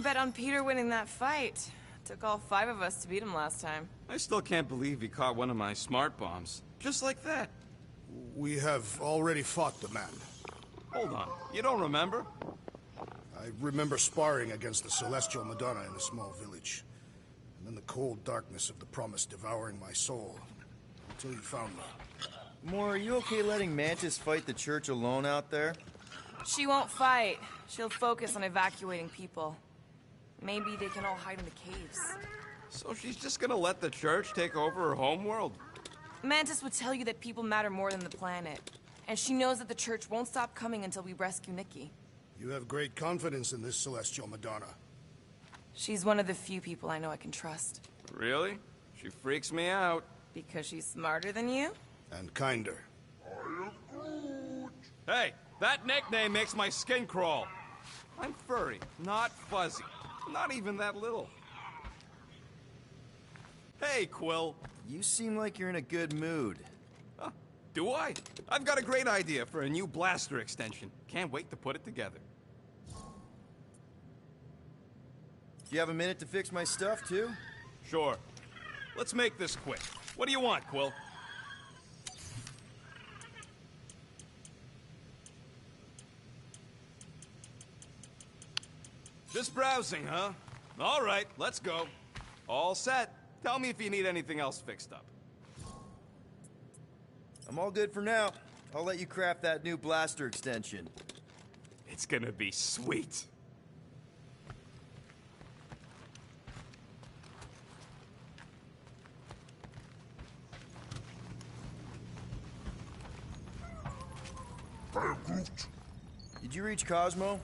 bet on Peter winning that fight. Took all 5 of us to beat him last time. I still can't believe he caught one of my smart bombs. Just like that. We have already fought the man. Hold on, you don't remember? I remember sparring against the Celestial Madonna in a small village. And then the cold darkness of the Promise devouring my soul. Until you found me. Moore, are you okay letting Mantis fight the church alone out there? She won't fight. She'll focus on evacuating people. Maybe they can all hide in the caves. So she's just gonna let the church take over her homeworld? Mantis would tell you that people matter more than the planet. And she knows that the church won't stop coming until we rescue Nikki. You have great confidence in this Celestial Madonna. She's one of the few people I know I can trust. Really? She freaks me out. Because she's smarter than you? And kinder. Hey, that nickname makes my skin crawl. I'm furry, not fuzzy. Not even that little. Hey, Quill. You seem like you're in a good mood. Huh, do I? I've got a great idea for a new blaster extension. Can't wait to put it together. Do you have a minute to fix my stuff, too? Sure. Let's make this quick. What do you want, Quill? Just browsing, huh? All right, let's go. All set. Tell me if you need anything else fixed up. I'm all good for now. I'll let you craft that new blaster extension. It's gonna be sweet. Did you reach Cosmo?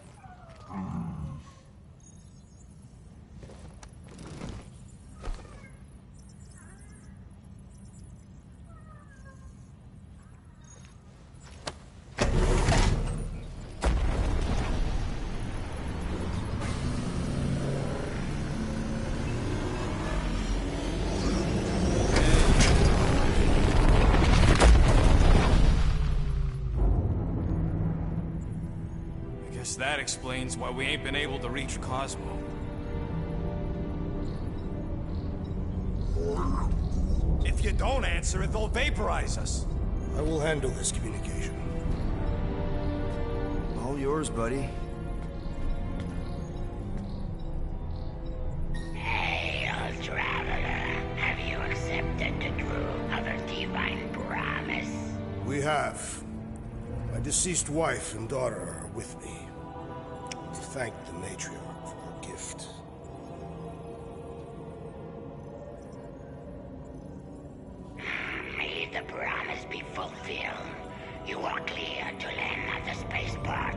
That explains why we ain't been able to reach Cosmo. If you don't answer it, they'll vaporize us. I will handle this communication. All yours, buddy. Hail, traveler. Have you accepted the truth of a divine promise? We have. My deceased wife and daughter are with me. To thank the matriarch for her gift. May the promise be fulfilled. You are clear to land at the spaceport.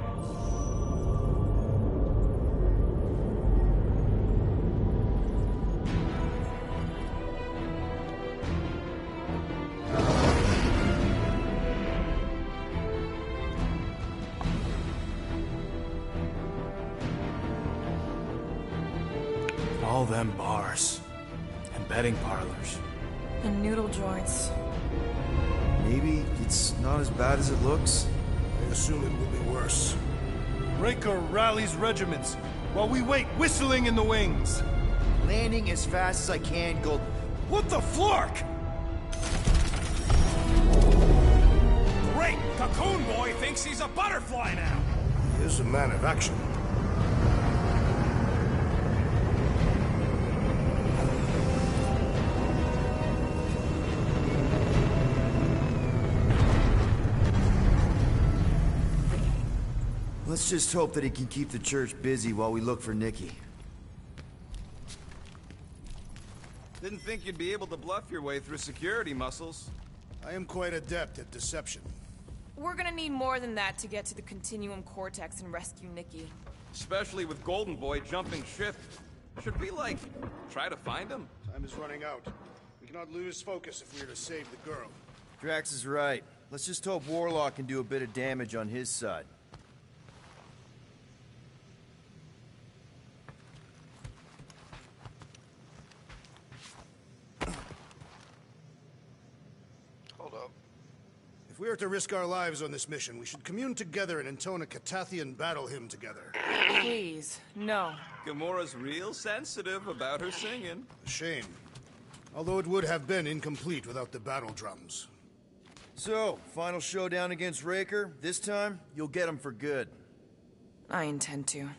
All them bars. And betting parlors. And noodle joints. Maybe it's not as bad as it looks. I assume it will be worse. Breaker rallies regiments, while we wait whistling in the wings. Landing as fast as I can, Gold. What the flark? Great! Cocoon Boy thinks he's a butterfly now! He is a man of action. Let's just hope that he can keep the church busy while we look for Nikki. Didn't think you'd be able to bluff your way through security muscles. I am quite adept at deception. We're gonna need more than that to get to the Continuum Cortex and rescue Nikki. Especially with Golden Boy jumping ship. Should we, like, try to find him? Time is running out. We cannot lose focus if we are to save the girl. Drax is right. Let's just hope Warlock can do a bit of damage on his side. If we we're to risk our lives on this mission, we should commune together and intone a Catathian battle hymn together. Please, no. Gamora's real sensitive about her singing. A shame. Although it would have been incomplete without the battle drums. So, final showdown against Raker. This time, you'll get him for good. I intend to.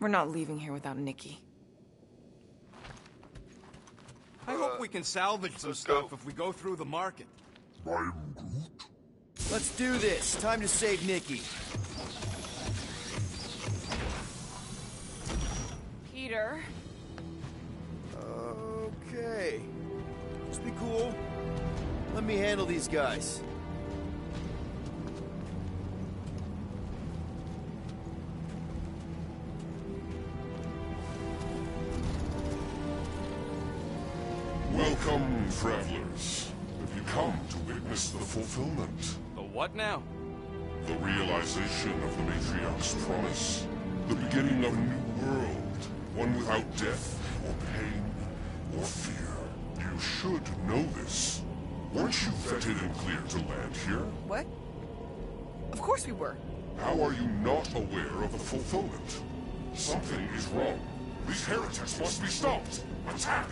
We're not leaving here without Nikki. I hope we can salvage some stuff if we go through the market. Let's do this. Time to save Nikki. Peter. Okay. Just be cool. Let me handle these guys. Welcome, travelers. Have you come to witness the fulfillment? The what now? The realization of the Matriarch's promise. The beginning of a new world. One without death, or pain, or fear. You should know this. Weren't you vetted and cleared to land here? What? Of course we were. How are you not aware of the fulfillment? Something is wrong. These heretics must be stopped. Attack!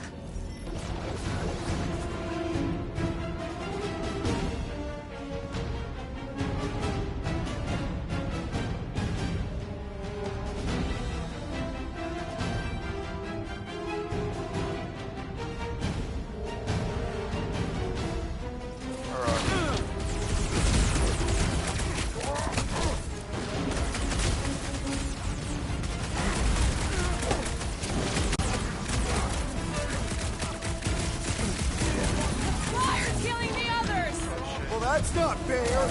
That's not fair!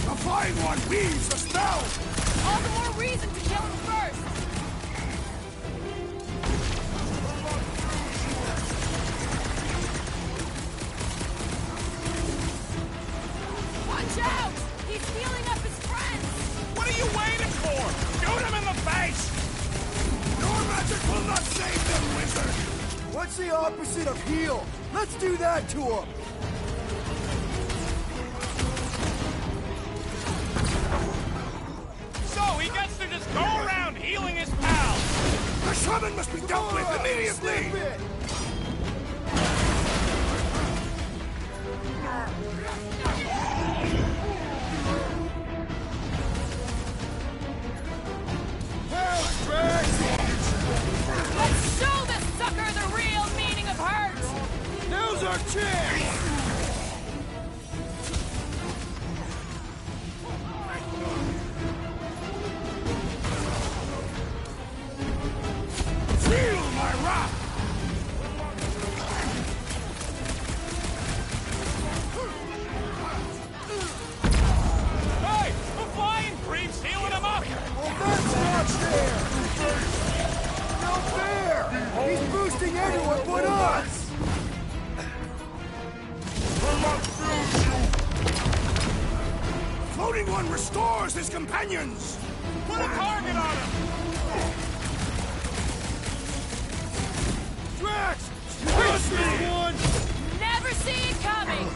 The flying one weaves a spell! All the more reason to kill him first! Watch out! He's healing up his friends! What are you waiting for? Shoot him in the face! Your magic will not save them, wizard! What's the opposite of heal? Let's do that to him! So he gets to just go around healing his pals! The shaman must be dealt with immediately! Let's show this sucker the real meaning of hurt! Now's our chance! Feel my wrath! Hey! The flying creep's healing him up! Well, that's not fair! No fair! He's boosting everyone but us! Floating one restores his companions! Put a target on him! Drax! You missed this one! Never see it coming!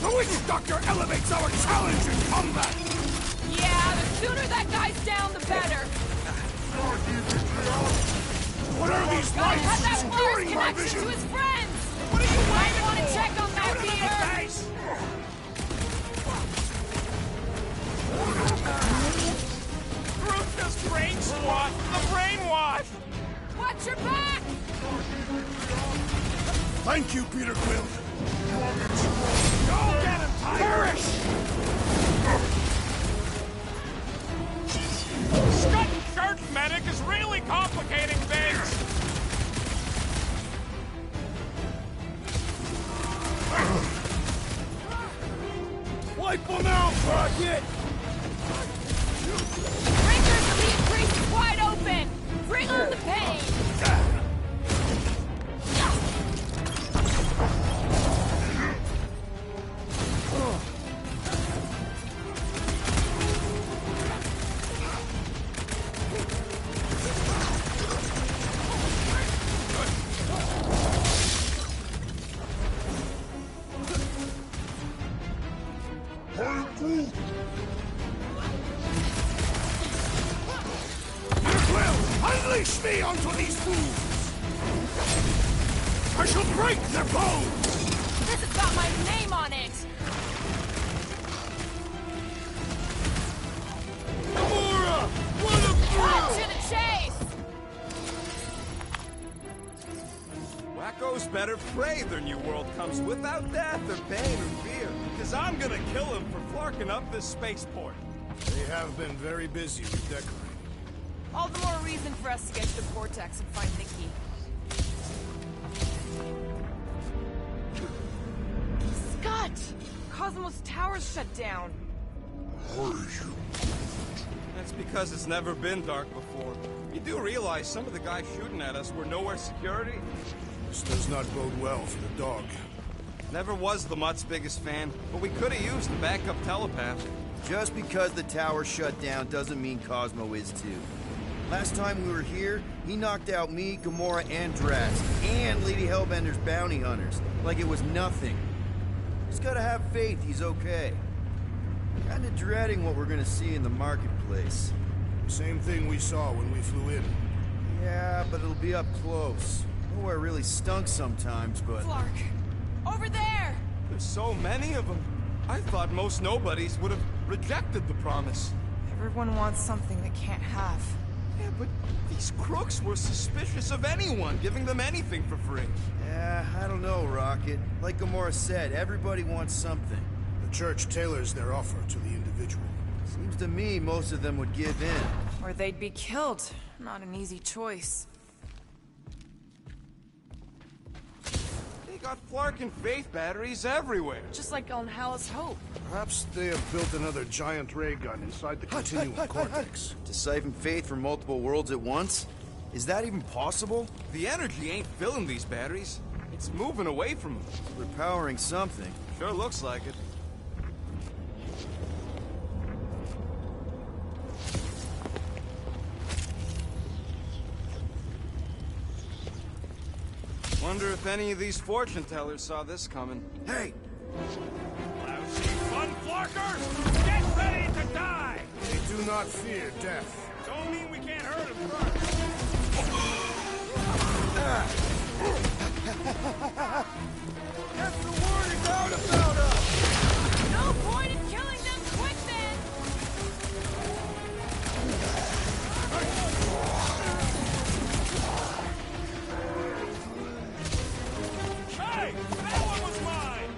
The witch doctor elevates our challenge in combat! Yeah, the sooner that guy's down, the better! What are these Gotta cut that lights fire's obscuring my connection vision? to his friends! What are you waiting want to check on that, Peter? Groot just brain squat! The brainwash! Watch your back! Thank you, Peter Quill. Go get him, Perish! Strutting church medic is really complicating things! Wipe them out, Rocket! Ranger's elite priest is wide open! Bring on the pain! onto these fools! I shall break their bones! This has got my name on it! Gamora! Run him Cut through! to the chase! Wacko's better pray their new world comes without death or pain or fear. Because I'm gonna kill him for flarking up this spaceport. They have been very busy redecorating. All the more reason for us to get to the Vortex and find Nikki. Scott! Cosmos Tower's shut down. That's because it's never been dark before. You do realize some of the guys shooting at us were nowhere security? This does not bode well for the dog. Never was the Mutt's biggest fan, but we could have used a backup telepath. Just because the tower shut down doesn't mean Cosmo is too. Last time we were here, he knocked out me, Gamora, and Drax, and Lady Hellbender's bounty hunters, like it was nothing. Just gotta have faith he's okay. Kinda dreading what we're gonna see in the marketplace. Same thing we saw when we flew in. Yeah, but it'll be up close. Nowhere really stunk sometimes, but... Clark! Over there! There's so many of them. I thought most nobodies would have rejected the promise. Everyone wants something they can't have. Yeah, but these crooks were suspicious of anyone giving them anything for free. Yeah, I don't know, Rocket. Like Gamora said, everybody wants something. The church tailors their offer to the individual. Seems to me most of them would give in. Or they'd be killed. Not an easy choice. They got Flark and Faith batteries everywhere. Just like on Hallis Hope. Perhaps they have built another giant ray gun inside the continuum cortex. To siphon faith from multiple worlds at once? Is that even possible? The energy ain't filling these batteries. It's moving away from them. We're powering something. Sure looks like it. Wonder if any of these fortune tellers saw this coming. Hey! Lousy fun flarkers! Get ready to die! They do not fear death. Don't mean we can't hurt them first. Get the word out about us! No point in killing them quick then! Hey! That one was mine!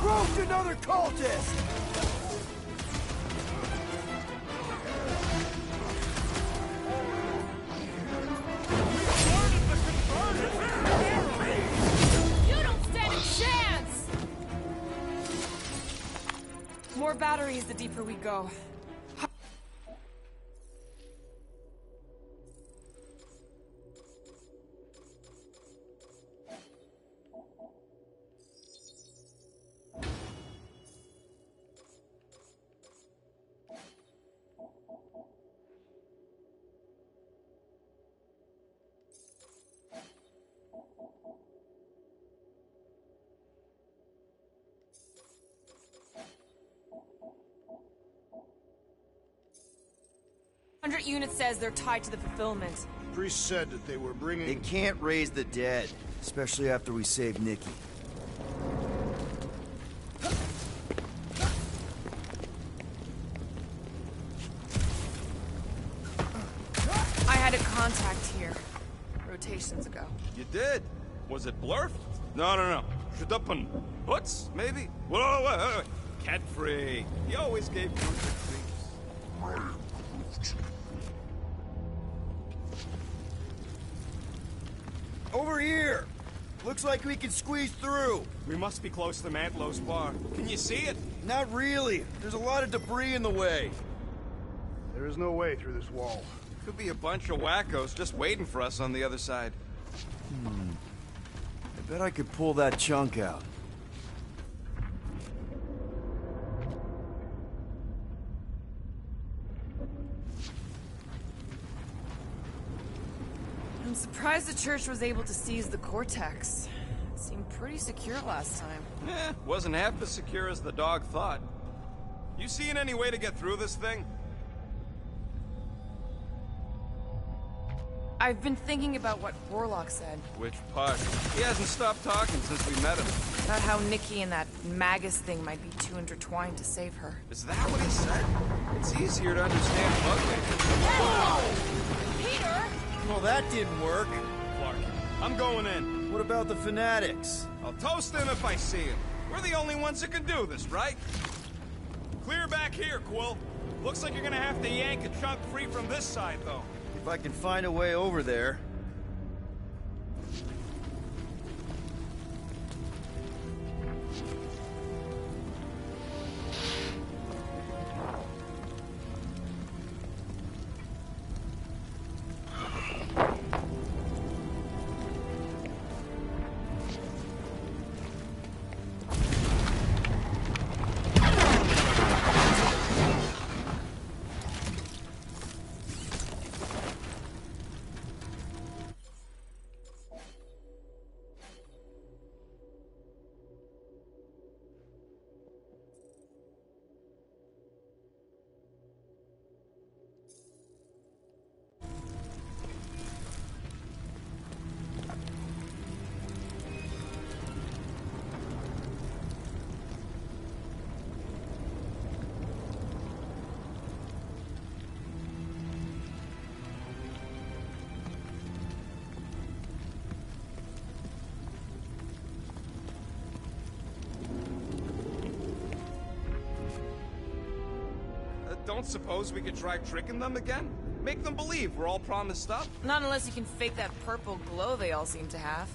Broke another cultist! You don't stand a chance! More batteries the deeper we go. Unit says they're tied to the fulfillment. Priest said that they were bringing... They can't raise the dead, especially after we saved Nikki. I had a contact here. Rotations ago. You did? Was it Blurf? No. Shadapan. Hoots, maybe? Whoa. Cat free. He always gave you treats. Over here! Looks like we can squeeze through. We must be close to Mantlow's bar. Can you see it? Not really. There's a lot of debris in the way. There is no way through this wall. Could be a bunch of wackos just waiting for us on the other side. I bet I could pull that chunk out. I'm surprised the church was able to seize the Cortex. It seemed pretty secure last time. Wasn't half as secure as the dog thought. You seeing any way to get through this thing? I've been thinking about what Warlock said. Which part? He hasn't stopped talking since we met him. About how Nikki and that Magus thing might be too intertwined to save her. Is that what he said? It's easier to understand Peter! Well, that didn't work. Clark, I'm going in. What about the fanatics? I'll toast him if I see him. We're the only ones that can do this, right? Clear back here, Quill. Looks like you're gonna have to yank a chunk free from this side, though. If I can find a way over there. Don't suppose we could try tricking them again? Make them believe we're all promised stuff? Not unless you can fake that purple glow they all seem to have.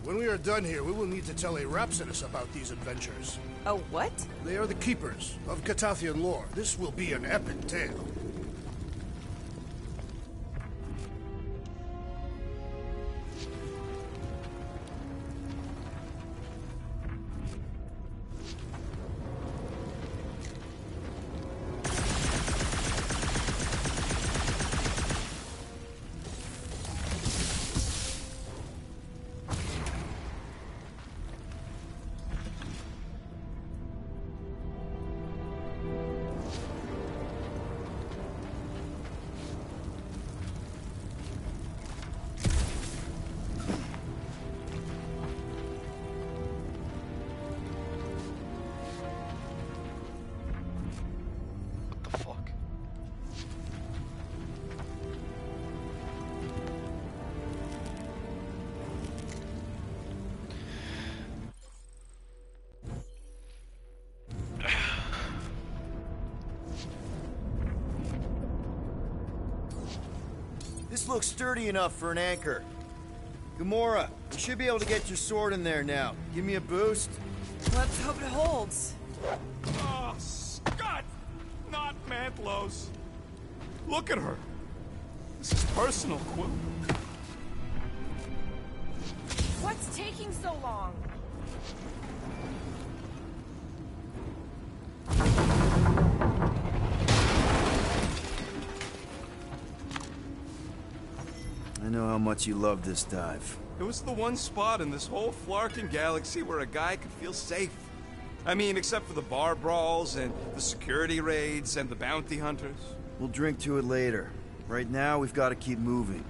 When we are done here, we will need to tell a Rhapsodus about these adventures. Oh, what? They are the keepers of Catathian lore. This will be an epic tale. This looks sturdy enough for an anchor. Gamora, you should be able to get your sword in there now. Give me a boost. Let's hope it holds. Oh, Scott! Not Mantlos. Look at her. This is personal, Quill. What's taking so long? I know how much you love this dive. It was the one spot in this whole flarkin' galaxy where a guy could feel safe. I mean, except for the bar brawls and the security raids and the bounty hunters. We'll drink to it later. Right now, we've got to keep moving.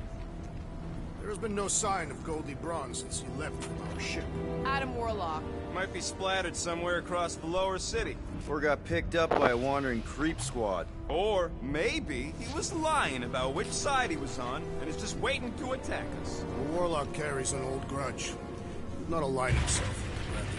There has been no sign of Goldie Braun since he left from our ship. Adam Warlock. Might be splattered somewhere across the lower city. Or got picked up by a wandering creep squad. Or maybe he was lying about which side he was on and is just waiting to attack us. The Warlock carries an old grudge. He did not align himself with the Grantham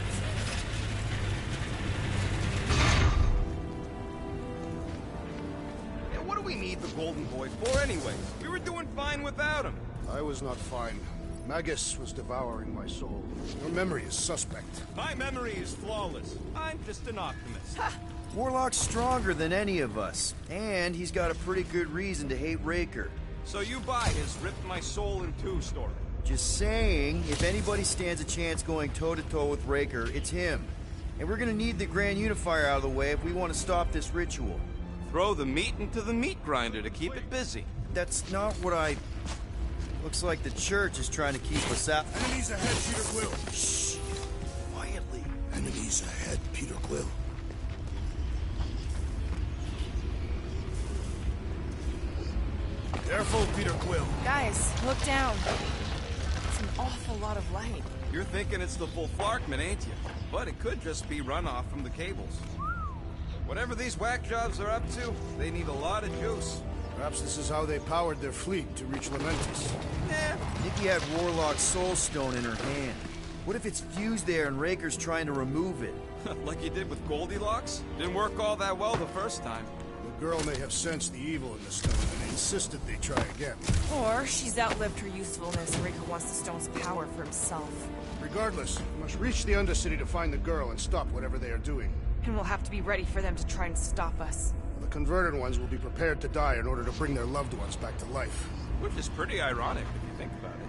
family. Yeah, what do we need the Golden Boy for anyway? We were doing fine without him. I was not fine. Magus was devouring my soul. Your memory is suspect. My memory is flawless. I'm just an optimist. Warlock's stronger than any of us, and he's got a pretty good reason to hate Raker. So you buy his ripped my soul in two story? Just saying, if anybody stands a chance going toe-to-toe with Raker, it's him. And we're gonna need the Grand Unifier out of the way if we want to stop this ritual. Throw the meat into the meat grinder to keep it busy. That's not what I... Looks like the church is trying to keep us out. Enemies ahead, Peter Quill. Shh! Quietly. Enemies ahead, Peter Quill. Careful, Peter Quill. Guys, look down. It's an awful lot of light. You're thinking it's the full Flarkman, ain't you? But it could just be runoff from the cables. Whatever these whack jobs are up to, they need a lot of juice. Perhaps this is how they powered their fleet to reach Lamentis. Nikki had Warlock's soul stone in her hand. What if it's fused there and Raker's trying to remove it? Like you did with Goldilocks? Didn't work all that well the first time. The girl may have sensed the evil in the stone and insisted they try again. Or she's outlived her usefulness and Raker wants the stone's power for himself. Regardless, we must reach the Undercity to find the girl and stop whatever they are doing. And we'll have to be ready for them to try and stop us. The converted ones will be prepared to die in order to bring their loved ones back to life. Which is pretty ironic if you think about it.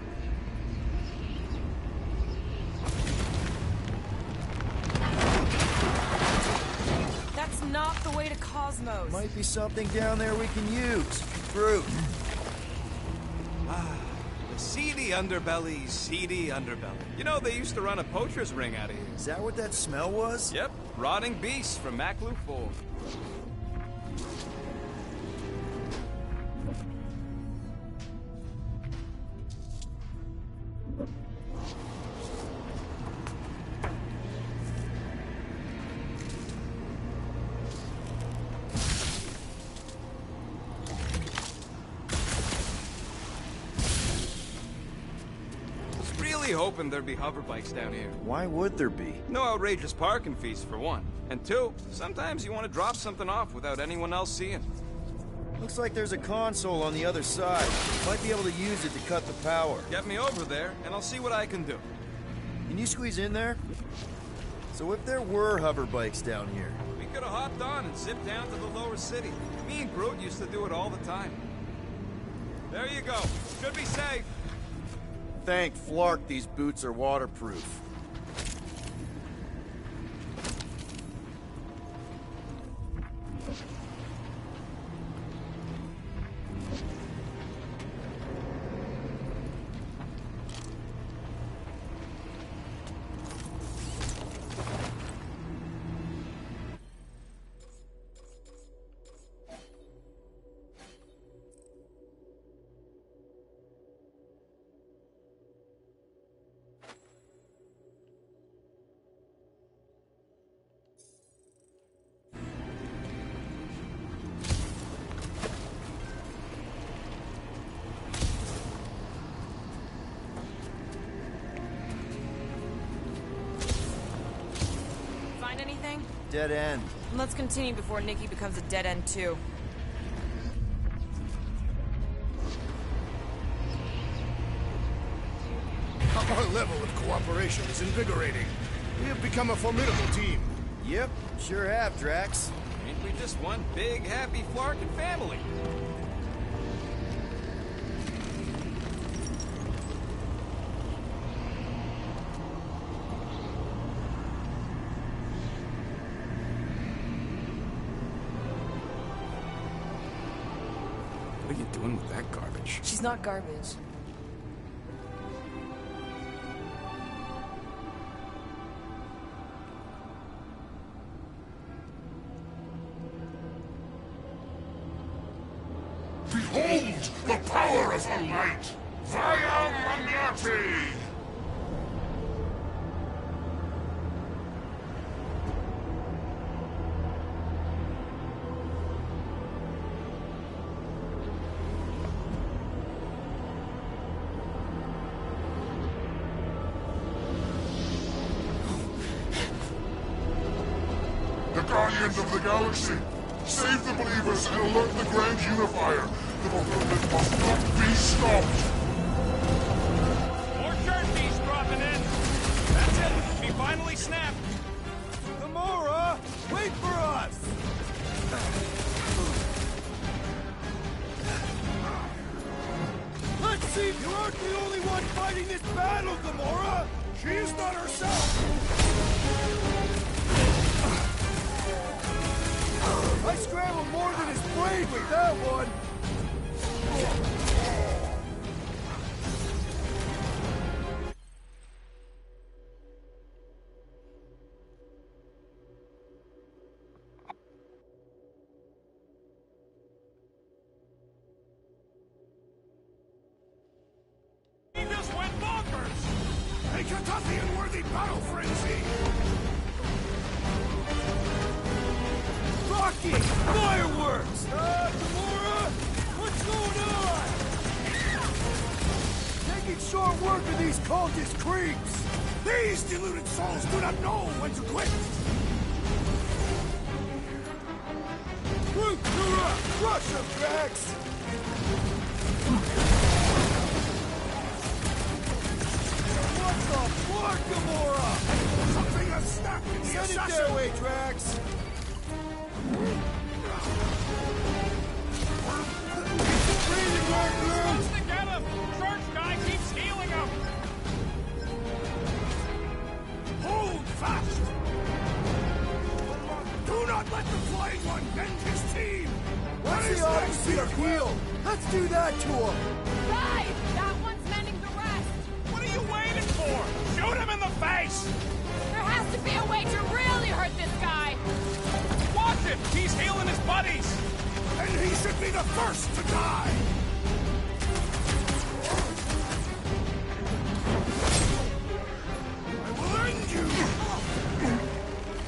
That's not the way to Cosmos. Might be something down there we can use. Fruit. The seedy underbelly. You know, they used to run a poacher's ring out of here. Is that what that smell was? Yep, rotting beasts from Maclu 4. Hoping there'd be hover bikes down here. Why would there be? No outrageous parking fees, for one. And two, sometimes you want to drop something off without anyone else seeing. Looks like there's a console on the other side. Might be able to use it to cut the power. Get me over there, and I'll see what I can do. Can you squeeze in there? So if there were hover bikes down here... We could have hopped on and zipped down to the lower city. Me and Groot used to do it all the time. There you go. Should be safe. Thank Flark these boots are waterproof. Anything? Dead end. Let's continue before Nikki becomes a dead end too. Our level of cooperation is invigorating. We have become a formidable team. Yep, sure have, Drax. Ain't we just one big, happy Flarkin family? What are you doing with that garbage? She's not garbage. Behold the power of the light! Via party! The Guardians of the Galaxy! Save the believers and alert the Grand Unifier! The fulfillment must not be stopped! More jerseys dropping in. That's it. We finally snapped. Gamora, wait for us! Let's see, you aren't the only one fighting this battle, Gamora! She's not herself! I scrambled more than his brain with that one! He just went bonkers. A Catothian-worthy battle frenzy! Rocket! Fireworks! Gamora! What's going on? Taking short work of these cultist creeps! These deluded souls do not know when to quit! Root Tura! Crush them, Drax! What the fuck, Gamora? Something has snapped in the Send it assassin! their way, Drax! Breathing right through! Supposed to get him. Church guy keeps healing him. Hold fast! Do not let the Flying One bend his team! What's the opposite of heal? Let's do that to him! Guys, that one's mending the rest. What are you waiting for? Shoot him in the face. There has to be a way to really hurt this guy. Watch him. He's healing his buddies. And he should be the first to die! I will end you!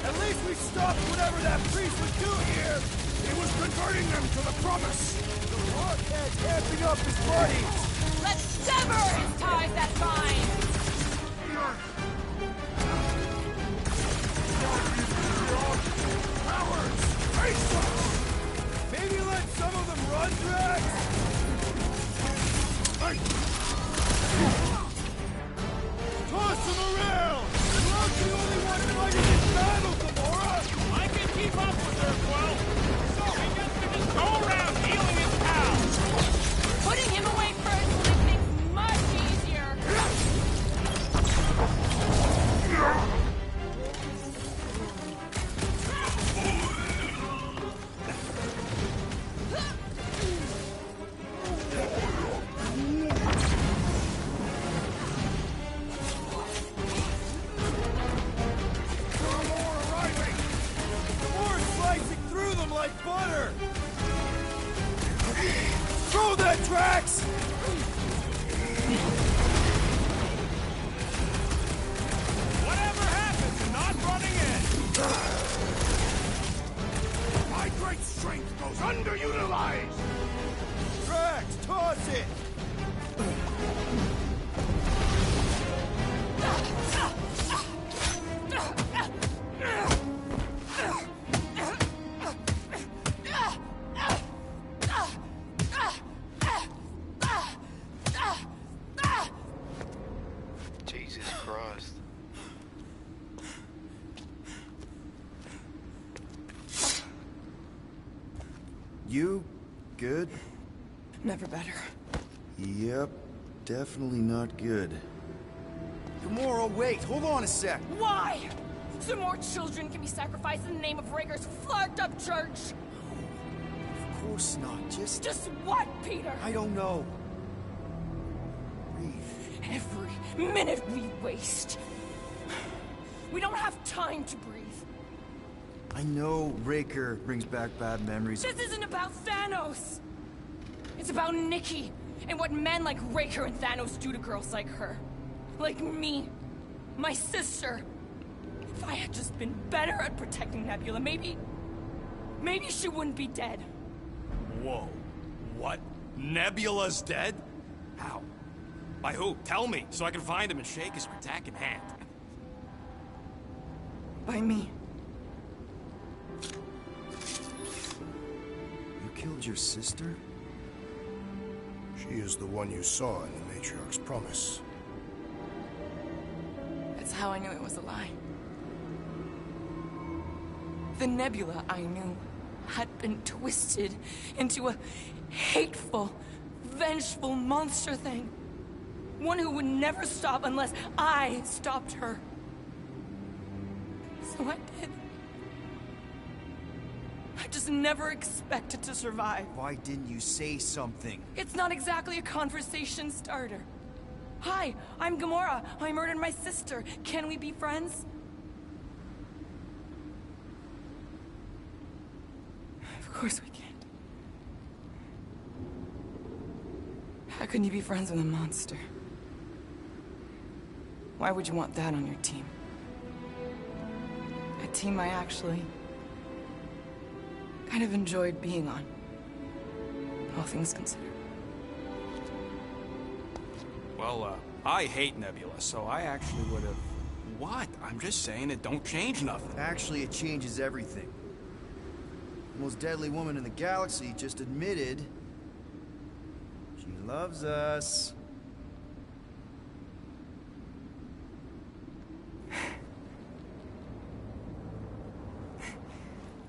At least we stopped whatever that priest was doing here! He was converting them to the promise! The Rockhead's amping up his buddies! Let's sever his ties that bind. Cowards! Face us! Maybe let some of them run, Drax? Toss them around! You're not the only one fighting this battle, Gamora! I can keep up with her, Quill. So he gets to just go around healing his pals. Putting him away first will make things much easier. Gamora's slicing through them like butter! Throw that, Drax! Whatever happens, you're not running in. My great strength goes underutilized! Drax, toss it! Jesus Christ. You good? Never better. Yep, definitely not good. Gamora, wait! Hold on a sec! Why? So more children can be sacrificed in the name of Rager's flarked up church? Of course not, Just what, Peter? I don't know. Breathe. Every minute we waste. We don't have time to breathe. I know Raker brings back bad memories. This isn't about Thanos. It's about Nikki and what men like Raker and Thanos do to girls like her. Like me. My sister. If I had just been better at protecting Nebula, maybe she wouldn't be dead. Whoa. What? Nebula's dead? How? By who? Tell me, so I can find him and shake his attacking hand. By me. You killed your sister? She is the one you saw in the Matriarch's promise. That's how I knew it was a lie. The Nebula I knew had been twisted into a hateful, vengeful monster thing. One who would never stop unless I stopped her. So I did. I just never expected to survive. Why didn't you say something? It's not exactly a conversation starter. Hi, I'm Gamora. I murdered my sister. Can we be friends? Of course we can't. How can you be friends with a monster? Why would you want that on your team? A team I actually kind of enjoyed being on, all things considered. Well, I hate Nebula, so I actually would have... What? I'm just saying it don't change nothing. Actually, it changes everything. The most deadly woman in the galaxy just admitted she loves us.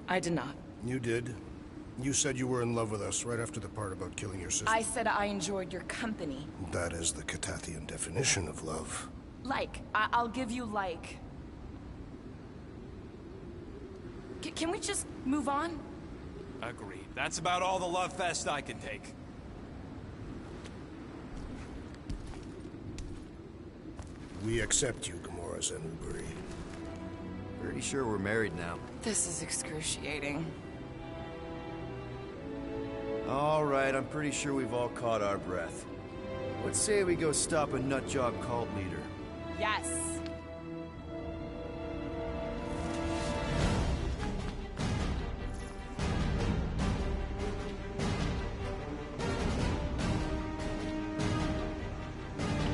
I did not. You did. You said you were in love with us right after the part about killing your sister. I said I enjoyed your company. That is the Catathian definition of love. Like. I'll give you like. Can we just move on? Agreed. That's about all the love fest I can take. We accept you, Gamora Zenuburi. Pretty sure we're married now. This is excruciating. All right, I'm pretty sure we've all caught our breath. Let's say we go stop a nutjob cult leader. Yes.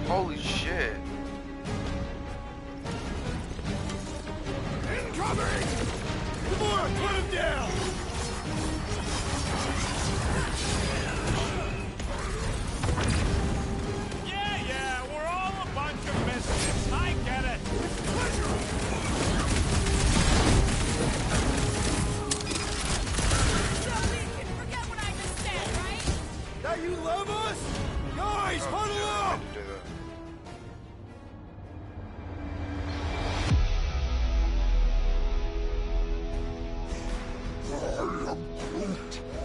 Holy shit. Incoming! Gamora, put him down! Yeah, we're all a bunch of misfits. I get it. Joey, you forget what I just said, right? That you love us? Guys, huddle up! Do that.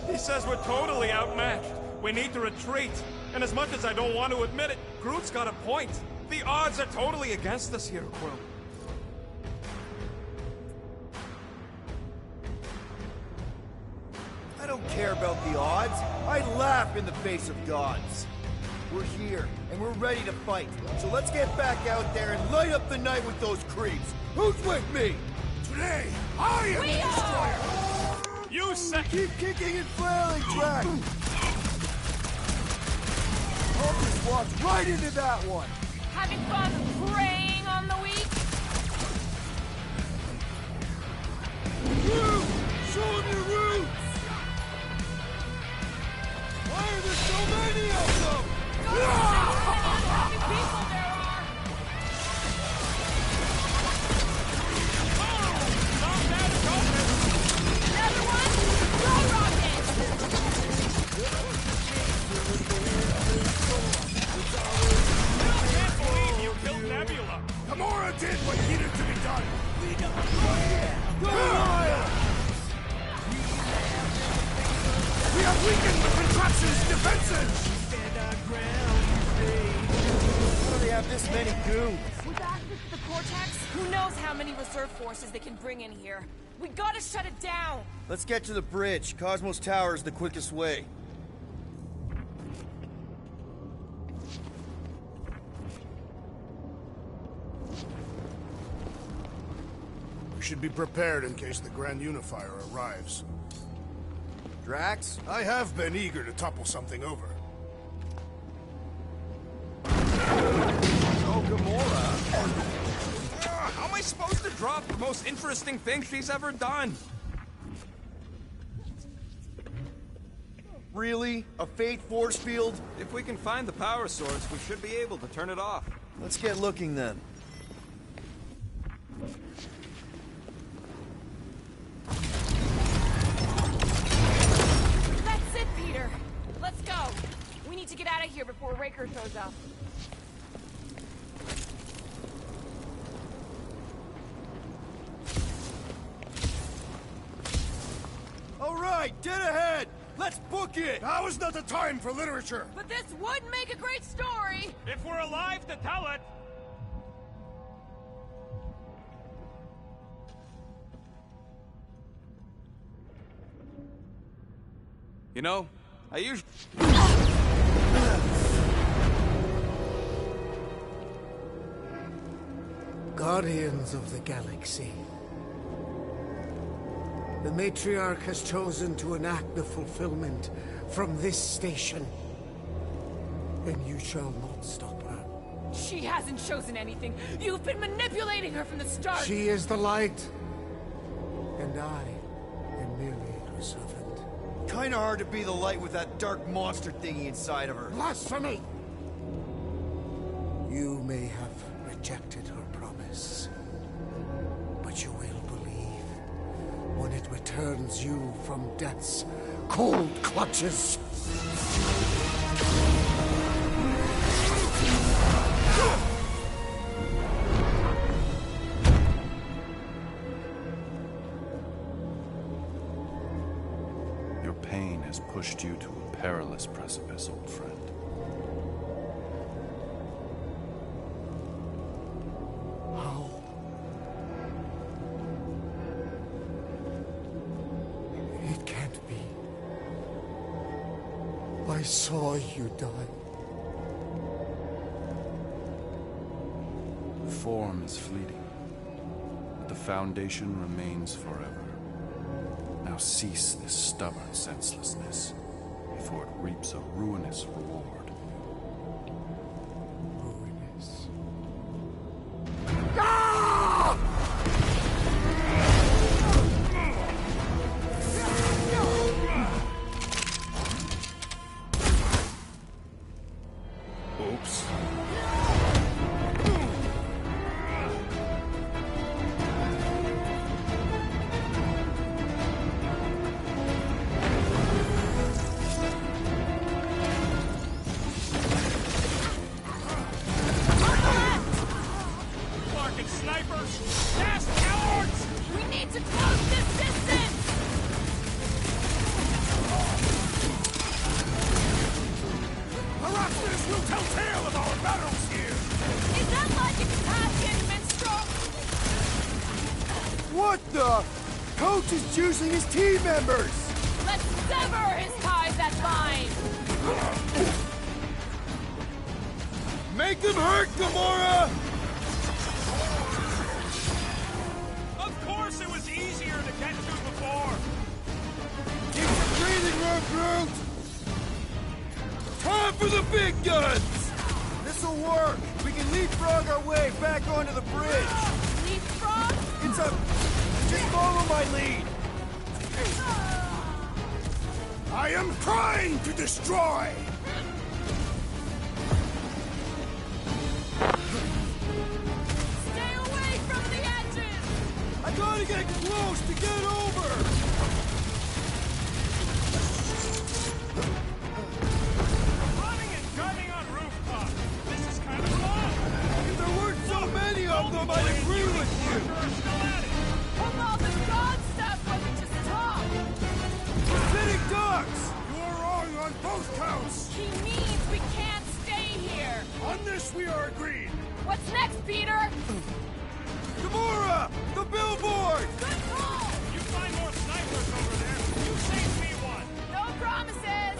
He says we're totally outmatched. We need to retreat. And as much as I don't want to admit it, Groot's got a point. The odds are totally against us here, Quill. I don't care about the odds. I laugh in the face of gods. We're here, and we're ready to fight. So let's get back out there and light up the night with those creeps. Who's with me? Today, I am the Destroyer! You second. Keep kicking and flailing, Drax! Hope just walked right into that one! Having fun preying on the weak? Groot! Show him your roots! Why are there so many of them? Happy people there are! Another one? Go, Rocket! I can't believe you killed Nebula. Gamora did what needed to be done! We have weakened the contraption's defenses! How do they have this many goons? With access to the Cortex, who knows how many reserve forces they can bring in here. We gotta shut it down! Let's get to the bridge. Cosmos Tower is the quickest way. We should be prepared in case the Grand Unifier arrives. Drax? I have been eager to topple something over. Oh, Gamora. How am I supposed to drop the most interesting thing she's ever done? Really? A fate force field? If we can find the power source, we should be able to turn it off. Let's get looking then. That's it, Peter. Let's go. We need to get out of here before Raker shows up. All right, dead ahead! Let's book it! Now is not the time for literature! But this would make a great story. If we're alive to tell it! You know, I usually... Guardians of the Galaxy. The Matriarch has chosen to enact the fulfillment from this station. And you shall not stop her. She hasn't chosen anything. You've been manipulating her from the start. She is the light. And I am merely her servant. Kinda hard to be the light with that dark monster thingy inside of her. Blasphemy! You may have rejected her promise, but you will believe when it returns you from death's cold clutches. Your pain has pushed you to a perilous precipice, old friend. How? It can't be. I saw you die. The form is fleeting, but the foundation remains forever. Now cease this stubborn senselessness, before it reaps a ruinous reward. Ruinous. Oops. Fucking snipers! Fast cowards! We need to close this distance. Harassers will tell tale of our battles here! Is that like a Carpathian minstrel? What the? Coach is juicing his team members! Let's sever his ties that bind. Make them hurt, Gamora! Of course it was easier to get to before! Keep the breathing room, Groot! Time for the big guns! This'll work! We can leapfrog our way back onto the bridge! Leapfrog? It's a... Just follow my lead! I am trying to destroy! Stay away from the edges. I gotta get close to get over! Running and gunning on rooftops! This is kind of fun! If there weren't so many of them, I'd agree with you! We're still at it! Hope all this god stuff wasn't just talk. Sitting ducks! You are wrong on both counts! He means we can't stay here. On this we are agreed! What's next, Peter? Gamora! The billboard! Good call. You find more snipers over there, you save me one! No promises.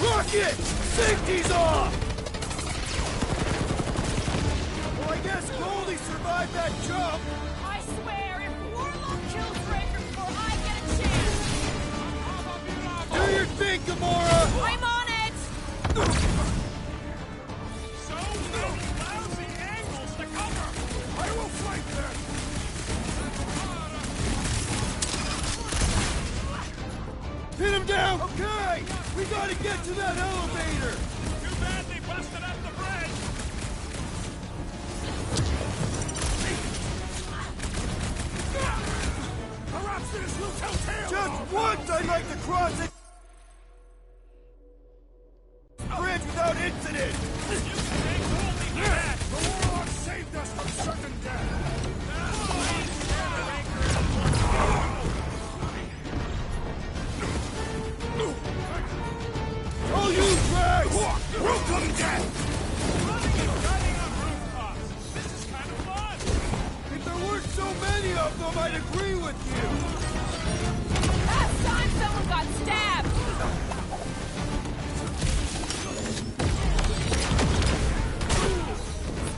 Rocket! Safety's off! Well, I guess Goldie survived that jump! I swear, if kills Raker before I get a chance! Do your thing, Gamora! I'm on it! So many lousy angles to cover! I will flank them! Pin him down! Okay! We gotta get to that elevator! Too bad they busted up the bridge! Perhaps this will tell tales! Just once I'd like to cross it! Bridge without incident! The warlock saved us from certain death! All you Drax! Welcome, death! Running and gunning on rooftops! This is kind of fun! If there weren't so many of them, I'd agree with you! Last time someone got stabbed!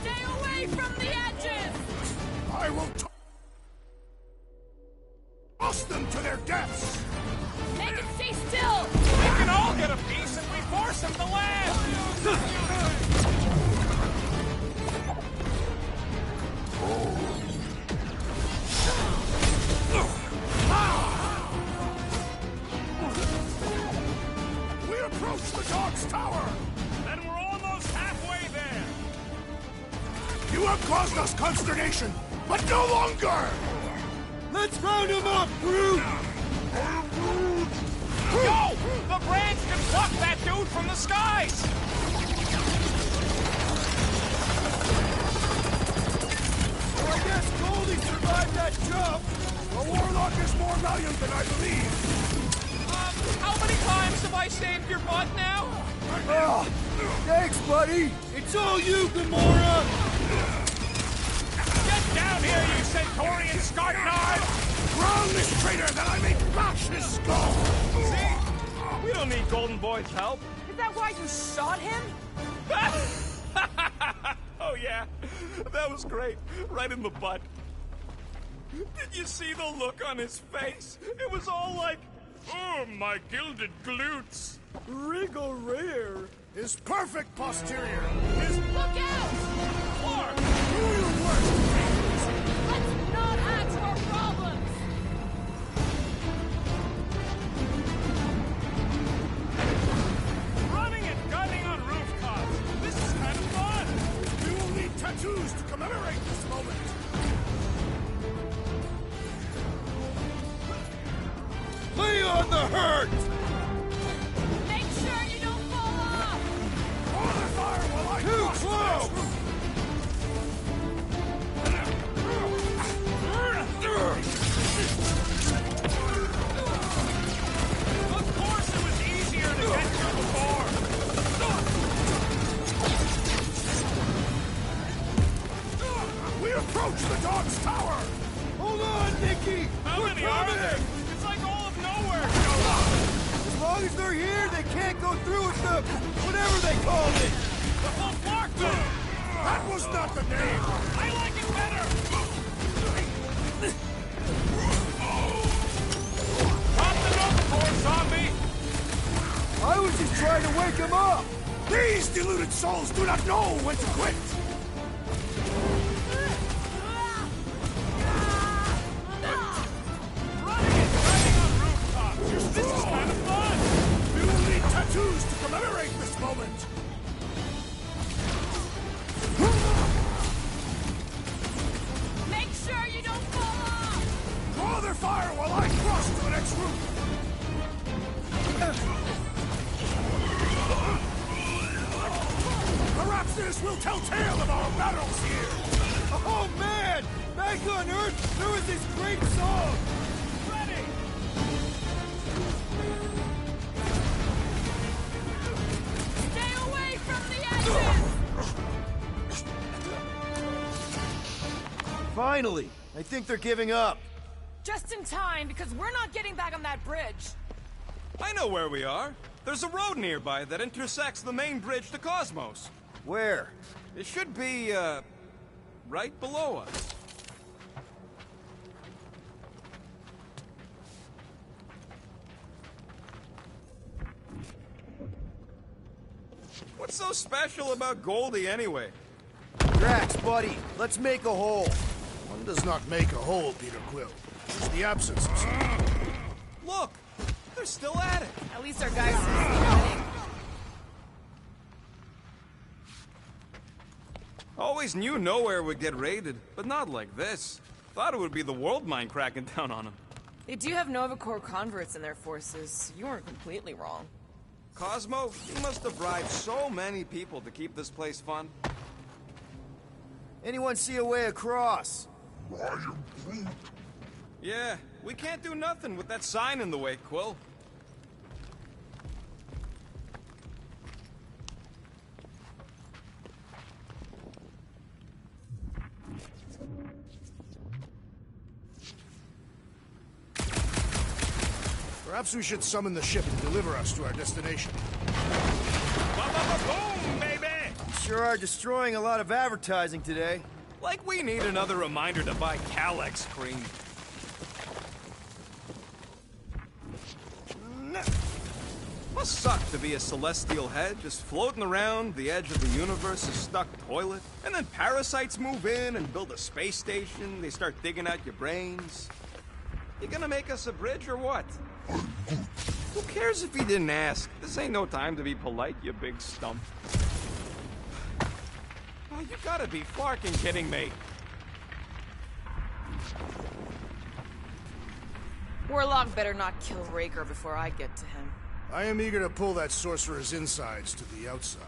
Stay away from the edges! I will toss them to their deaths! Make it stay still! We can all get a piece if we force them to land! We approach the dog's tower! Then we're almost halfway there! You have caused us consternation, but no longer! Let's round him up, Groot! Go! The branch can pluck that dude from the skies! Well, I guess Goldie survived that jump! The warlock is more valiant than I believe! How many times have I saved your butt now? Oh, thanks, buddy! It's all you, Gamora! Get down here, you Centaurian Scartnard! Drown this traitor that I may bash his skull! See? We don't need Golden Boy's help. Is that why you shot him? Oh yeah, that was great. Right in the butt. Did you see the look on his face? It was all like, oh, my gilded glutes. Wriggle rear. His perfect posterior! Look out! Clark! Do your worst! Let's not add to our problems! Running and gunning on rooftops. This is kind of fun. We will need tattoos to commemorate this moment! Lay on the hurt! Make sure you don't fall off! Father fire while I Too cross the close! next room. Of course it was easier to get to before. We approach the dog's tower! Hold on, Nikki! How We're many are coming! there? It's like all of nowhere. As long as they're here, they can't go through with the... whatever they called it! The whole Clark thing. That was not the name! I like it better. Pop the overboard, zombie. I was just trying to wake him up! These deluded souls do not know when to quit! Running and gunning on rooftops. This is kind of fun. We will need tattoos to commemorate this moment! Make sure you don't fall off! Draw their fire while I cross to the next room! Perhaps this will tell tale of our battles here! Oh, man! Back on Earth, there was this great song! Ready. Stay away from the edges! Finally! I think they're giving up. Just in time, because we're not getting back on that bridge. I know where we are. There's a road nearby that intersects the main bridge to Cosmos. Where? It should be, right below us. What's so special about Goldie anyway? Drax, buddy, let's make a hole. One does not make a hole, Peter Quill. It's the absence of something. Look! They're still at it! At least our guys are Always knew nowhere would get raided, but not like this. Thought it would be the world mind cracking down on them. They do have Nova Corps converts in their forces. You weren't completely wrong. Cosmo, you must have bribed so many people to keep this place fun. Anyone see a way across? I am Groot. Yeah, we can't do nothing with that sign in the way, Quill. Perhaps we should summon the ship and deliver us to our destination. Boom, baby! You sure are destroying a lot of advertising today. Like we need another reminder to buy Calyx cream. Must suck to be a celestial head, just floating around the edge of the universe, a stuck toilet. And then parasites move in and build a space station. They start digging out your brains. You gonna make us a bridge or what? Who cares if he didn't ask? This ain't no time to be polite, you big stump. Oh, you gotta be flarking kidding me. Warlock better not kill Raker before I get to him. I am eager to pull that sorcerer's insides to the outside.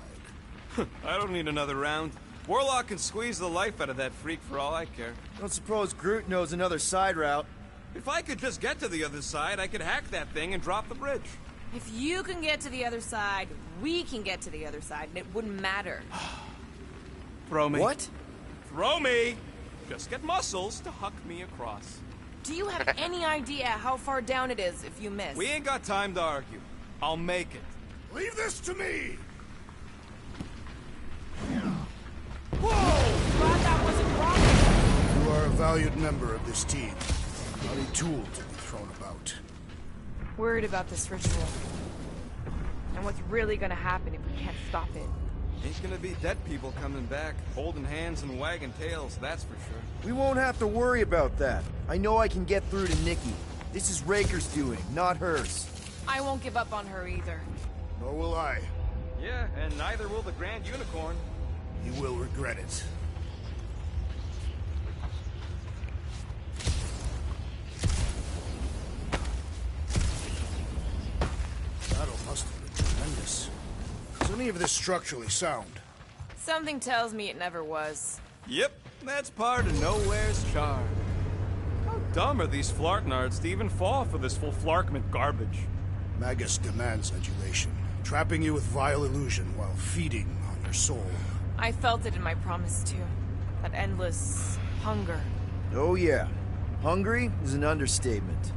I don't need another round. Warlock can squeeze the life out of that freak for all I care. Don't suppose Groot knows another side route. If I could just get to the other side, I could hack that thing and drop the bridge. If you can get to the other side, we can get to the other side, and it wouldn't matter. Throw me. What? Throw me! Just get muscles to huck me across. Do you have any idea how far down it is if you miss? We ain't got time to argue. I'll make it. Leave this to me! Whoa! Glad that wasn't wrong. You are a valued member of this team. Not a tool to be thrown about. Worried about this ritual. And what's really gonna happen if we can't stop it. Ain't gonna be dead people coming back, holding hands and wagging tails, that's for sure. We won't have to worry about that. I know I can get through to Nikki. This is Raker's doing, not hers. I won't give up on her either. Nor will I. Yeah, and neither will the Grand Unicorn. He will regret it. Battle must have been tremendous. Is any of this structurally sound? Something tells me it never was. Yep, that's part of Nowhere's charm. How dumb are these Flarknards to even fall for this full Flarkment garbage? Magus demands adulation, trapping you with vile illusion while feeding on your soul. I felt it in my promise too. That endless hunger. Oh yeah. Hungry is an understatement.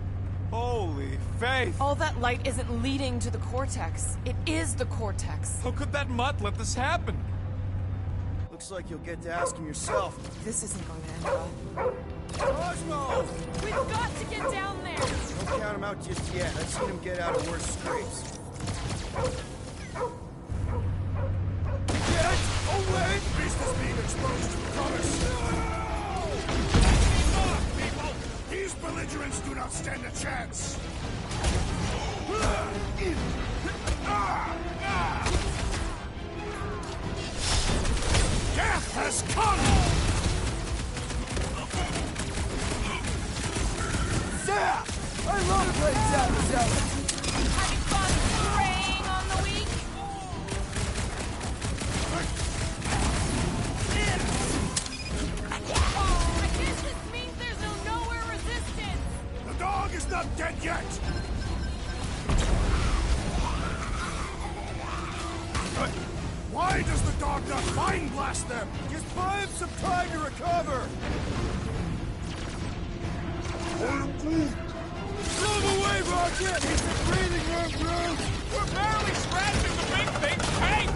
Holy faith! All that light isn't leading to the Cortex. It is the Cortex. How could that mutt let this happen? Looks like you'll get to ask him yourself. This isn't going to end well. Cosmo! We've got to get down there! Don't count him out just yet. I've seen him get out of worse scrapes. Get away! The beast is being exposed to the promise. People! These belligerents do not stand a chance! Death has come! Yeah! I love to play Zappa. Having fun preying on the weak? Oh, I guess this means there's no nowhere resistance! The dog is not dead yet! Why does the dog not mind blast them? Just buy him some time to recover! Move away, Rocket! It's a breathing room, Groot! We're barely scratching the big thing's tank!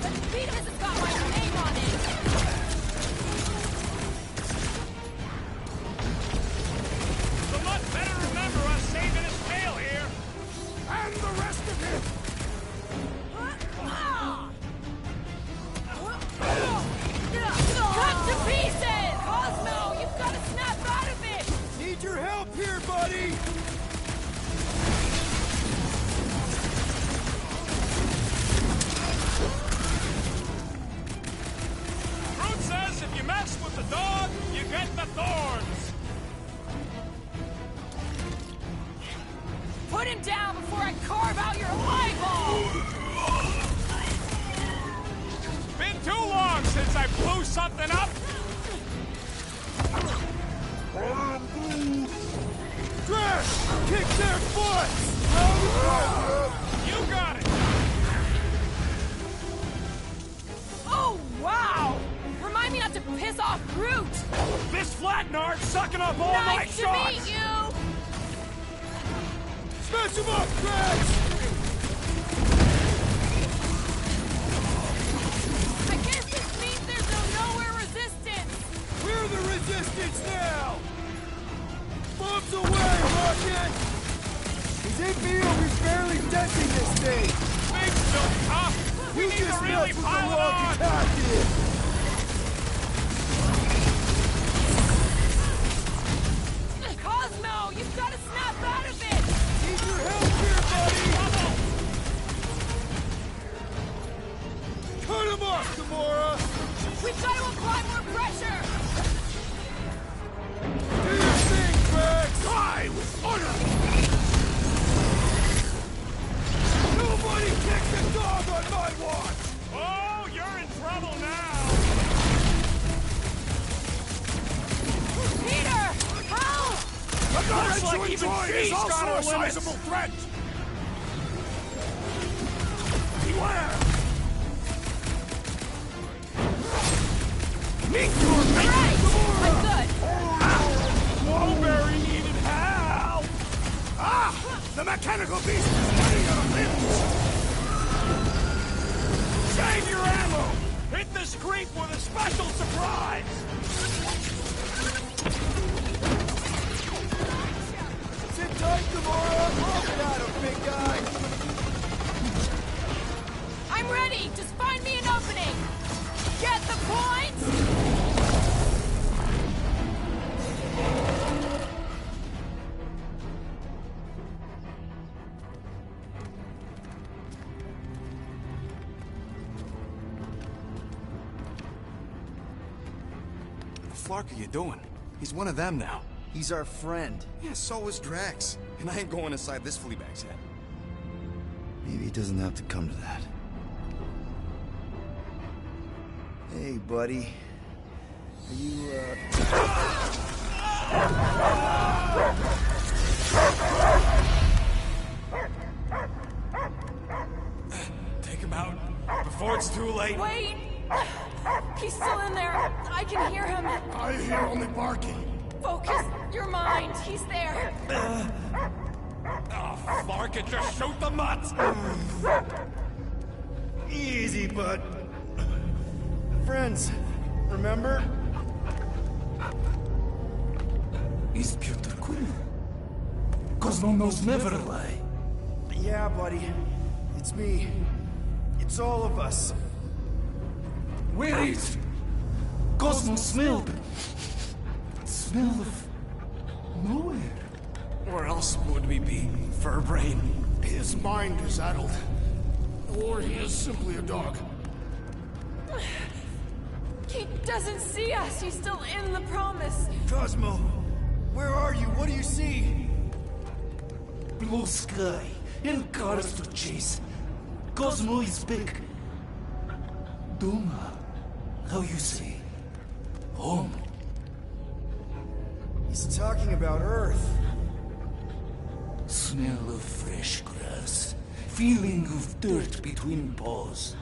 The fetus has got my name on it! The mutt better remember us saving his tail here! And the rest of him! buddy! Fruit says if you mess with the dog, you get the thorns. Put him down before I carve out your eyeball! Been too long since I blew something up. Crash! Kick their butts! You got it. Oh, wow! Remind me not to piss off Groot! This flatnard's sucking up all my Nice to shots. meet you! Smash him up, Crash! I guess this means there's no nowhere resistance! We're the resistance now! Bombs away, Rocket! He's in field, he's barely denting this thing! Big still tough. We need just to really messed with the pile wrong on. captain! Cosmo, you've got to snap out of it! Need your help here, buddy! Cut him off, Gamora! We've got to apply more pressure! Do your thing, Drax! Die with honor. Nobody kick the dog on my watch! Oh, you're in trouble now. Peter! Help! I'm not Looks like to even enjoy she's is got also her a limits. sizable threat! Beware! Meet your mate! Right! I'm good! Mulberry needed help. Ah! The mechanical beast is running out of limbs! Save your ammo. Hit this creep with a special surprise. Sit tight, Gamora! Pump it at him, big guy! I'm ready! Just find me an opening! Get the point? What the fuck are you doing? He's one of them now. He's our friend. Yeah, so is Drax. And I ain't going inside this flea bag's head. Maybe it doesn't have to come to that. Hey, buddy. Are you, Take him out before it's too late. Wait! He's still in there. I can hear him. I hear only barking. Focus your mind. He's there. Oh, fuck it, just shoot the mutts. Easy, bud. Friends, remember? Is Peter Quill? Cosmo knows never lie. Yeah, buddy. It's me. It's all of us. Where is Cosmo smelled? Smell of nowhere. Where else would we be, Furbrain? His mind is addled. Or he is simply a dog. He doesn't see us. He's still in the promise. Cosmo, where are you? What do you see? Blue sky and cars to chase. Cosmo is back. Duma, how you say? Home. He's talking about Earth. Smell of fresh grass. Feeling of dirt between paws.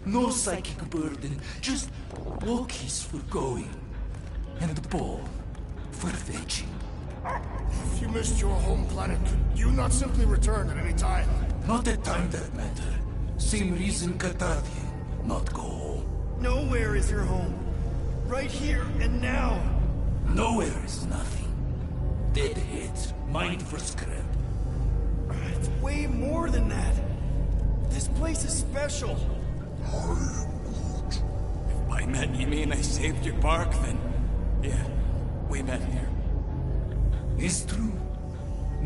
No psychic burden, just walkies for going. And the ball for fetching. If you missed your home planet, could you not simply return at any time? Not at time that matter. Same reason Katathi not go home. Nowhere is your home. Right here and now. Nowhere is nothing. Dead heads, mind for scrap. It's way more than that. This place is special. If by met you mean I saved your bark, then yeah, we met here. It's true.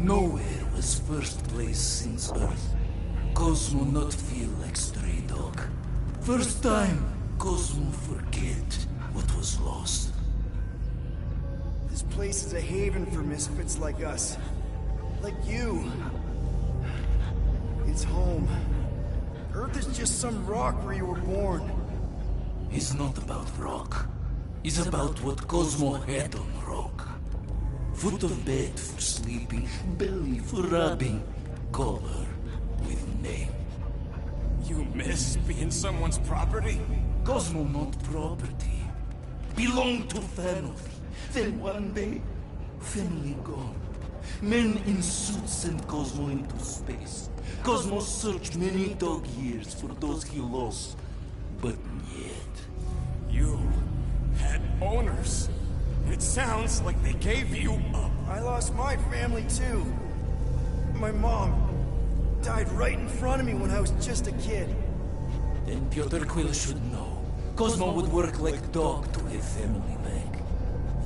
Nowhere was first place since Earth. Cosmo not feel like stray dog. First time, Cosmo forget what was lost. This place is a haven for misfits like us. Like you. It's home. Earth is just some rock where you were born. It's not about rock. It's about what Cosmo had on rock. Foot of bed for sleeping, belly for rubbing, color with name. You miss being someone's property? Cosmo not property. Belong to family. Then one day, family gone. Men in suits sent Cosmo into space. Cosmo searched many dog years for those he lost, but yet. You had owners. It sounds like they gave you up. I lost my family too. My mom died right in front of me when I was just a kid. Then Piotr Quill should know. Cosmo would work like dog to have family back.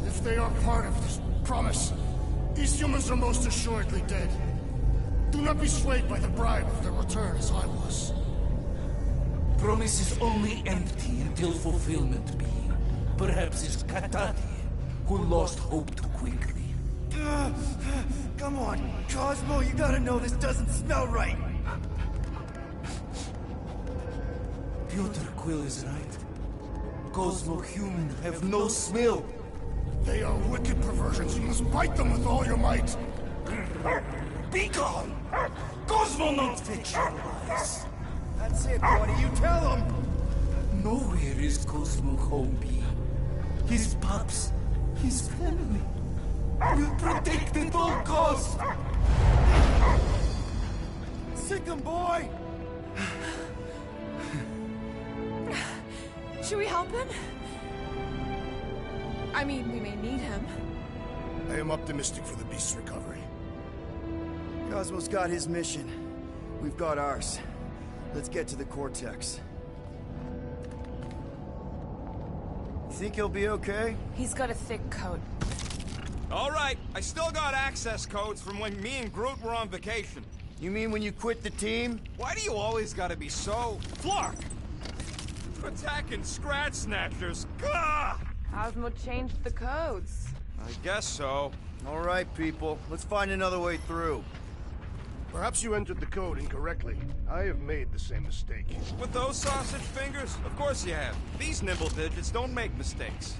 If they are part of this promise, these humans are most assuredly dead. Do not be swayed by the bribe of their return as I was. Promise is only empty until fulfillment be. Perhaps it's Katati who lost hope too quickly. Come on, Cosmo, you gotta know this doesn't smell right. Piotr Quill is right. Cosmo human have no smell. They are wicked perversions. You must bite them with all your might. Be gone! Cosmo not fictionalize. That's it, buddy. You tell him. Nowhere is Cosmo home be. His pups, his family, will protect at all costs. Sick him, boy. Should we help him? I mean, we may need him. I am optimistic for the beast's recovery. Cosmo's got his mission. We've got ours. Let's get to the Cortex. You think he'll be okay? He's got a thick coat. All right, I still got access codes from when me and Groot were on vacation. You mean when you quit the team? Why do you always gotta be so... Flark! Attacking Scratch Snatchers. Gah! Cosmo changed the codes. I guess so. All right, people. Let's find another way through. Perhaps you entered the code incorrectly. I have made the same mistake. With those sausage fingers? Of course you have. These nimble digits don't make mistakes.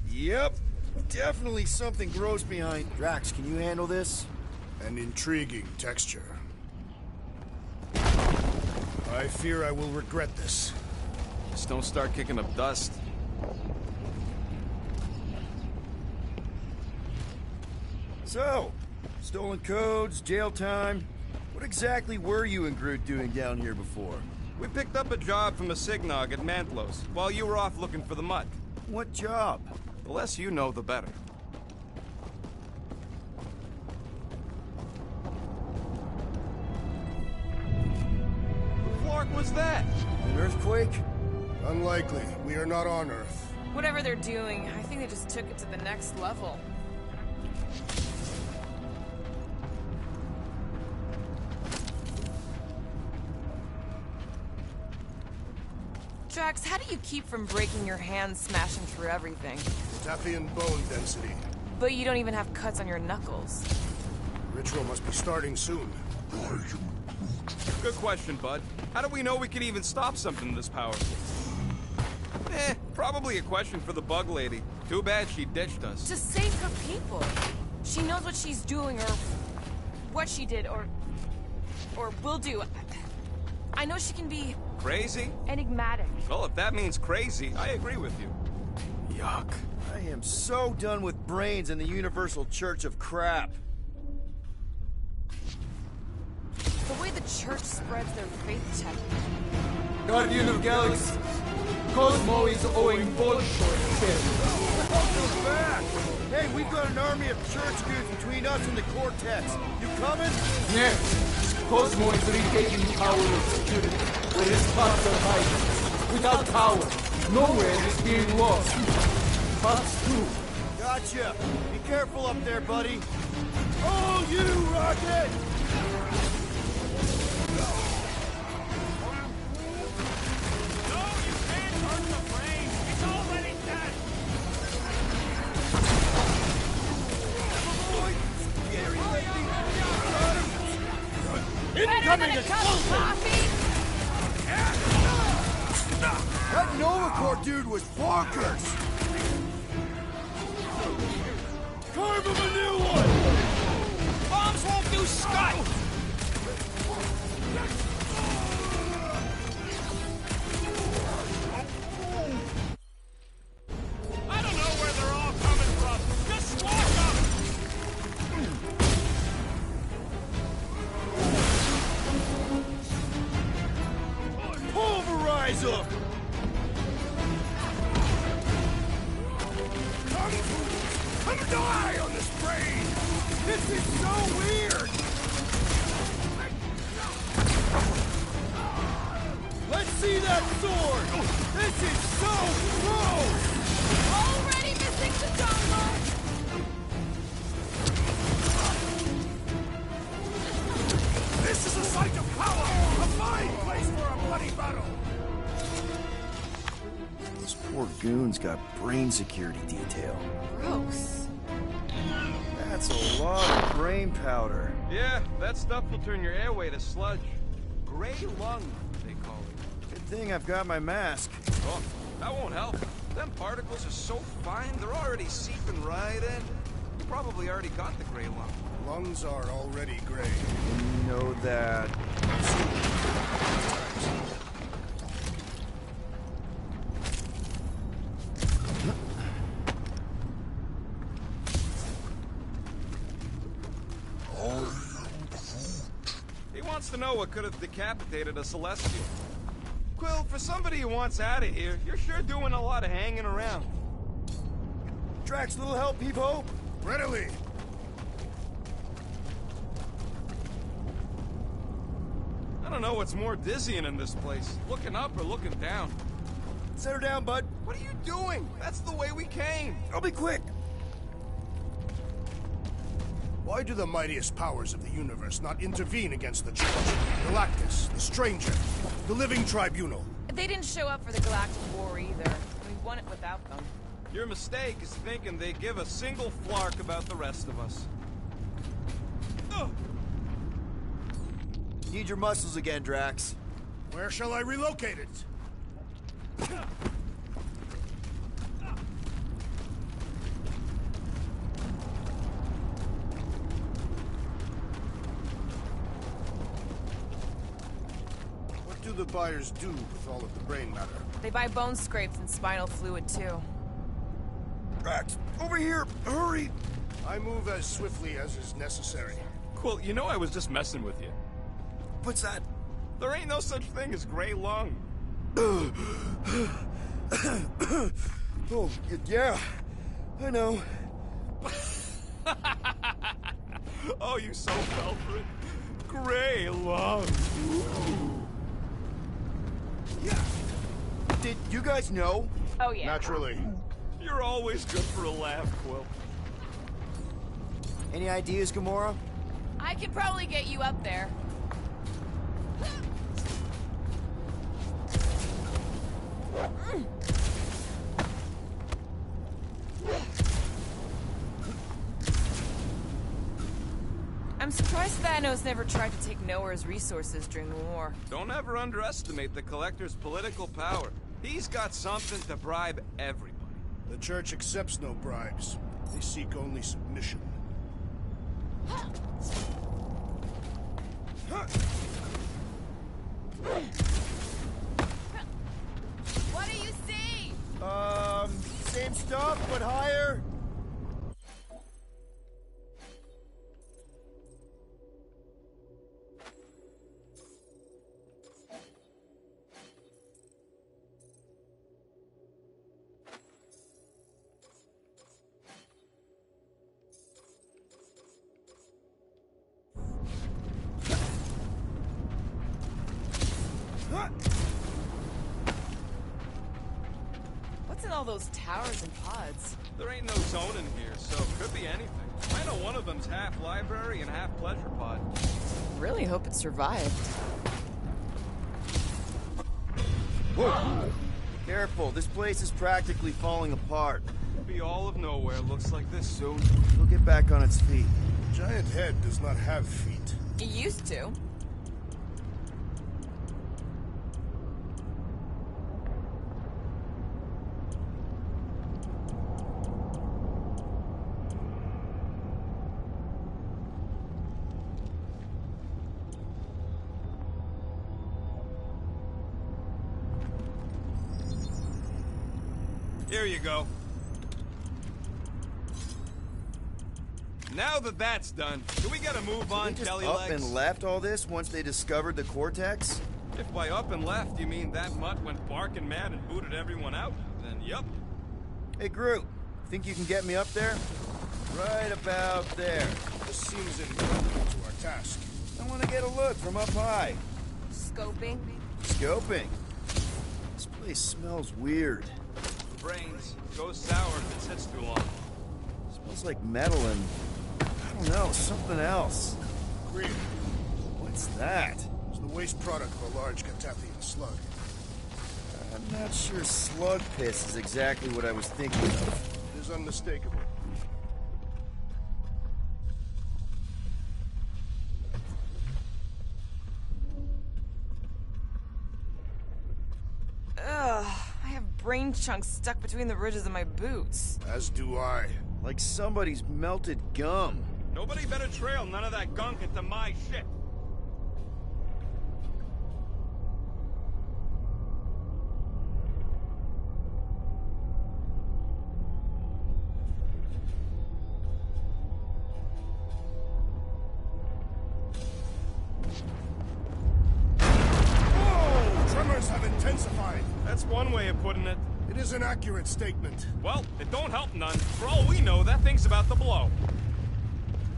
Yep. Definitely something gross behind. Drax, can you handle this? An intriguing texture. I fear I will regret this. Just don't start kicking up dust. So, stolen codes, jail time. What exactly were you and Groot doing down here before? We picked up a job from a Signog at Mantlos, while you were off looking for the mutt. What job? The less you know, the better. What was that? An earthquake? Unlikely. We are not on Earth. Whatever they're doing, I think they just took it to the next level. Drax, how do you keep from breaking your hands smashing through everything? Taphian bone density. But you don't even have cuts on your knuckles. Ritual must be starting soon. Good question, bud. How do we know we can even stop something this powerful? Probably a question for the bug lady. Too bad she ditched us. To save her people. She knows what she's doing, or what she did, or will do. I know she can be... Crazy? Enigmatic. Well, if that means crazy, I agree with you. Yuck. I am so done with brains and the Universal Church of Crap. The way the church spreads their faith tech. Guardian of Galaxies, Cosmo is owing Bolshoi Cosmo's back! Hey, we've got an army of church dudes between us and the Cortex. You coming? Yes, Cosmo is retaking power of security, where his parts are hiding. Without power, Nowhere is being lost. Us too. Gotcha. Be careful up there, buddy. Oh, you, Rocket! No, you can't hurt the brain. It's already dead. Incoming Coffee? That Novacore dude was bonkers! Carve him a new one! Bombs won't do scut. I don't know where they're all coming from. Just squawk them. Pulverize them! Come die on this brain! This is so weird! Let's see that sword! This is so gross! Already missing the dongle! This is a site of power! A fine place for a bloody battle! Those poor goons got brain security detail. Gross. That's a lot of brain powder. Yeah, that stuff will turn your airway to sludge. Gray lung, they call it. Good thing I've got my mask. Oh, that won't help. Them particles are so fine, they're already seeping right in. You probably already got the gray lung. Lungs are already gray. You know that. He wants to know what could have decapitated a Celestial. Quill, for somebody who wants out of here, you're sure doing a lot of hanging around. Drax, little help, Peep-Ho? Readily! I don't know what's more dizzying in this place, looking up or looking down. Set her down, bud. What are you doing? That's the way we came. I'll be quick. Why do the mightiest powers of the universe not intervene against the Church? Galactus, the Stranger, the Living Tribunal. They didn't show up for the Galactic War either. We won it without them. Your mistake is thinking they give a single flark about the rest of us. Ugh. Need your muscles again, Drax. Where shall I relocate it? What do the buyers do with all of the brain matter? They buy bone scrapes and spinal fluid too. Drax, over here! Hurry! I move as swiftly as is necessary. Well, you know I was just messing with you. What's that? There ain't no such thing as gray lung. Oh, yeah. I know. Oh, you so fell for it. Gray lung. Yeah. Did you guys know? Oh yeah. Naturally. You're always good for a laugh, Quill. Any ideas, Gamora? I can probably get you up there. I'm surprised Thanos never tried to take Nowhere's resources during the war. Don't ever underestimate the Collector's political power. He's got something to bribe everybody. The Church accepts no bribes. They seek only submission. What do you see? Same stuff, but higher. all those towers and pods? There ain't no zone in here, so it could be anything. I know one of them's half library and half pleasure pod. Really hope it survived. Whoa! Careful, this place is practically falling apart. Could be all of nowhere looks like this soon. It'll get back on its feet. Giant head does not have feet. It used to. Here you go. Now that that's done, can we get a move on, They just jelly up legs? and left all this once they discovered the cortex? If by up and left you mean that mutt went barking mad and booted everyone out, then yup. Hey, Groot, think you can get me up there? Right about there. This seems important to our task. I want to get a look from up high. Scoping? Scoping. This place smells weird. Brains. Goes sour if it sits too long. Smells like metal and, I don't know, something else. Green. What's that? It's the waste product of a large Catathian slug. I'm not sure slug piss is exactly what I was thinking of. It is unmistakable. Ugh, I have brain chunks stuck between the ridges of my boots. As do I. Like somebody's melted gum. Nobody better trail none of that gunk into my shit. Tremors have intensified. That's one way of putting it. It is an accurate statement. Well, it don't help none. For all we know, that thing's about to blow.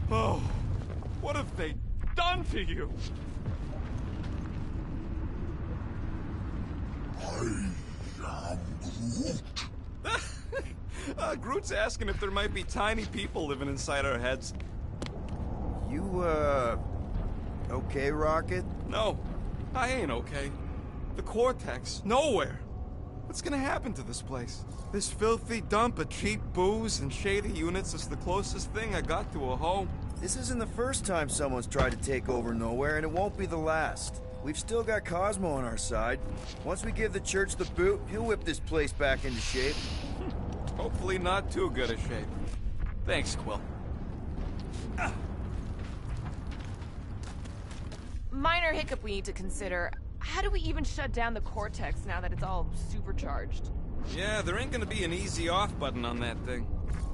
Oh, what have they done to you? I am Groot. Groot's asking if there might be tiny people living inside our heads. You, okay, Rocket? No, I ain't okay. The Cortex, nowhere. What's gonna happen to this place? This filthy dump of cheap booze and shady units is the closest thing I got to a home. This isn't the first time someone's tried to take over Nowhere, and it won't be the last. We've still got Cosmo on our side. Once we give the church the boot, he'll whip this place back into shape. Hopefully not too good a shape. Thanks, Quill. Minor hiccup we need to consider. How do we even shut down the Cortex now that it's all supercharged? Yeah, there ain't gonna be an easy off button on that thing.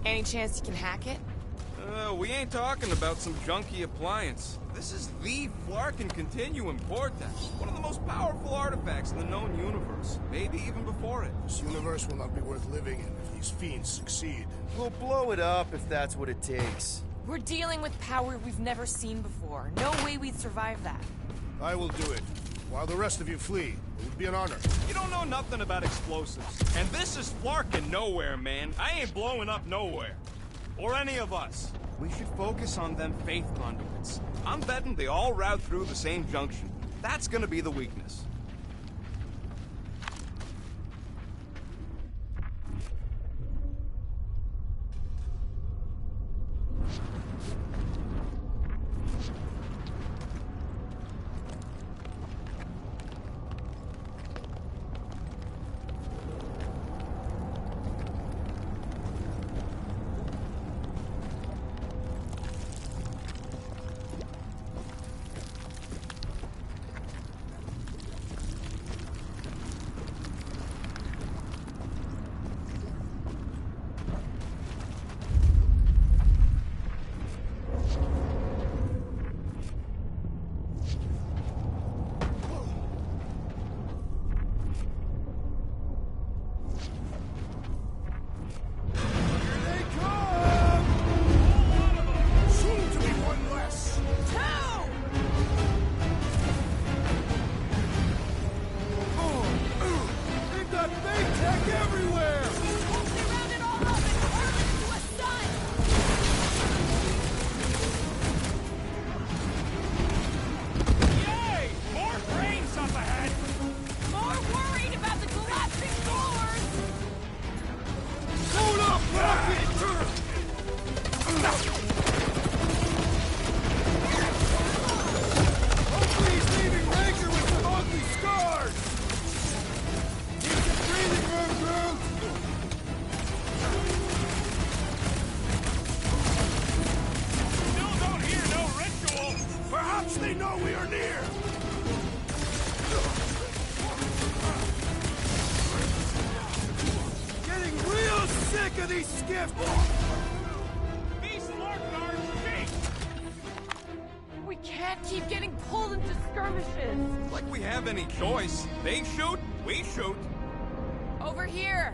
Any chance you can hack it? We ain't talking about some junky appliance. This is the Flarkin Continuum Vortex, one of the most powerful artifacts in the known universe, maybe even before it. This universe will not be worth living in if these fiends succeed. We'll blow it up if that's what it takes. We're dealing with power we've never seen before. No way we'd survive that. I will do it. While the rest of you flee, it would be an honor. You don't know nothing about explosives. And this is Flarkin Nowhere, man. I ain't blowing up nowhere. Or any of us. We should focus on them faith conduits. I'm betting they all route through the same junction. That's gonna be the weakness. now we are near! Getting real sick of these skiffs! These Lark aren't big! We can't keep getting pulled into skirmishes. Like we have any choice. They shoot, we shoot. Over here.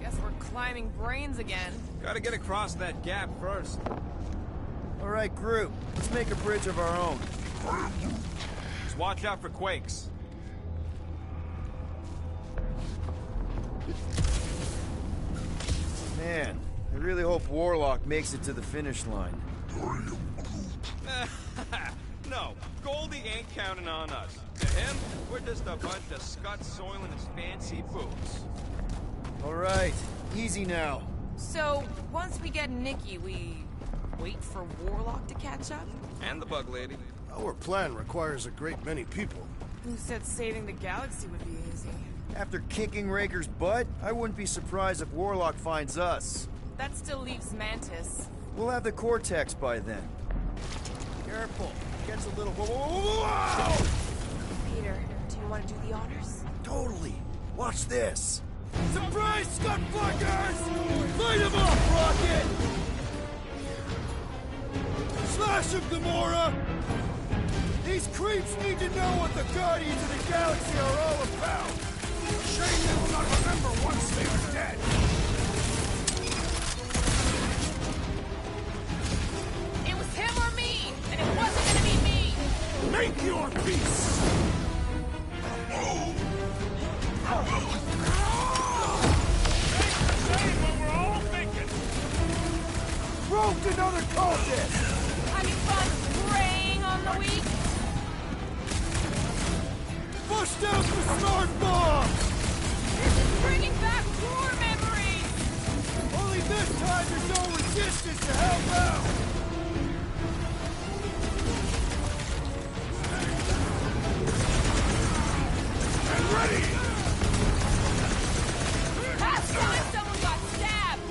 Guess we're climbing brains again. Gotta get across that gap first. All right, group. Let's make a bridge of our own. Just watch out for quakes. Man, I really hope Warlock makes it to the finish line. No, Goldie ain't counting on us. To him, we're just a bunch of scuts soiling his fancy boots. All right, easy now. So, once we get Nikki, we wait for Warlock to catch up? And the bug lady. Our plan requires a great many people. Who said saving the galaxy would be easy? After kicking Raker's butt, I wouldn't be surprised if Warlock finds us. That still leaves Mantis. We'll have the Cortex by then. Careful. Gets a little... Whoa! Peter, do you want to do the honors? Totally. Watch this. Surprise, Scud Fuckers! Light him up, Rocket! Slash him, Gamora! These creeps need to know what the Guardians of the Galaxy are all about! Shame they will not remember once they are dead! It was him or me, and it wasn't gonna be me! Make your peace! Roped another cultist! Having fun preying on the weak? Bust out the smart bomb! This is bringing back war memories! Only this time there's no resistance to help out! And ready! Last time someone got stabbed!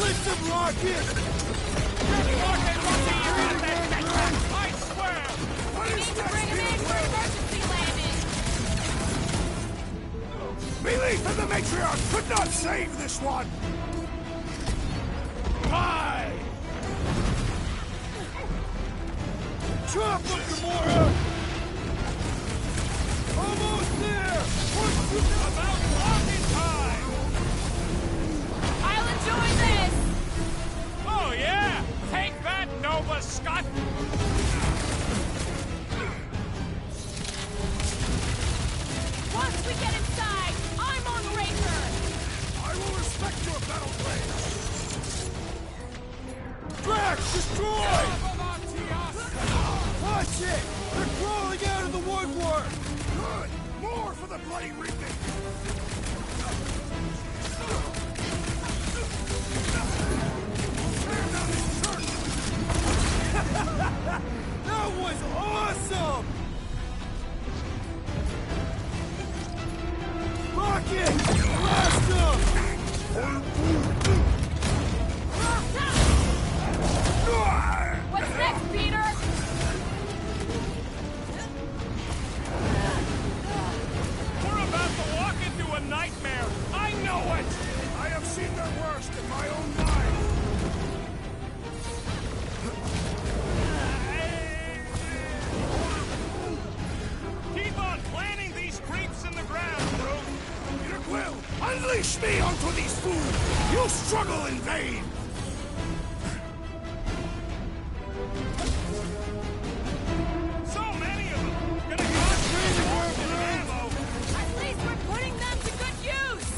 Blitz him, Rocket! I swear! We need to bring him in for emergency landing! Belief in the Matriarch could not save this one! Bye! Chop him, Gamora! Almost there! Push you About blocking time! I'll enjoy this! Oh yeah! Take that, Nova Scott! Once we get inside, I'm on Raker! I will respect your battle blade! Drax, destroy! Watch it! They're crawling out of the woodwork! Good! More for the bloody reaping! That was awesome! Rocket! Blast him! What's next, Peter? We're about to walk into a nightmare! I know it! I have seen their worst in my own mind! Keep on planting these creeps in the ground, bro! Peter Quill, unleash me onto these fools! You struggle in vain! So many of them! Gonna cost me more than ammo! At least we're putting them to good use!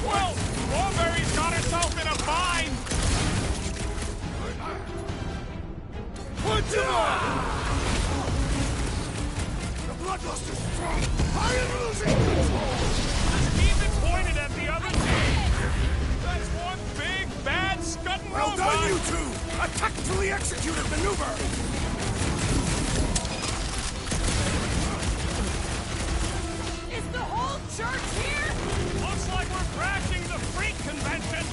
Well, Strawberry's got herself in a bind! Punch him up! The bloodlust is strong! I am losing control! Just keep it pointed at the other team! That's one big, bad, scudding Well robot! done, you two! A tactfully executed maneuver! Is the whole church here? Looks like we're crashing the freak convention!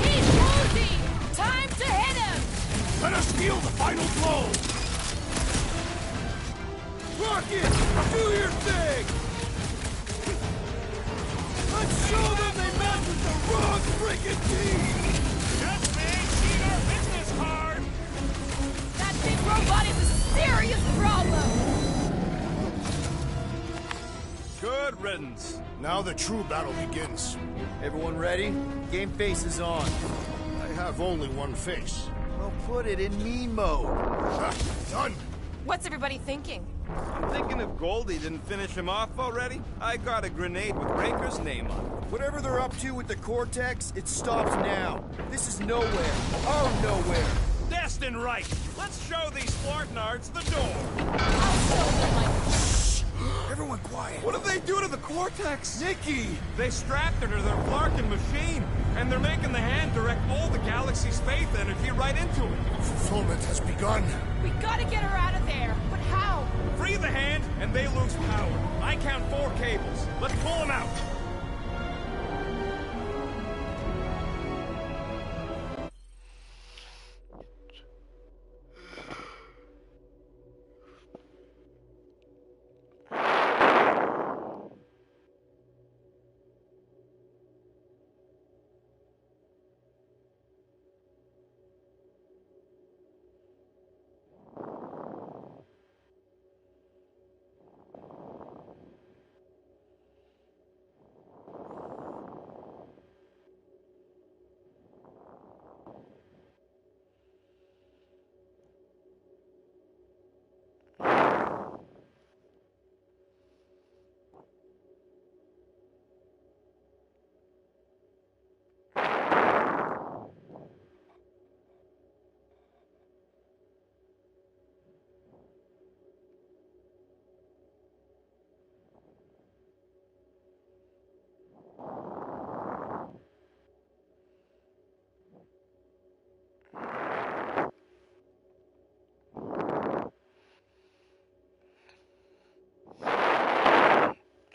He's losing! Time to hit him! Let us deal the final blow! Rocket! Do your thing! Let's show them they met with the wrong freaking team! Just they ain't seen our business card! That big robot is a serious problem! Good riddance. Now the true battle begins. Everyone ready? Game face is on. I have only one face. Well, put it in mean mode. Done! What's everybody thinking? I'm thinking if Goldie didn't finish him off already, I got a grenade with Raker's name on it. Whatever they're up to with the Cortex, it stops now. This is nowhere. Our nowhere. Destined right! Let's show these Flartnards the door! I'll show them my... Everyone quiet! What did they do to the Cortex? Nikki! They strapped her to their Flarkin machine, and they're making the hand direct all the galaxy's faith energy right into it. Fulfillment has begun. We gotta get her out of there, but how? Free the hand, and they lose power. I count 4 cables. Let's pull them out.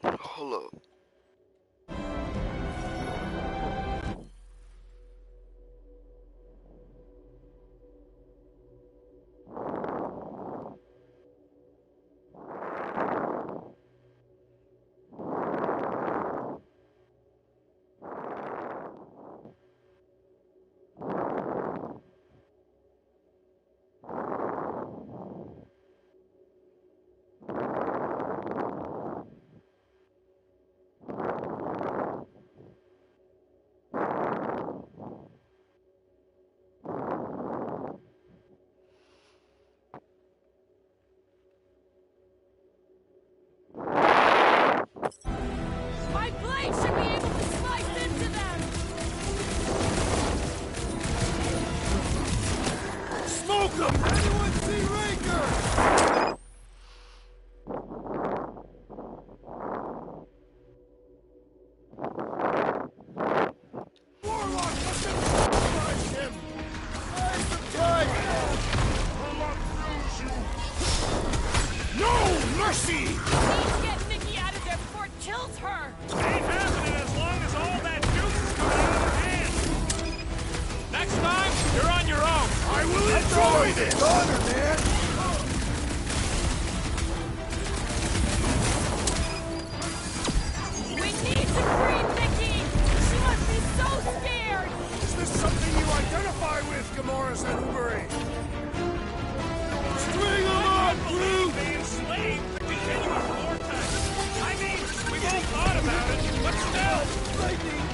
Hold up. My blade should be able to slice into them! Smoke them! Anyone see Raker? Warlock must have neutralized him! Eyes the tide! No mercy! Please get Nikki out of there before it kills her! Ain't happening as long as all that juice is coming out of her hand. Next time, you're on your own. I will enjoy this! Honor, man! We need to free Nikki! She must be so scared! Is this something you identify with, Gamoras and Uberi? String them on, Groot! They enslaved the continuous vortex. I mean, we've all thought about it, but still. Lightning!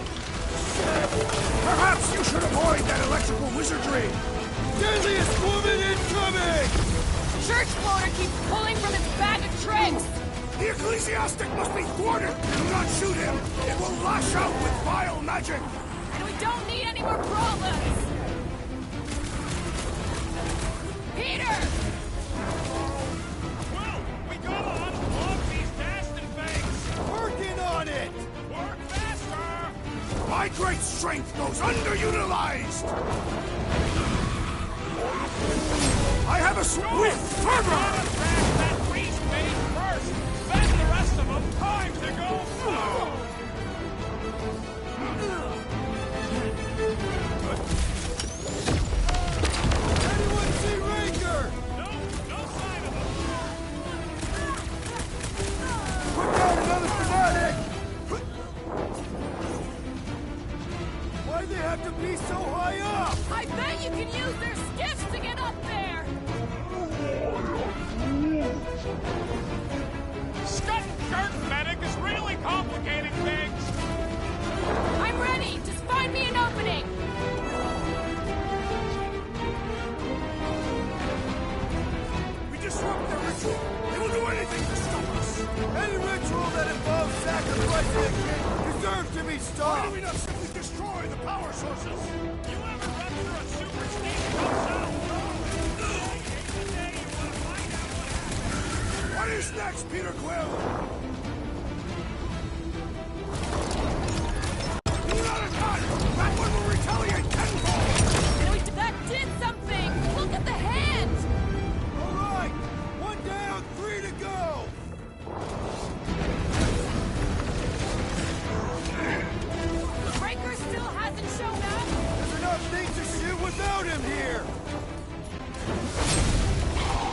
Perhaps you should avoid that electrical wizardry! Deadliest woman incoming! church floater keeps pulling from its bag of tricks! The ecclesiastic must be thwarted! Do not shoot him! It will lash out with vile magic! And we don't need any more problems! Peter! Well, we gotta unplug these dasting things! Working on it! Work faster! My great strength goes underutilized! I have a swift fervor! Gotta crash that priest mate first! Then the rest of them, time to go! Anyone see Ranger? No sign of them! Put down another fanatic! Why'd they have to be so high up? I bet you can use their skiffs to get up there! Scut shirt medic is really complicating things! I'm ready! Just find me an opening! We disrupt their ritual! They will do anything to stop us! Any ritual that involves sacrificing a king deserves to be Why stopped! do we not simply destroy the power sources? You ever rupture a superstation yourself? What is next, Peter Quill? Do not attack! That one will retaliate tenfold! That did something! Look at the hand! All right! One down, 3 to go! The breaker still hasn't shown up! There's enough things to shoot without him here!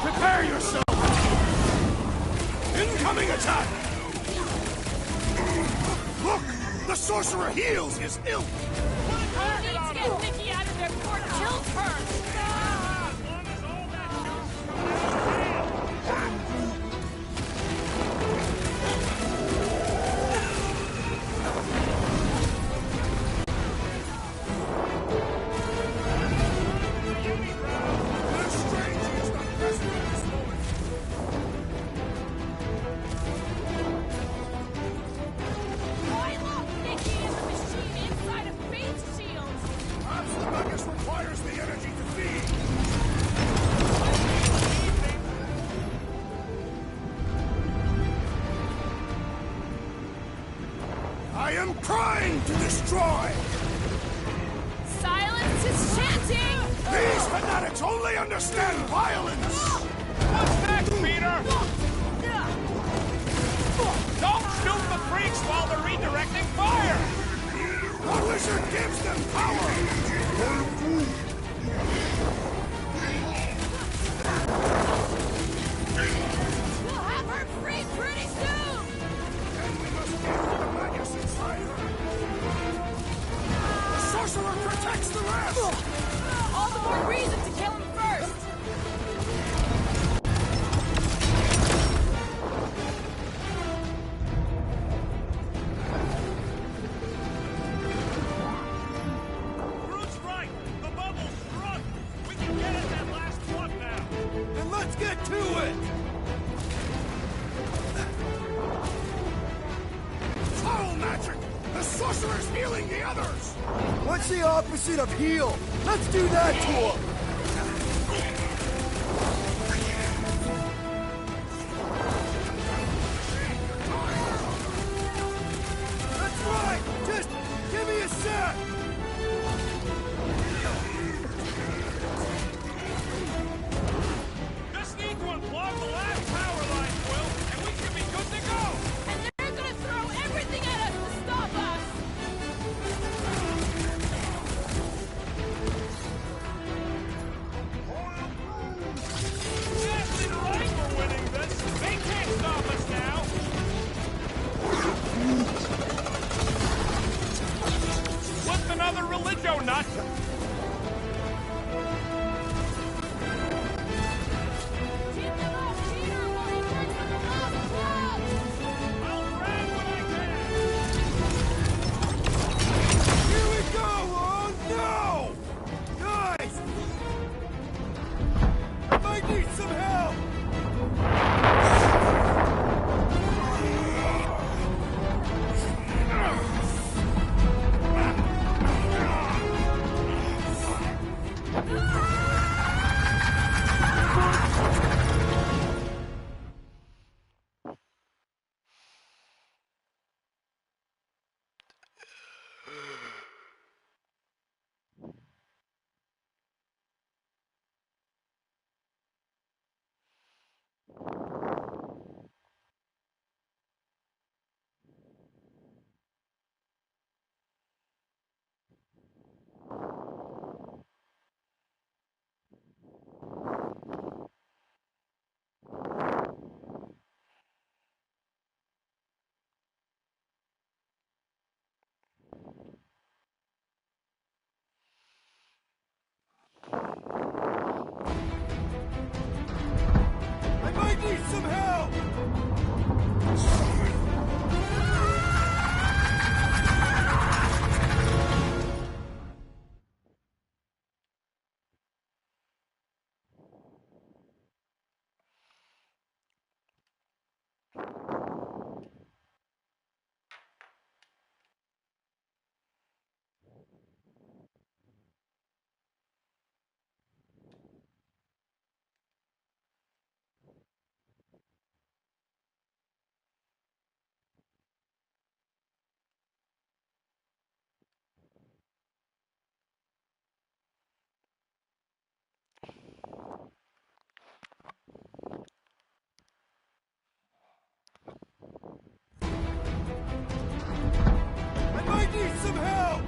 Prepare yourself! Incoming attack! Look! The sorcerer heals his ilk! We need to get Mickey out of there before it kills her! As long as all that It is strange he is not present at this moment. Why lock Mickey and the machine inside a base shield? Perhaps the Magus requires the energy to feed. I am crying to destroy! Silence his chanting! These fanatics only understand violence! What's next, Peter? Don't shoot the freaks while they're redirecting fire! The wizard gives them power! We'll have her free pretty soon! Then we must get the Magus inside her! The sorcerer protects the rest! All the more reason to kill him first! Groot's right! The bubble's struck! We can get at that last plug now! Then let's get to it! Foul magic! The sorcerer's healing the others! What's the opposite of heal? Let's do that to him! That's right! Just give me a sec! Just need to unplug the last power line, Quill, and we should be good to go! And they're gonna throw everything at us to stop us! need some help! I might need some help!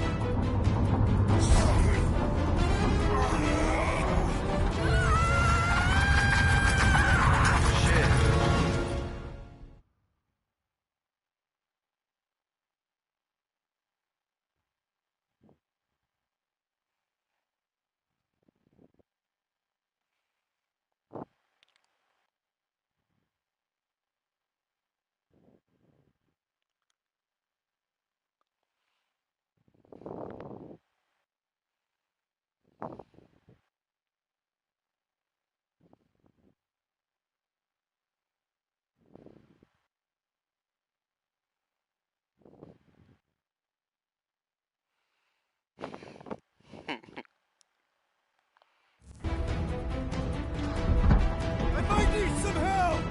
I might need some help!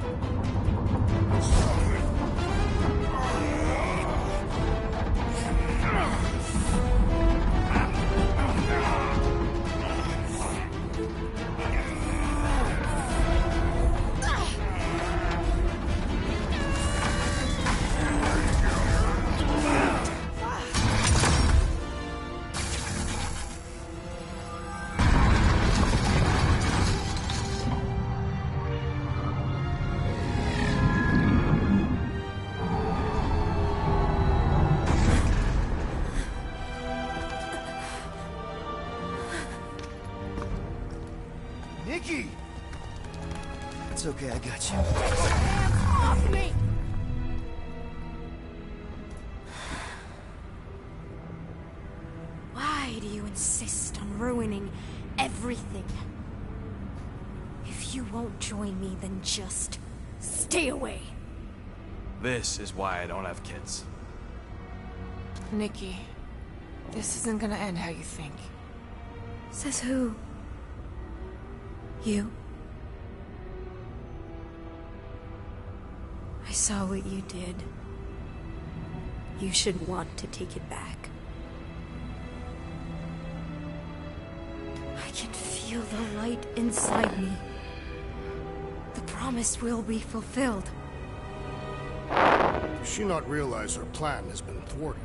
Nikki! It's okay, I got you. Hands off me! Why do you insist on ruining everything? If you won't join me, then just stay away. This is why I don't have kids. Nikki, this isn't gonna end how you think. Says who? You? I saw what you did. You should want to take it back. I can feel the light inside me. The promise will be fulfilled. Does she not realize her plan has been thwarted?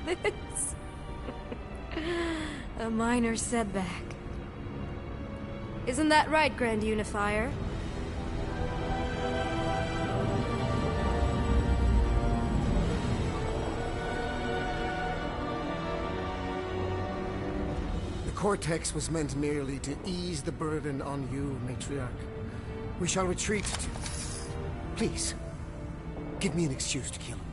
This... a minor setback. Isn't that right, Grand Unifier? The Cortex was meant merely to ease the burden on you, Matriarch. We shall retreat to... Please, give me an excuse to kill him.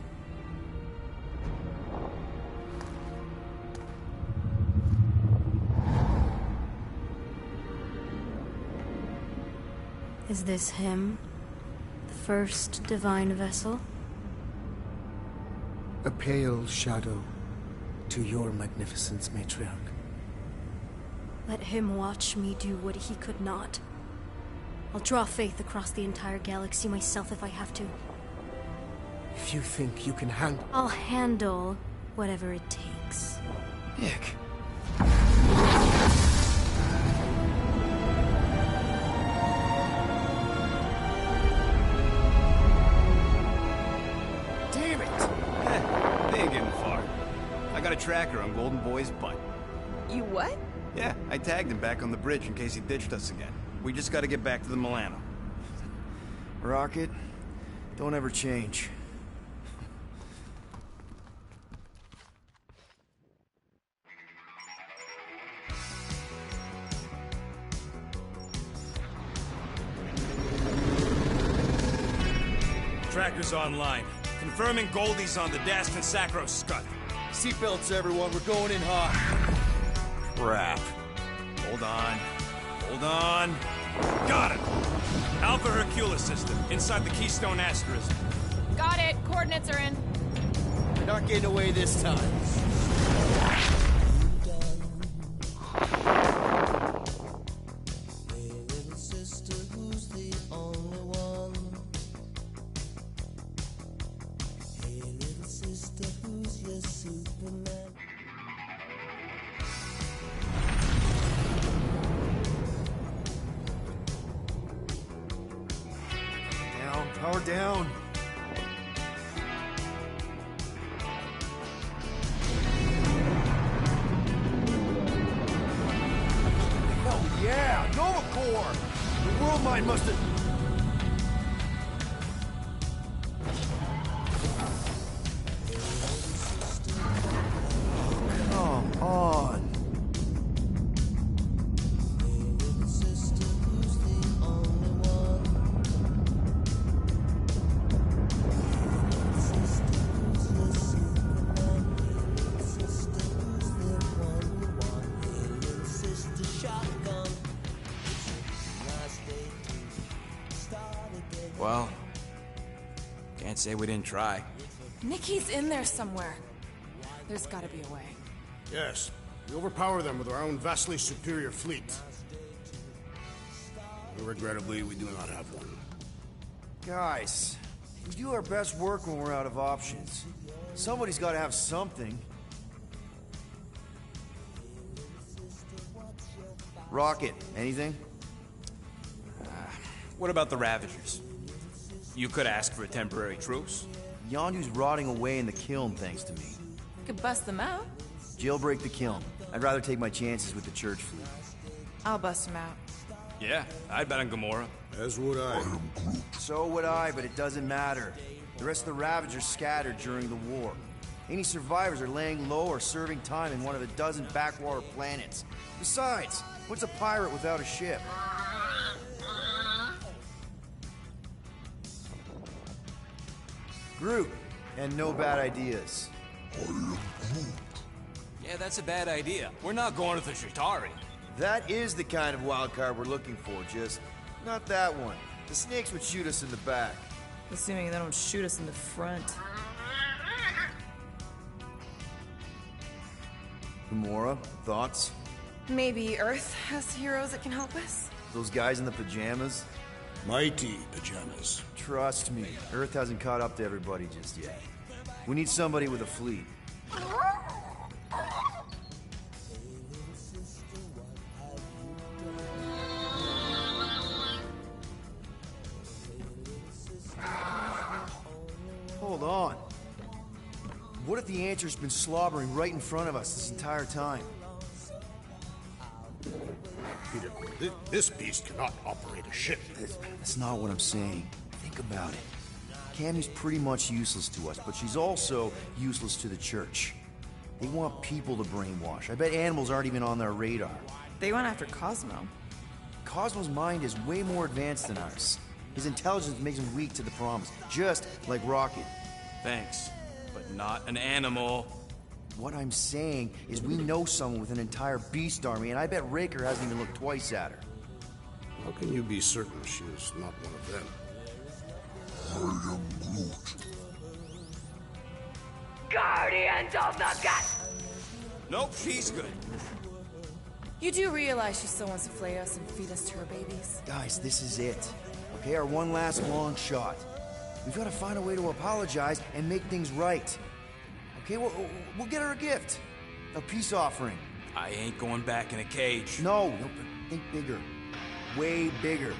Is this him? The first divine vessel? A pale shadow to your magnificence, Matriarch. Let him watch me do what he could not. I'll draw faith across the entire galaxy myself if I have to. If you think you can handle... I'll handle whatever it takes. Nick. Damn it! They ain't getting far. I got a tracker on Golden Boy's butt. You what? Yeah, I tagged him back on the bridge in case he ditched us again. We just gotta get back to the Milano. Rocket, don't ever change. Tracker's online. Confirming Goldie's on the Dastan Sacro Scut. Seatbelts, everyone. We're going in hot. Crap. Hold on. Hold on. Got it! Alpha Hercules system, inside the Keystone Asterism. Got it. Coordinates are in. We're not getting away this time. Power down. Hell yeah! Nova Corps! The world mind must have... Come on. Well, can't say we didn't try. Nikki's in there somewhere. There's gotta be a way. Yes, we overpower them with our own vastly superior fleet. Regrettably, we do not have one. Guys, we do our best work when we're out of options. Somebody's got to have something. Rocket, anything? What about the Ravagers? You could ask for a temporary truce. Yondu's rotting away in the kiln thanks to me. You could bust them out. Jailbreak the kiln. I'd rather take my chances with the church fleet. I'll bust them out. Yeah, I'd bet on Gamora. As would I. So would I, but it doesn't matter. The rest of the Ravagers scattered during the war. Any survivors are laying low or serving time in one of a dozen backwater planets. Besides, what's a pirate without a ship? Groot, and no bad ideas. Yeah, that's a bad idea. We're not going to the Chitauri. That is the kind of wild card we're looking for, just not that one. The snakes would shoot us in the back. Assuming they don't shoot us in the front. Gamora, thoughts? Maybe Earth has heroes that can help us? Those guys in the pajamas? Mighty pajamas. Trust me, Earth hasn't caught up to everybody just yet. We need somebody with a fleet. Hold on. What if the answer's been slobbering right in front of us this entire time? Peter, this beast cannot operate a ship. That's not what I'm saying. Think about it. Cammy's pretty much useless to us, but she's also useless to the church. They want people to brainwash. I bet animals aren't even on their radar. They went after Cosmo. Cosmo's mind is way more advanced than ours. His intelligence makes him weak to the promise, just like Rocket. Thanks, but not an animal. What I'm saying is we know someone with an entire beast army, and I bet Raker hasn't even looked twice at her. How can you be certain she is not one of them? I am Groot. Guardians of the Gut! Nope, she's good. You do realize she still wants to flay us and feed us to her babies? Guys, this is it. Okay, our one last long shot. We've got to find a way to apologize and make things right. Okay, we'll get her a gift. A peace offering. I ain't going back in a cage. No, think bigger. Way bigger.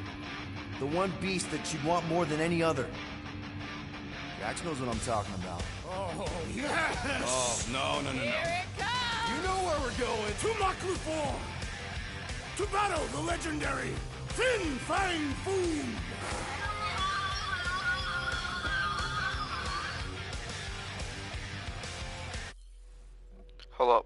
The one beast that she'd want more than any other. Jax knows what I'm talking about. Oh, yes! Oh, no. Here it comes! You know where we're going. To Maklufor! To battle the legendary Fin Fang Foom! Hold up.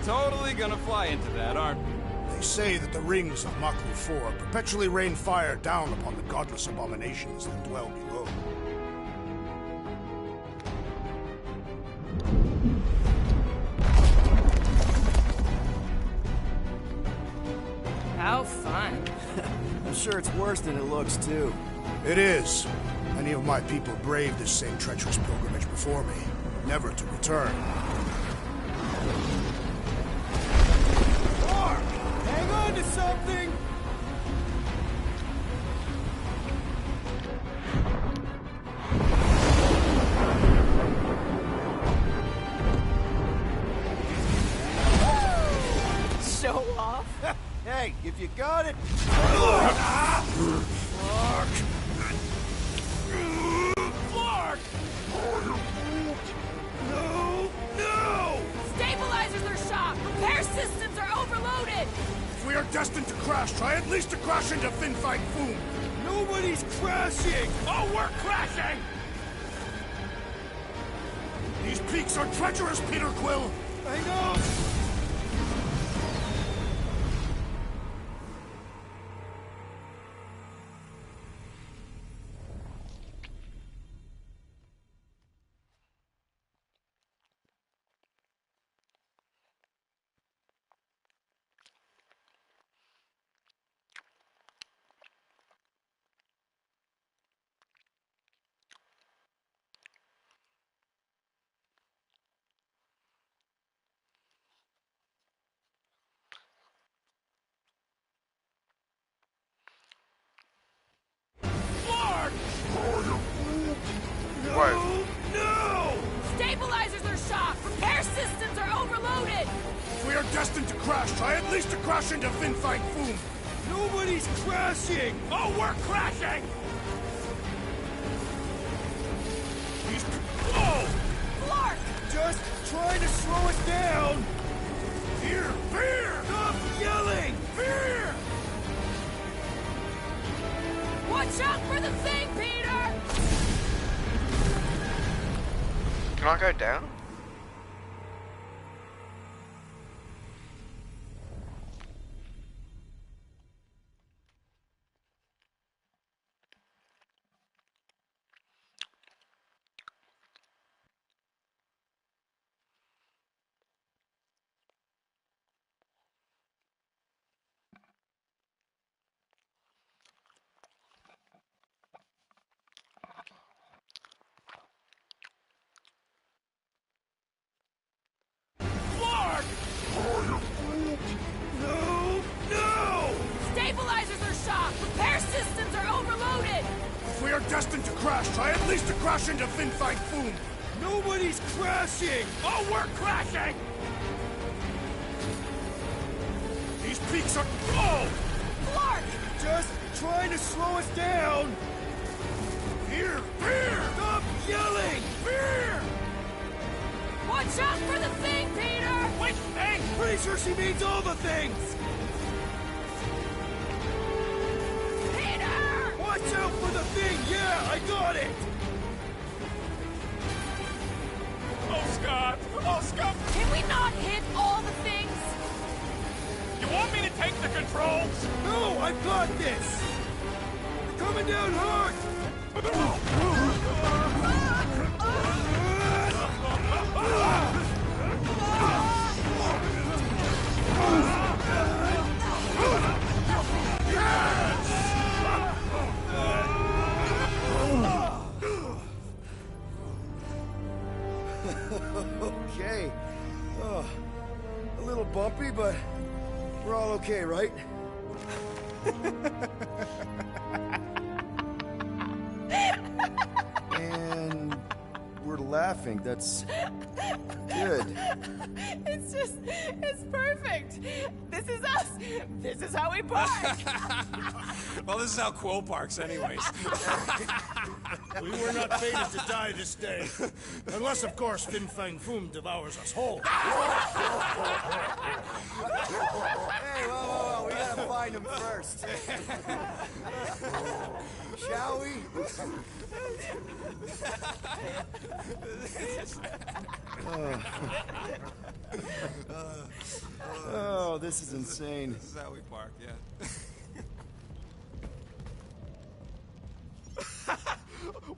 totally gonna fly into that, aren't we? They say that the rings of Maklu 4 perpetually rain fire down upon the godless abominations that dwell below. How fun. I'm sure it's worse than it looks, too. It is. Many of my people braved this same treacherous pilgrimage before me, never to return. Mark! Hang on to something! Show off. Hey, if you got it... Clark! Clark! No! No! Stabilizers are shot! Repair systems are overloaded! If we are destined to crash, try at least to crash into Finfight Foom. Nobody's crashing! Oh, we're crashing! These peaks are treacherous, Peter Quill! I know! What? No! Stabilizers are shot! Repair systems are overloaded! If we are destined to crash, try at least to crash into Finfight Foom. Nobody's crashing! Oh, we're crashing! Whoa! Clark! Just trying to slow us down! Fear! Fear! Stop yelling! Fear! Watch out for the thing, Peter! Can I go down? Clark! No! No! Stabilizers are shot! Repair systems are overloaded! If we are destined to crash, try at least to crash into Finfight Foom. Nobody's crashing! Oh, we're crashing! These peaks are... Oh! Clark! Just trying to slow us down! Fear! Fear! Stop yelling! Fear! Watch out for the thing, Peter! Which thing? Pretty sure she means all the things! Peter! Watch out for the thing! Yeah, I got it! Oh, Scott! Oh, Scott! Can we not hit all the things? You want me to take the controls? No, I've got this! We're coming down hard! Okay. Oh, a little bumpy, but we're all okay, right? And we're laughing. That's good. It's perfect. This is us. This is how we park. Well, this is how Quill parks anyways. We were not fated to die this day. Unless, of course, Fin Fang Foom devours us whole. Hey, whoa, we gotta find him first. Shall we? Oh, this is insane. This is how we park, yeah.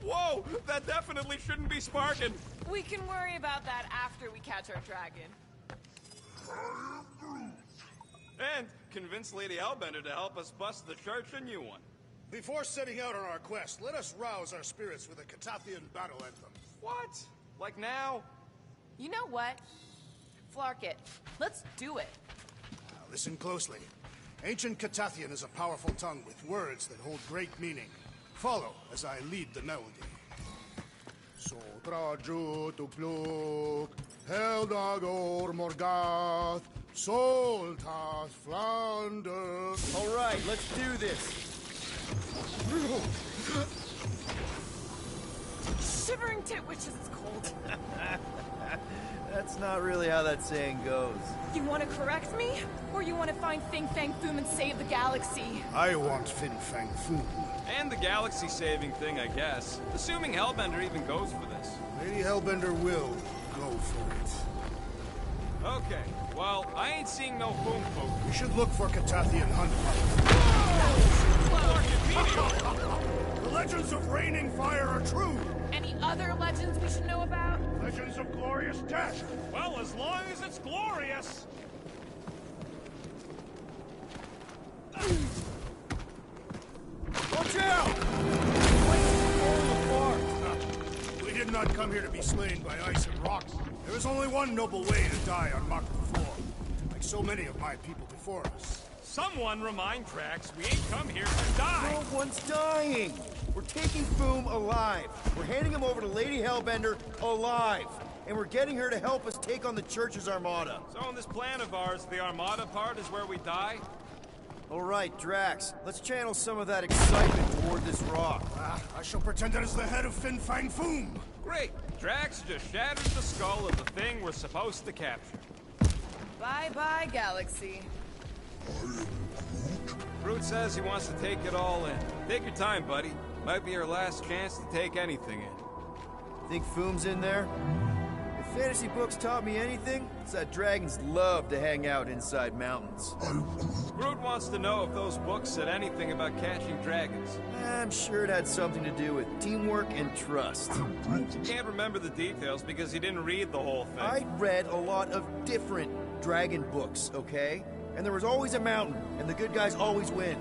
Whoa! That definitely shouldn't be sparking! We can worry about that after we catch our dragon. And convince Lady Hellbender to help us bust the church a new one. Before setting out on our quest, let us rouse our spirits with a Catathian battle anthem. What? Like now? You know what? Flark it. Let's do it. Now listen closely. Ancient Catathian is a powerful tongue with words that hold great meaning. Follow as I lead the melody. Sotra jutu pluk, Heldagor Morgath, Soltas Flanders. All right, let's do this. Shivering Titwitches, it's cold. That's not really how that saying goes. You want to correct me? Or you want to find Fin Fang Foom and save the galaxy? I want Fin Fang Foom. And the galaxy-saving thing, I guess. Assuming Hellbender even goes for this. Lady Hellbender will go for it. Okay, well, I ain't seeing no Foom folk. We should look for Catathian hunters. The legends of raining fire are true. Any other legends we should know about? Legends of glorious death. Well, as long as it's glorious. Watch out! We did not come here to be slain by ice and rocks. There is only one noble way to die on Mach the Floor, like so many of my people before us. Someone remind Drax we ain't come here to die! No one's dying! We're taking Foom alive. We're handing him over to Lady Hellbender alive. And we're getting her to help us take on the Church's armada. So in this plan of ours, the armada part is where we die? All right, Drax. Let's channel some of that excitement toward this rock. I shall pretend that is the head of Fin Fang Foom. Great. Drax just shatters the skull of the thing we're supposed to capture. Bye-bye, galaxy. Groot says he wants to take it all in. Take your time, buddy. Might be our last chance to take anything in. Think Foom's in there? If fantasy books taught me anything, it's that dragons love to hang out inside mountains. Groot wants to know if those books said anything about catching dragons. I'm sure it had something to do with teamwork and trust. He can't remember the details because he didn't read the whole thing. I read a lot of different dragon books, okay? And there was always a mountain, and the good guys always win.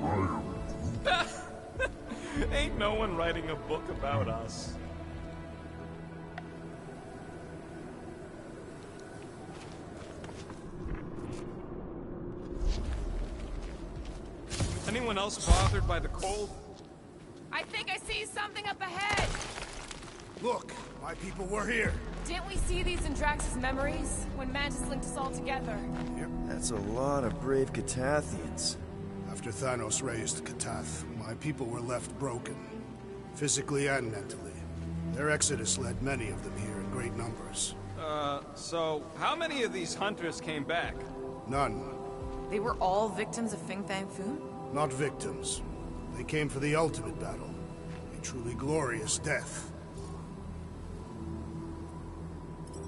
Ain't no one writing a book about us. Anyone else bothered by the cold? I think I see something up ahead! Look, my people were here. Didn't we see these in Drax's memories, when Mantis linked us all together? Yep. That's a lot of brave Catathians. After Thanos raised Catath, my people were left broken, physically and mentally. Their exodus led many of them here in great numbers. So how many of these hunters came back? None. They were all victims of Fin Fang Foom? Not victims. They came for the ultimate battle. A truly glorious death.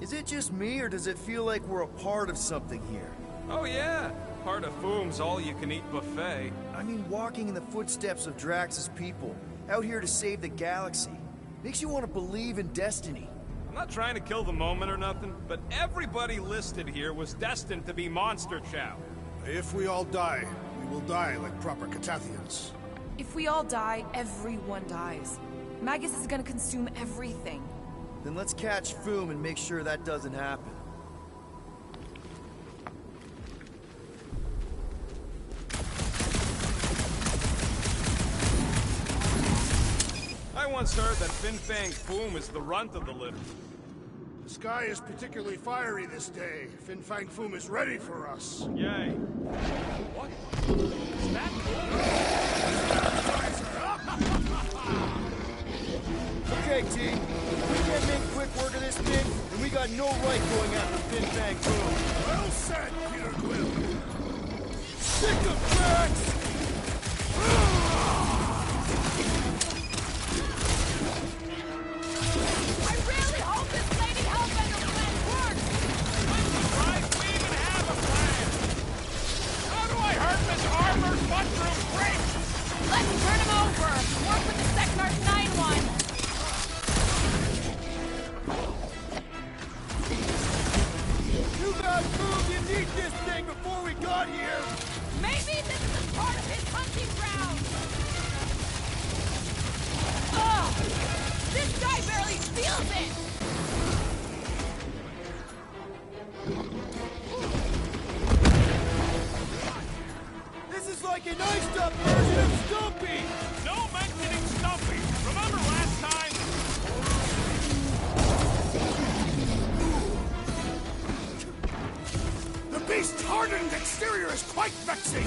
Is it just me, or does it feel like we're a part of something here? Oh yeah, part of Foom's all-you-can-eat buffet. I mean, walking in the footsteps of Drax's people, out here to save the galaxy, makes you want to believe in destiny. I'm not trying to kill the moment or nothing, but everybody listed here was destined to be monster chow. If we all die, we will die like proper Catathians. If we all die, everyone dies. Magus is gonna consume everything. Then let's catch Foom and make sure that doesn't happen. I once heard that Fin Fang Foom is the runt of the litter. The sky is particularly fiery this day. Fin Fang Foom is ready for us. Yay. What? Is that Okay, team. If we can't make quick work of this thing, then we got no right going after Fin Fang Foom. Well said, Peter Quill. Sick of Drax! I really hope this Lady Hellbender plan feels it! This is like an iced-up version of Stumpy! No mentioning Stumpy! Remember last time? The beast's hardened exterior is quite vexing!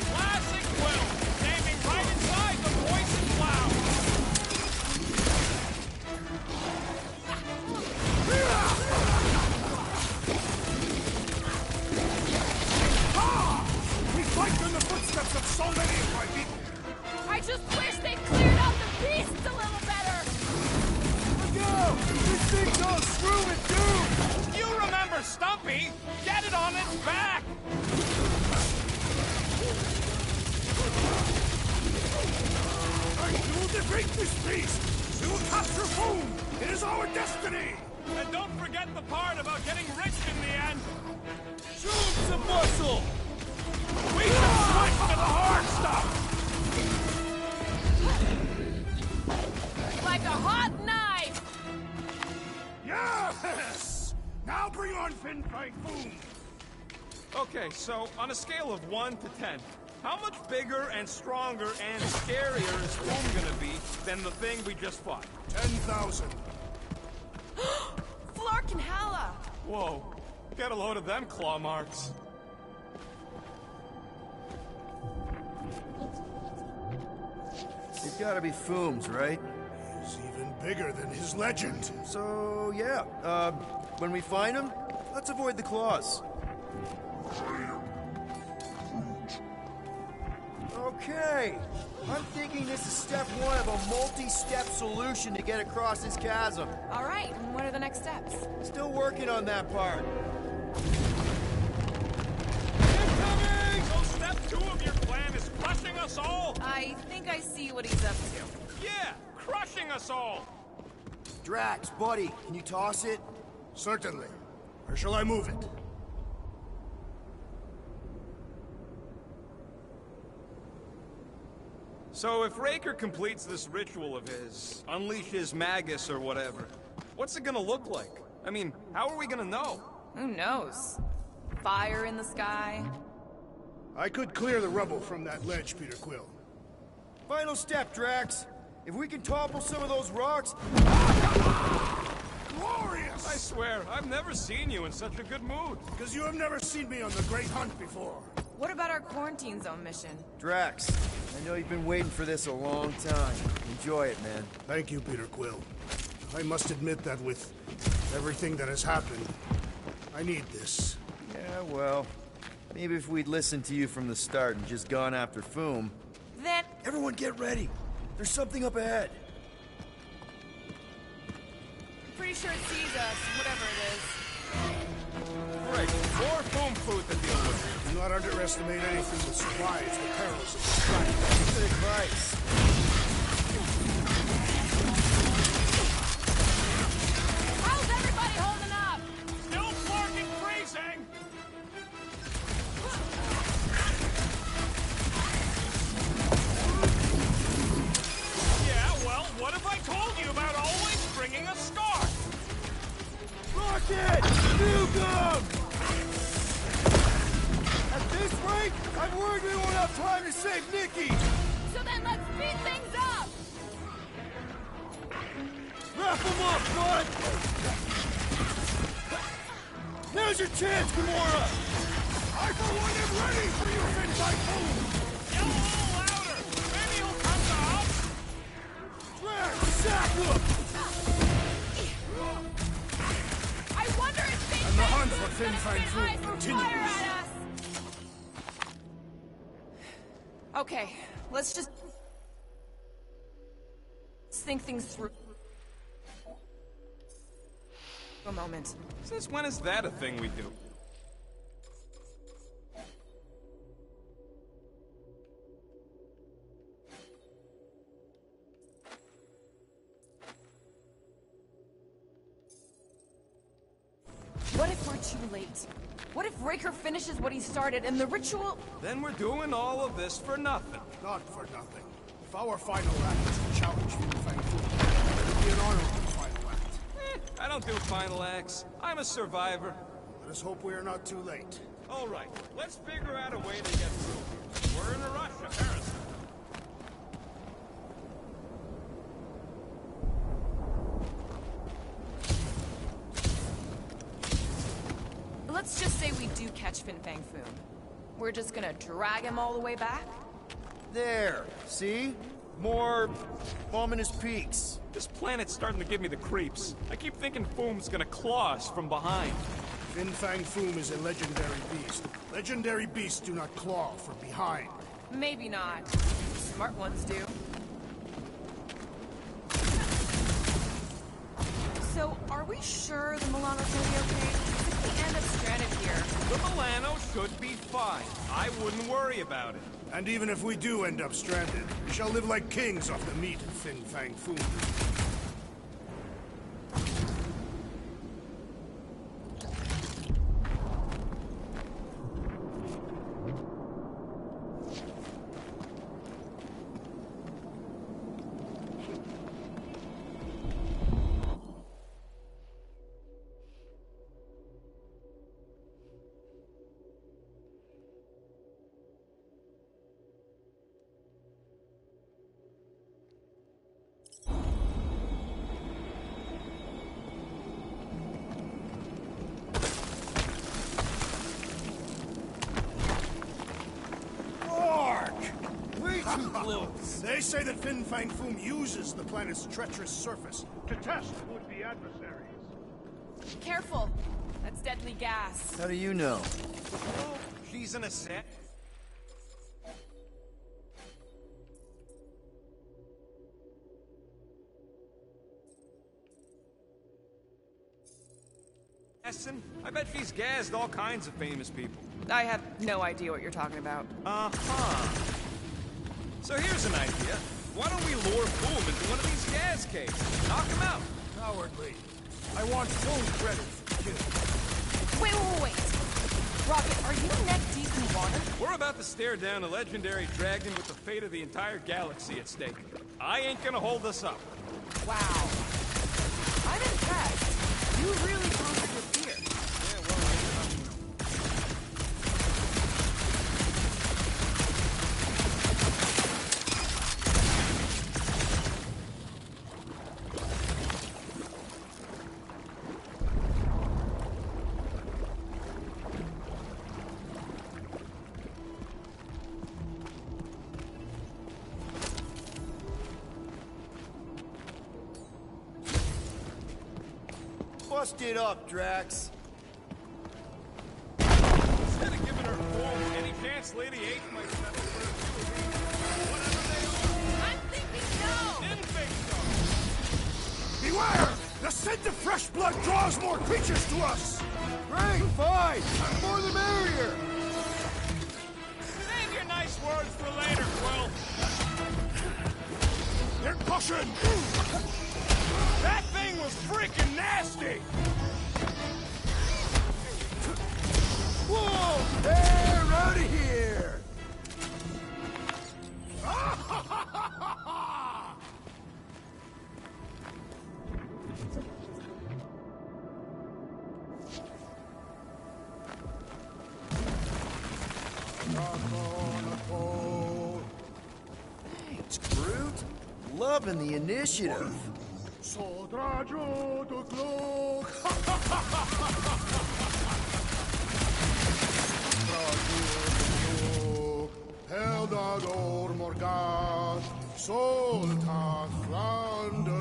Classic Will! Standing right inside the poison cloud! We fight in the footsteps of so many of my people! I just wish they cleared out the beasts a little better! Look out! This thing's all screw and doom! You remember Stumpy? Get it on its back! I will defeat this beast! We will capture Foom! It is our destiny! And don't forget the part about getting rich in the end! Show him some muscle! We can switch to the hard stuff! Like a hot knife! Yes! Now bring on Fin Fang Foom! Okay, so on a scale of 1 to 10, how much bigger and stronger and scarier is Foom gonna be than the thing we just fought? 10,000. Flark and Halla! Whoa, get a load of them claw marks. It's gotta be Foom's, right? He's even bigger than his legend. So, yeah. When we find him, let's avoid the claws. Okay. I'm thinking this is step one of a multi-step solution to get across this chasm. All right, and what are the next steps? Still working on that part. Incoming! So step 2 of your plan is crushing us all? I think I see what he's up to. Yeah, crushing us all! Drax, buddy, can you toss it? Certainly. Where shall I move it? So if Raker completes this ritual of his, unleashes Magus or whatever, what's it gonna look like? I mean, how are we gonna know? Who knows? Fire in the sky? I could clear the rubble from that ledge, Peter Quill. Final step, Drax. If we can topple some of those rocks... Glorious! I swear, I've never seen you in such a good mood. Because you have never seen me on the Great Hunt before. What about our quarantine zone mission? Drax, I know you've been waiting for this a long time. Enjoy it, man. Thank you, Peter Quill. I must admit that with everything that has happened, I need this. Yeah, well, maybe if we'd listened to you from the start and just gone after Foom... Then... Everyone get ready! There's something up ahead! I'm pretty sure it sees us, whatever it is. Great, more Foom food to deal with. Do not underestimate anything that survives the perils of the strife. Good advice. How's everybody holding up? Still fucking freezing! Yeah, well, what if I told you about always bringing a scarf? Rocket! Newcomb! At this rate, I'm worried we won't have time to save Nikki! So then let's speed things up! Wrap him up, bud! Now's your chance, Gamora! I, for one, am ready for you, Fin Typhoon! Yell a little louder! Maybe he'll come to us! Drax, sack him! I wonder if Fin And the Fang hunt Foom's for Fin gonna Fang spit Foom ice or continues. fire at us! Okay, let's just think things through. A moment. Since when is that a thing we do? What if we're too late? What if Raker finishes what he started and the ritual... Then we're doing all of this for nothing. Not for nothing. If our final act is to challenge Fin Fang Foom, it would be an honorable final act. I don't do final acts. I'm a survivor. Let us hope we are not too late. All right, let's figure out a way to get through. We're in a rush, Harrison. Let's just say we do catch Fin Fang Foom. We're just gonna drag him all the way back? There, see? More ominous peaks. This planet's starting to give me the creeps. I keep thinking Foom's gonna claw us from behind. Fin Fang Foom is a legendary beast. Legendary beasts do not claw from behind. Maybe not. Smart ones do. So, are we sure the Milano's gonna be okay? If we end up stranded here... The Milano should be fine. I wouldn't worry about it. And even if we do end up stranded, we shall live like kings off the meat of Fin Fang Foom. They say that Fin Fang Foom uses the planet's treacherous surface to test would-be adversaries. Careful! That's deadly gas. How do you know? Oh, she's in a set. I bet she's gassed all kinds of famous people. I have no idea what you're talking about. Uh-huh. So here's an idea. Why don't we lure Foom into one of these gas caves? Knock him out. Cowardly. I want full credit for killing. Wait. Rocket, are you neck deep in water? We're about to stare down a legendary dragon with the fate of the entire galaxy at stake. I ain't gonna hold us up. Wow. I'm impressed. You really conquered your fear. Yeah, well, Bust it up, Drax. instead of giving her Foom any chance Lady H might settle for a few of these, whatever they are. I'm thinking no! Didn't think so. Beware! The scent of fresh blood draws more creatures to us! Great, fine! More the merrier! Save your nice words for later, Quill. Percussion! That thing was freaking nasty! Whoa! They're out of here! Thanks, Groot. Loving the initiative. Heldador Morgan, Soltat Flandergan.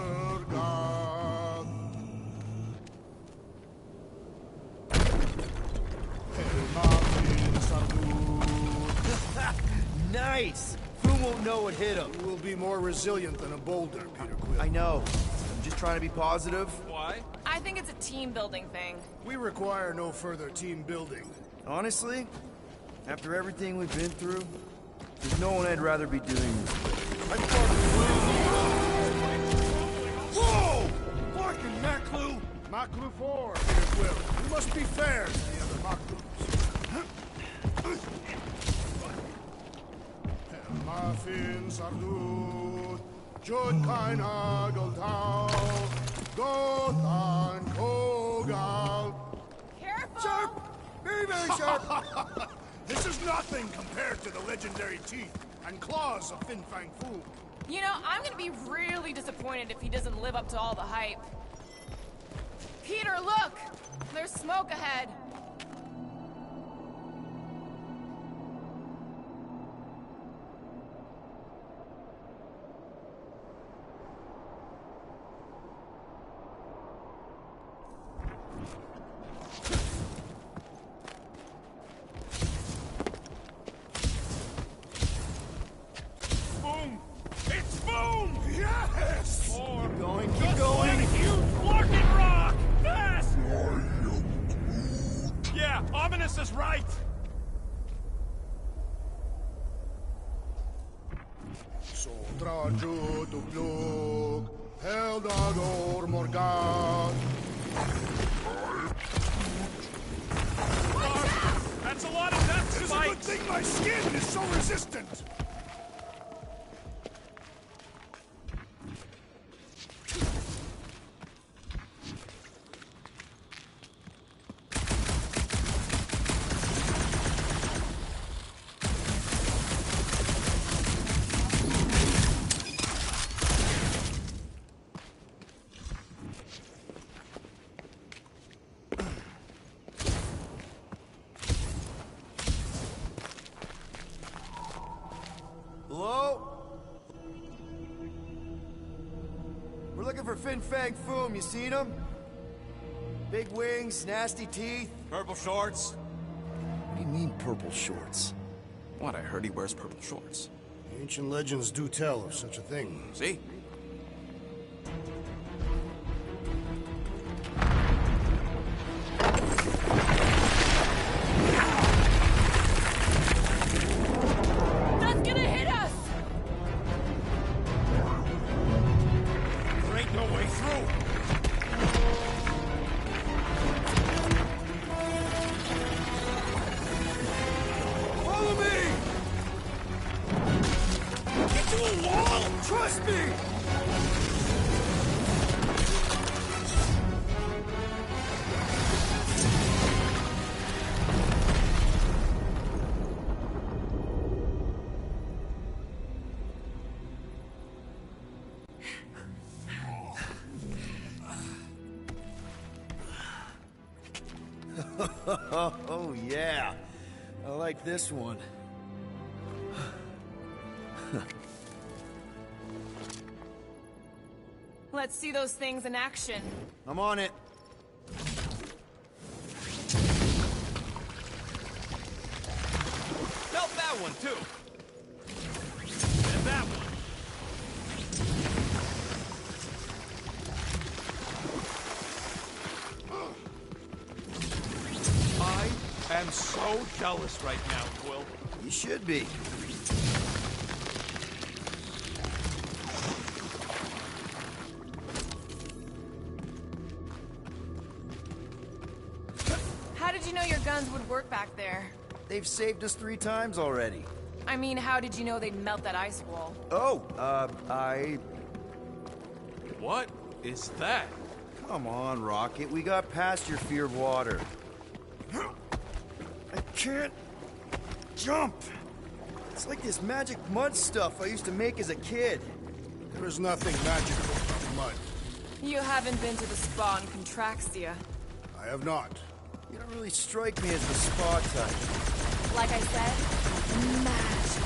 Nice! Foom won't know what hit him. You will be more resilient than a boulder, Peter Quill. I know. I'm just trying to be positive. Why? I think it's a team-building thing. We require no further team building. Honestly, after everything we've been through, there's no one I'd rather be doing this with. Whoa! Fucking Maklu! Maklu 4, Peter Quill. You must be fair to the other Maklus. Muffin Sardut, Jud kein Hageltau, Gothan Kogal. Careful! Sharp! Very, very sharp! This is nothing compared to the legendary teeth and claws of Fin Fang Foom. You know, I'm gonna be really disappointed if he doesn't live up to all the hype. Peter, look! There's smoke ahead. Boom! It's boom! Yes! Or Keep going, just keep going! one huge flarkin' rock! Fast! Yeah, Ominous is right! Sotra Judu Plug, Heldagor Morgan. That's a lot of death It is a good thing my skin is so resistant! Hello? We're looking for Fin Fang Foom. You seen him? Big wings, nasty teeth. Purple shorts. What do you mean, purple shorts? What, I heard he wears purple shorts. Ancient legends do tell of such a thing. See? That's gonna hit us! There ain't no way through! Follow me! Get to a wall! Trust me! Oh, yeah. I like this one. Let's see those things in action. I'm on it. Melt that one, too. And that one. I am so jealous right now, Quill. You should be. How did you know your guns would work back there? They've saved us 3 times already. I mean, how did you know they'd melt that ice wall? Oh, What is that? Come on, Rocket. We got past your fear of water. I can't jump. It's like this magic mud stuff I used to make as a kid. There is nothing magical about mud. You haven't been to the spa in Contraxia. I have not. You don't really strike me as the spa type. Like I said, magic.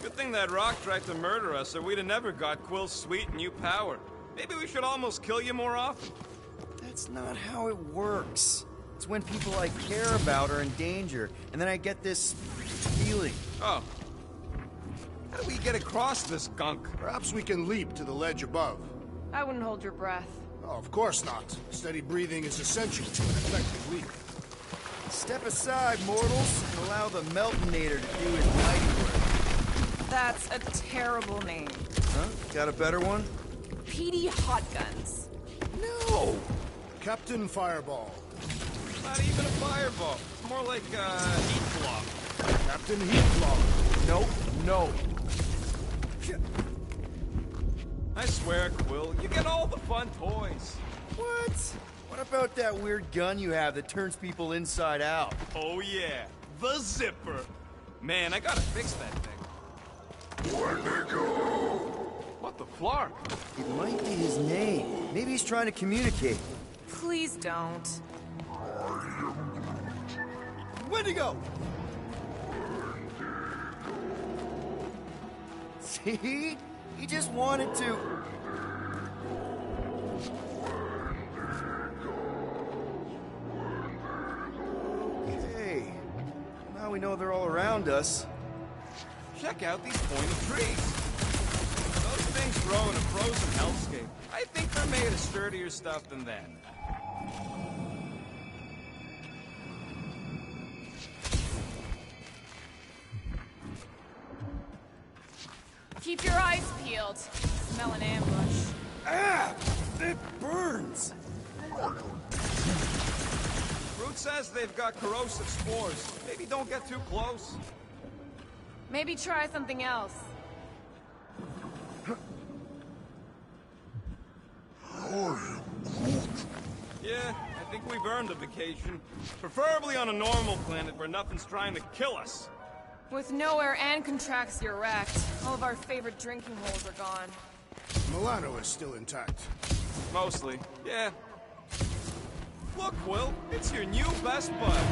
Good thing that rock tried to murder us, or we'd have never got Quill's sweet new power. Maybe we should almost kill you more often. That's not how it works. It's when people I care about are in danger, and then I get this feeling. Oh. How do we get across this gunk? Perhaps we can leap to the ledge above. I wouldn't hold your breath. Oh, of course not. Steady breathing is essential to an effective leap. Step aside, mortals, and allow the Meltonator to do his mighty work. That's a terrible name. Huh? Got a better one? PD Hot Guns. No! Captain Fireball. Not even a fireball. More like a heat block. Captain Heatblock. Nope, no. I swear, Quill, you get all the fun toys. What? What about that weird gun you have that turns people inside out? Oh yeah, the zipper. Man, I gotta fix that thing. What the flark? It might be his name. Maybe he's trying to communicate. Please don't. Wendigo! See? He just wanted to... Hey, now we know they're all around us. Check out these pointed trees. Those things grow in a frozen hellscape. I think they're made of sturdier stuff than that. Keep your eyes peeled. Smell an ambush. Ah! It burns! Root says they've got corrosive spores. Maybe don't get too close. Maybe try something else. Yeah, I think we've earned a vacation. Preferably on a normal planet where nothing's trying to kill us. With nowhere and Contraxia wrecked, all of our favorite drinking holes are gone. Milano is still intact. Mostly, yeah. Look, Will, it's your new best bud.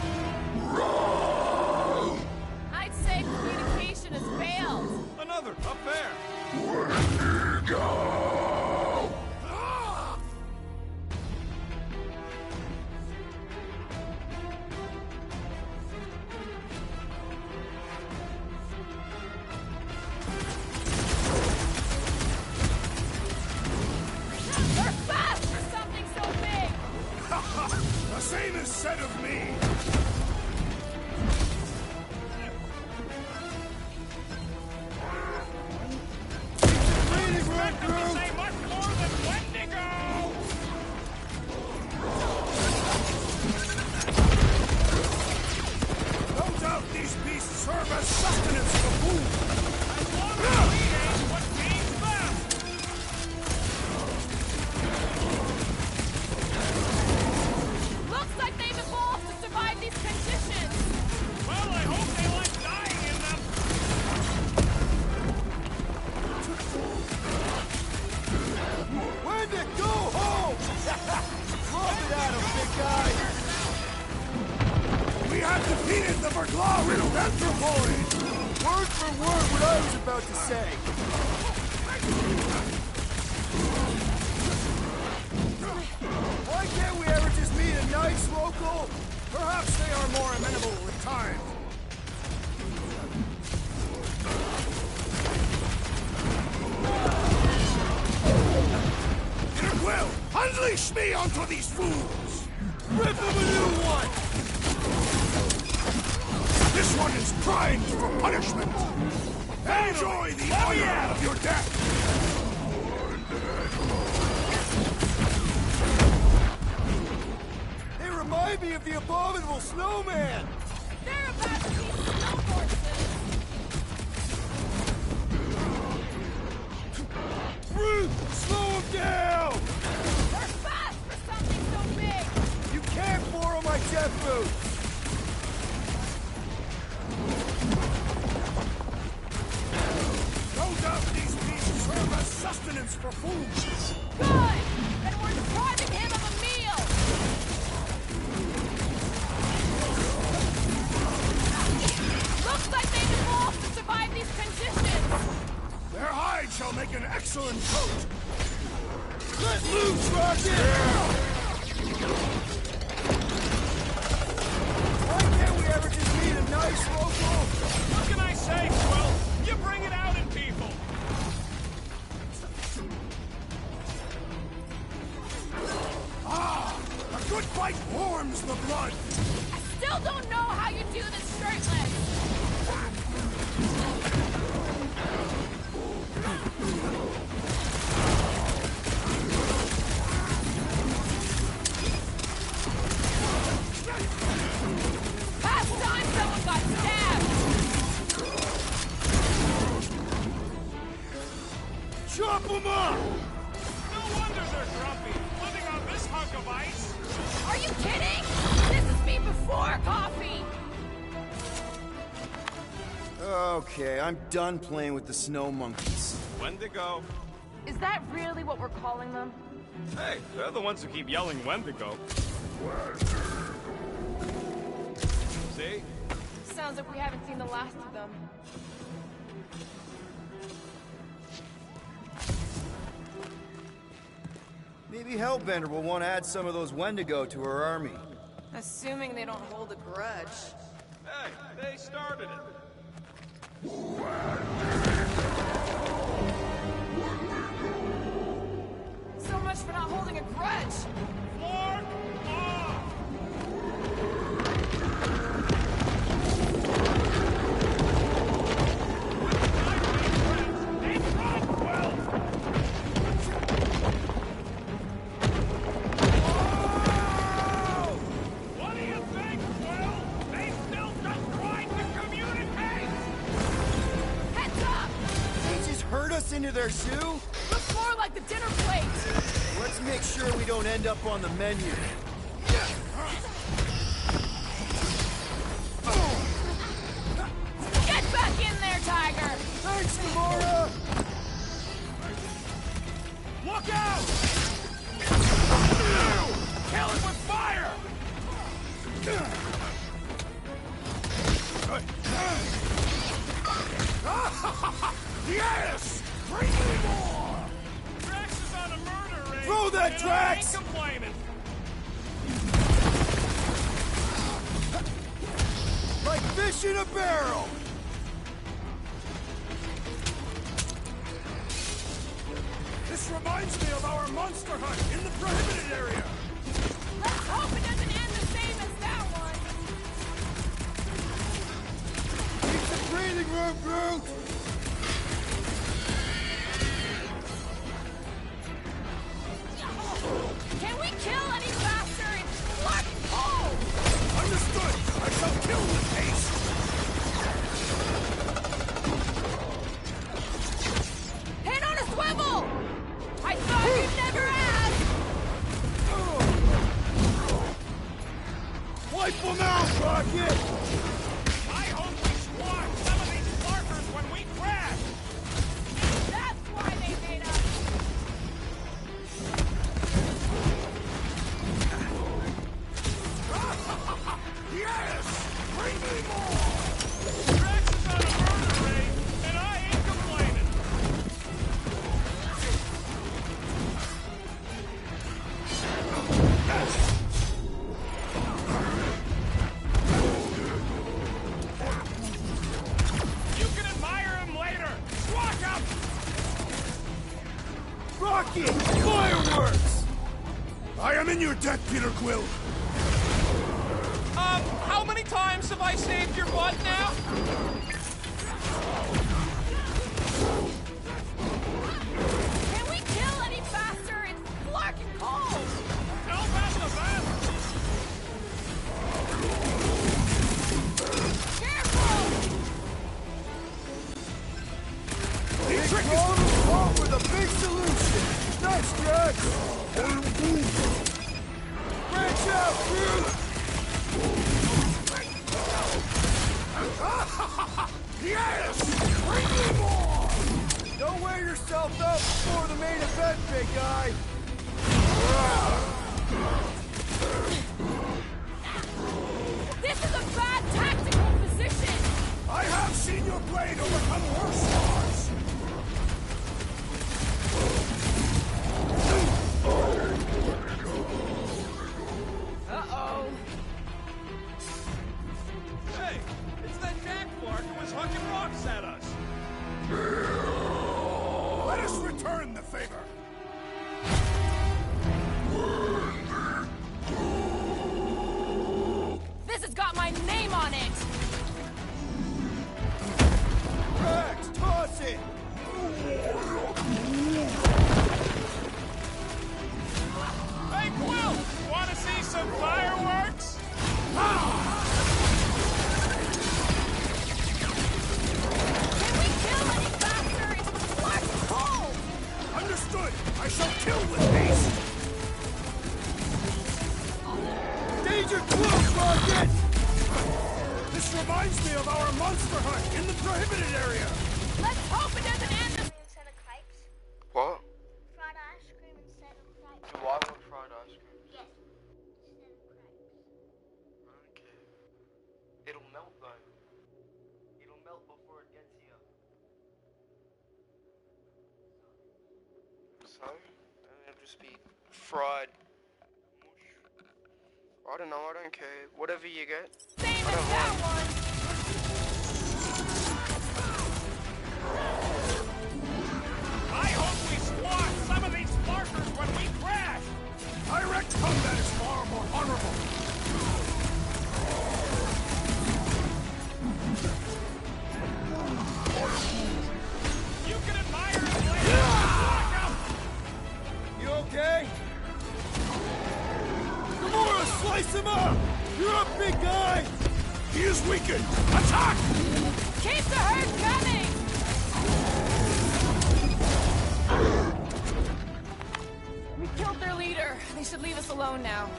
I'd say communication has failed. Another, up there. They're fast for something so big! The same is said of me! Reading run through! Say much more than Wendigo! No doubt these beasts serve as sustenance for food! As long as we ate what came best! Looks like they've evolved to survive these conditions! Well, I hope they like dying in them! Wendigo, go home! Drop it at him, big guy! We have defeated the Verglaw-riddled anthropoid! Word for word what I was about to say. Why can't we ever just meet a nice local? Perhaps they are more amenable with time. Quill, unleash me onto these fools! Rip him a new one! This one is primed for punishment! Enjoy the honor of your death! They remind me of the abominable snowman! They're about to be snow horses! Root! Slow him down! They're fast for something so big! You can't borrow my jet boots! No doubt these beasts serve as sustenance for food! Good! Then we're depriving him of a meal! Looks like they've evolved to survive these conditions! Their hide shall make an excellent coat! Let loose, Rocket! Why can't we ever just meet a nice local? What can I say, Quill? You bring it out in people! Ah! A good fight warms the blood! I still don't know how you do this shirtless! Last time someone got stabbed! Chop them up! No wonder they're grumpy, living on this hunk of ice. Are you kidding? This is me before coffee! Okay, I'm done playing with the snow monkeys. Wendigo. Is that really what we're calling them? Hey, they're the ones who keep yelling Wendigo. See? Sounds like we haven't seen the last of them. Maybe Hellbender will want to add some of those Wendigo to her army. Assuming they don't hold a grudge. Hey, they started it. So much for not holding a grudge! Mark off! What do you think, Will? They still just tried to communicate! Heads up! They just herd us into their zoo? Looks more like the dinner plate! Let's make sure we don't end up on the menu. Get back in there, Tiger! Thanks, Gamora! Look out! Kill it with fire! Yes! Bring me more! Drax is on a murder raid! Throw that, and Drax! I ain't complaining! Like fish in a barrel! This reminds me of our monster hunt in the prohibited area! Let's hope it doesn't end the same as that one! Keep the breathing room, Groot! Can we kill any faster? It's fucking cold! Understood! I shall kill with haste! Head on a swivel! I thought you'd never ask! Wipe them out, Rocket! I hope we squash some of these Clarkers when we crash! That's why they made us! Yes! Bring me more! Drax is on a murder raid, and I ain't complaining! You can admire him later! Walk up! Rocket! Fireworks! I am in your debt, Peter Quill! How many times have I saved your butt now? Can we kill any faster? It's fucking cold! Tell that to them! Careful! The trick is to come with a big solution! Thanks, Jack! Branch out, Groot! Yes! Bring me more! Don't wear yourself out before the main event, big guy! This is a bad tactical position! I have seen your blade overcome worse odds! Uh-oh. Hey, it's that Jack Clark who was hucking rocks at us! Let us return the favor! This has got my name on it! Rex, toss it! Hey, Quill! Wanna see some fireworks? Can we kill any faster? It's fucking cold! else, huh? I mean, it'll just be fraud. I don't know, I don't care. Whatever you get. Same as that one! I hope we squash some of these sparkers when we crash! Direct combat is far more honorable! You can admire it later! Lock up! You okay? Gamora, slice him up! You're up, big guy! He is weakened! Attack! Keep the herd coming! We killed their leader. They should leave us alone now.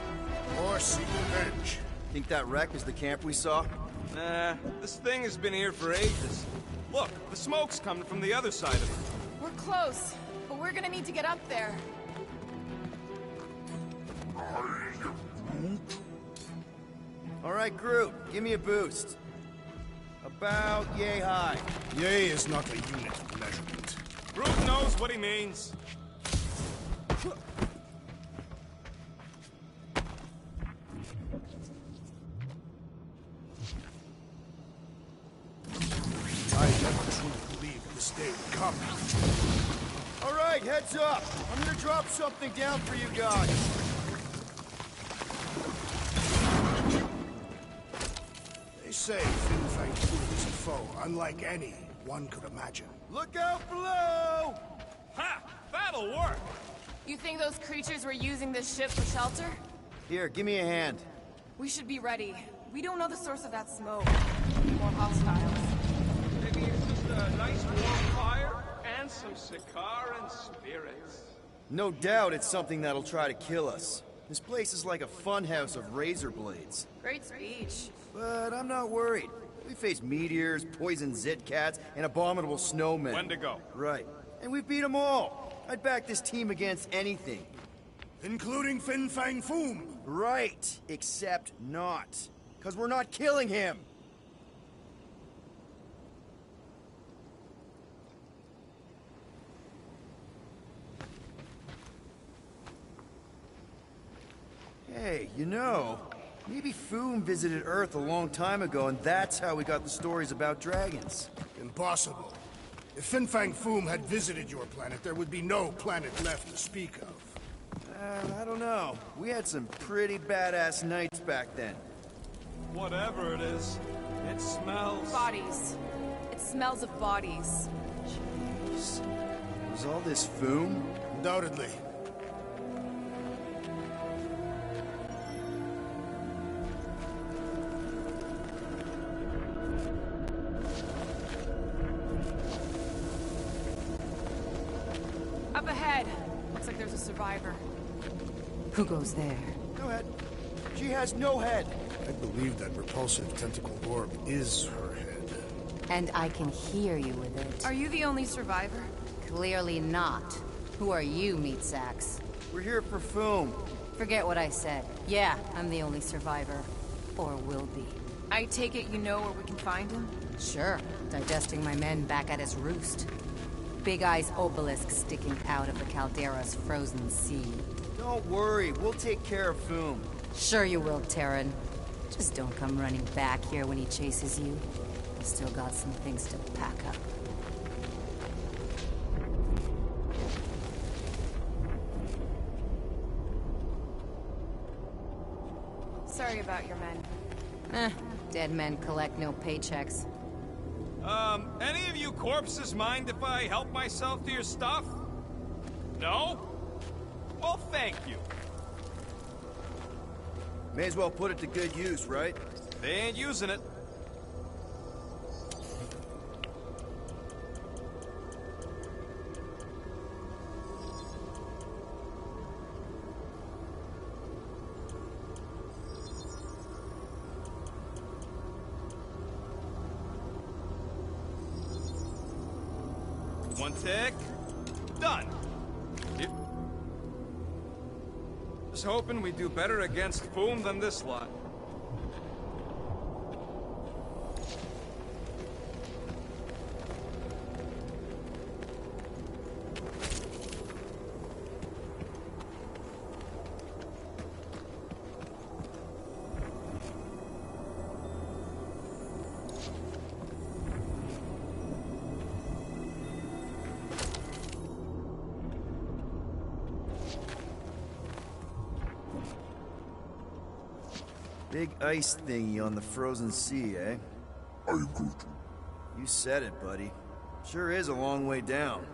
Or seek revenge. Think that wreck is the camp we saw? Nah, this thing has been here for ages. Look, the smoke's coming from the other side of it. We're close, but we're gonna need to get up there. All right, Groot, give me a boost. About yay high. Yay is not a unit of measurement. Groot knows what he means. I never truly believed this day would come. All right, heads up. I'm gonna drop something down for you guys. They say Fin Fang Foom is a foe unlike any one could imagine. Look out below! Ha! That'll work! You think those creatures were using this ship for shelter? Here, give me a hand. We should be ready. We don't know the source of that smoke. More hostiles. Maybe it's just a nice warm fire and some Sakaran spirits. No doubt it's something that'll try to kill us. This place is like a funhouse of razor blades. Great speech. But I'm not worried. We face meteors, poison zit cats, and abominable snowmen. When to go? Right. And we beat them all. I'd back this team against anything. Including Fin Fang Foom. Right. Except not. Because we're not killing him. Hey, you know, maybe Foom visited Earth a long time ago, and that's how we got the stories about dragons. Impossible. If Fin Fang Foom had visited your planet, there would be no planet left to speak of. I don't know. We had some pretty badass nights back then. Whatever it is, it smells. Bodies. It smells of bodies. Jeez. Was all this Foom? Undoubtedly. Up ahead. Looks like there's a survivor. Who goes there? Go ahead. She has no head. I believe that repulsive tentacle orb is her head. And I can hear you with it. Are you the only survivor? Clearly not. Who are you, meat sacks? We're here for Foom. Forget what I said. Yeah, I'm the only survivor. Or will be. I take it you know where we can find him? Sure. Digesting my men back at his roost. Big Eye's obelisk sticking out of the Caldera's frozen sea. Don't worry, we'll take care of Foom. Sure you will, Terran. Just don't come running back here when he chases you. I've still got some things to pack up. Sorry about your men. Dead men collect no paychecks. Any of you corpses mind if I help myself to your stuff? No? Well, thank you. May as well put it to good use, right? They ain't using it. One tick. Done. Just hoping we do better against Foom than this lot. Big ice thingy on the frozen sea, eh? I agree. You said it, buddy. Sure is a long way down.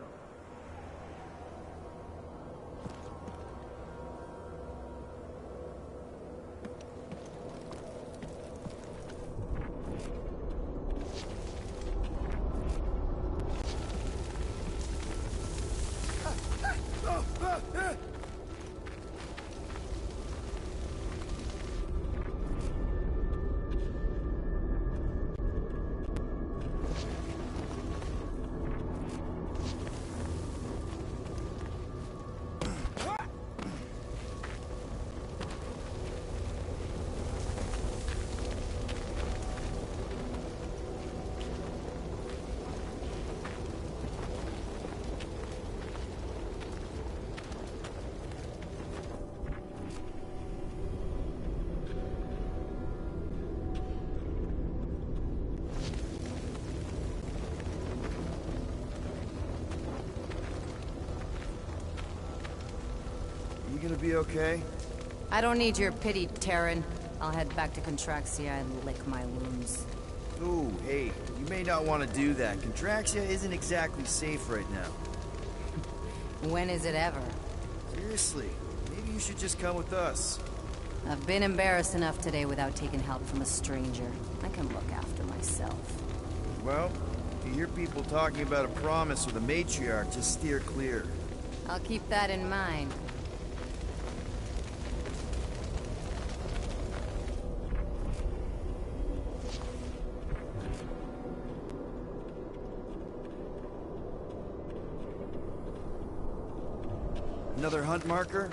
You gonna be okay? I don't need your pity, Terran. I'll head back to Contraxia and lick my wounds. Ooh, hey, you may not want to do that. Contraxia isn't exactly safe right now. When is it ever? Seriously, maybe you should just come with us. I've been embarrassed enough today without taking help from a stranger. I can look after myself. Well, if you hear people talking about a promise with a matriarch, just steer clear. I'll keep that in mind. Another hunt marker?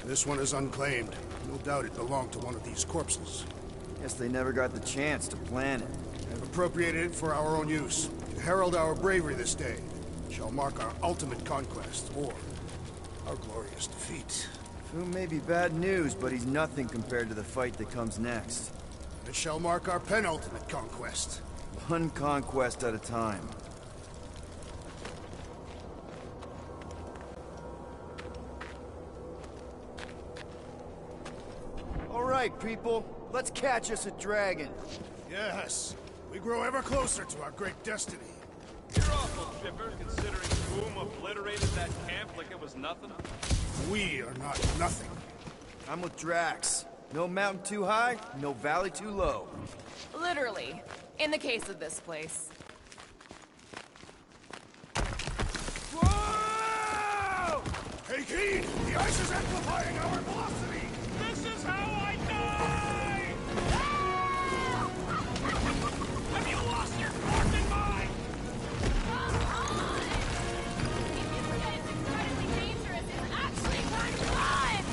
This one is unclaimed. No doubt it belonged to one of these corpses. Guess they never got the chance to plan it. I've appropriated it for our own use, to herald our bravery this day. It shall mark our ultimate conquest, or our glorious defeat. Foom may be bad news, but he's nothing compared to the fight that comes next. It shall mark our penultimate conquest. One conquest at a time. All right, people. Let's catch us a dragon. Yes. We grow ever closer to our great destiny. You're awful chipper, considering Boom obliterated that camp like it was nothing. We are not nothing. I'm with Drax. No mountain too high, no valley too low. Literally. In the case of this place. Whoa! Hey, Keen! The ice is amplifying our velocity! This is how I die! Have you lost your fucking mind? Come on! If you forget it's incredibly dangerous, it's actually kind of fun!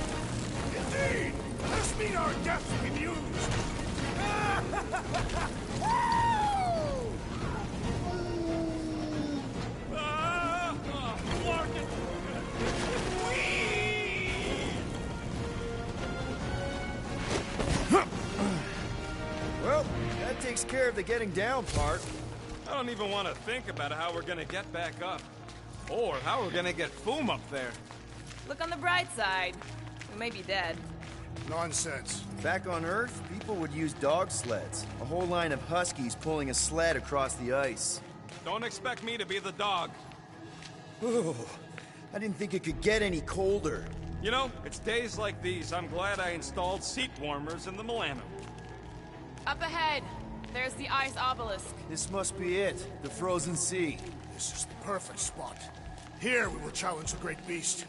Indeed! Let us meet our deaths bemused! Well, that takes care of the getting down part. I don't even want to think about how we're gonna get back up. Or how we're gonna get Foom up there. Look on the bright side. We may be dead. Nonsense. Back on Earth, people would use dog sleds. A whole line of huskies pulling a sled across the ice. Don't expect me to be the dog. Oh, I didn't think it could get any colder. You know, it's days like these I'm glad I installed seat warmers in the Milano. Up ahead, there's the ice obelisk. This must be it, the frozen sea. This is the perfect spot. Here we will challenge the great beast.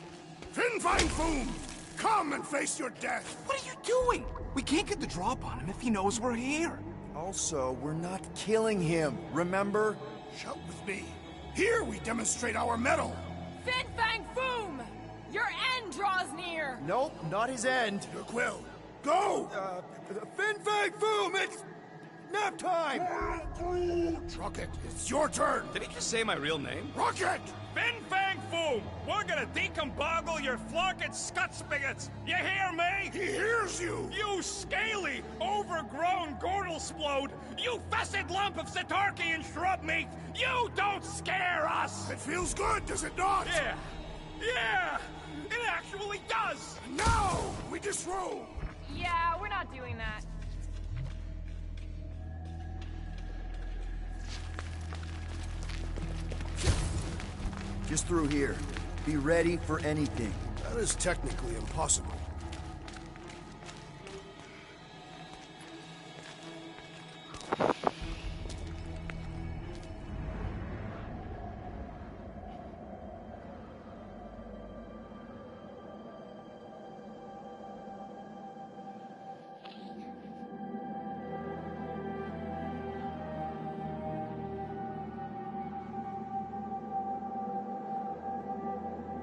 Fin Fang Foom! Come and face your death! What are you doing? We can't get the drop on him if he knows we're here. Also, we're not killing him, remember? Shout with me. Here we demonstrate our mettle. Fin Fang Foom! Your end draws near! Nope, not his end. Your quill. Go! Fin Fang Foom, it's nap time! Rocket, it's your turn! Did he just say my real name? Rocket! Fin Fang Foom! We're gonna decomboggle your florket scut spigots! You hear me? He hears you! You scaly, overgrown gordle-splode! You fessed lump of Satarkian shrub meat! You don't scare us! It feels good, does it not? Yeah! Yeah! It actually does! Now, we disrobe! Yeah, we're not doing that. Just through here. Be ready for anything. That is technically impossible.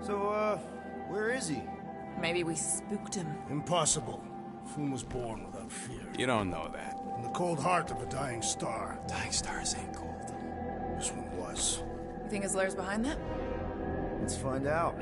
So, where is he? Maybe we spooked him. Impossible. Foom was born without fear. You don't know that. In the cold heart of a dying star. Dying stars ain't cold. This one was. You think his lair's behind that? Let's find out.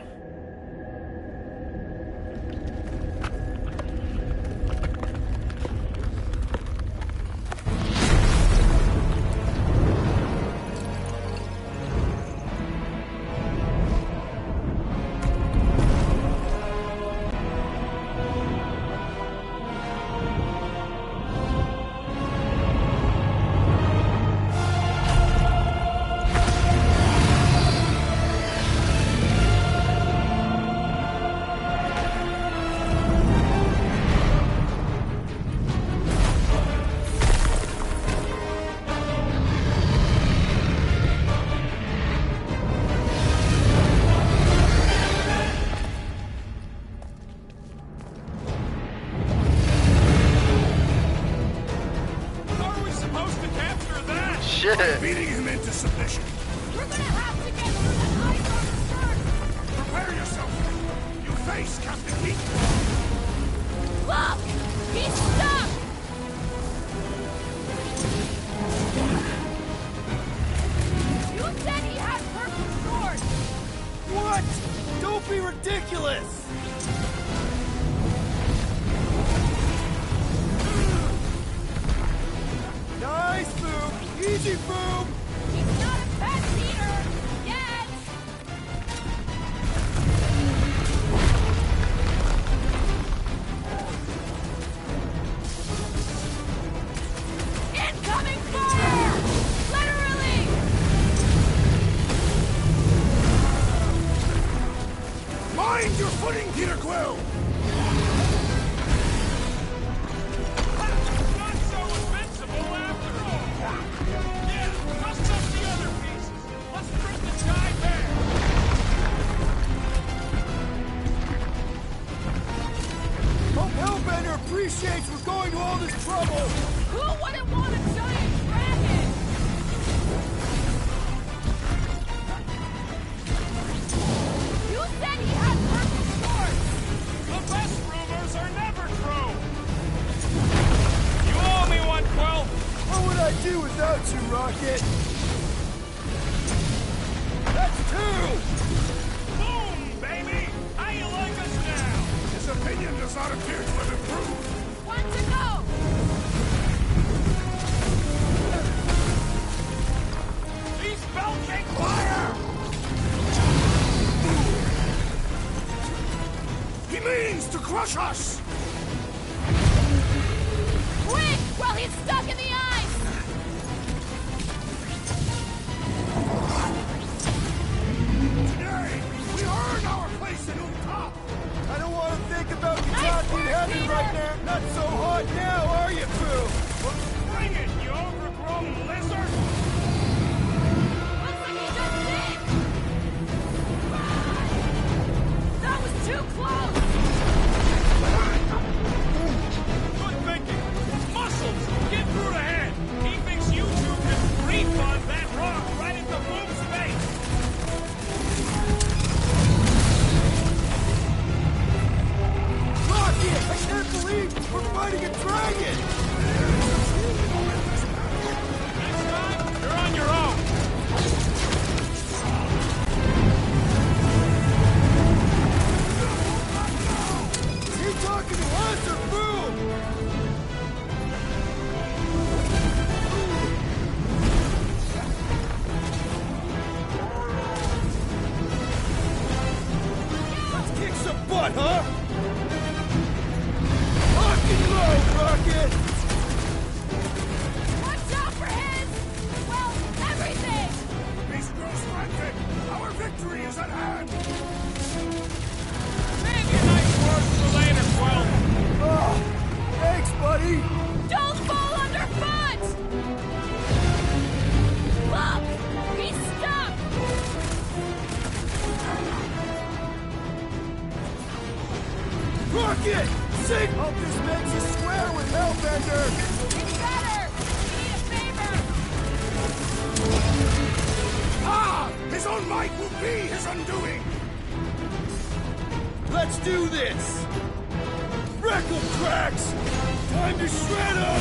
Shit. Beating him into submission. We're gonna have to get through that ice on the start! Prepare yourself. You face Captain Heat. Look! He's stuck! You said he had purple swords! What? Don't be ridiculous! Nice, Boom! Easy, Boom! He's not a pet, Peter! Yet! Incoming fire! Literally! Mind your footing, Peter Quill! Appreciates we're going to all this trouble! Who wouldn't want a giant dragon? You said he had purple swords! The best rumors are never true! You owe me one, Quill! What would I do without you, Rocket? That's two! Boom, baby! How you like us now? His opinion does not appear to have improved. One to go! These belching fire! He means to crush us! Quick! While he's stuck in the ice! Today, we earned our place in Utah! I don't want to think about Kentucky heaven right now. Not so hot now, are you, Pooh? Bring it, you overgrown lizard! Looks like he just did! That was too close! Good thinking! Muscles! Get through the head! He thinks you two can refund that rock right into Boom's face! Rocket! I can't believe we're fighting a dragon! Next time, you're on your own! You talking to us or Boom? Let's kick some butt, huh? Lock and load, Rocket! Watch out for his... well, everything! Beast grows frantic! Our victory is at Rocket! Sig! Hope this makes you square with Hellbender! It's better! We need a favor! Ah! His own might will be his undoing! Let's do this! Wreck 'em, Drax! Time to shred 'em!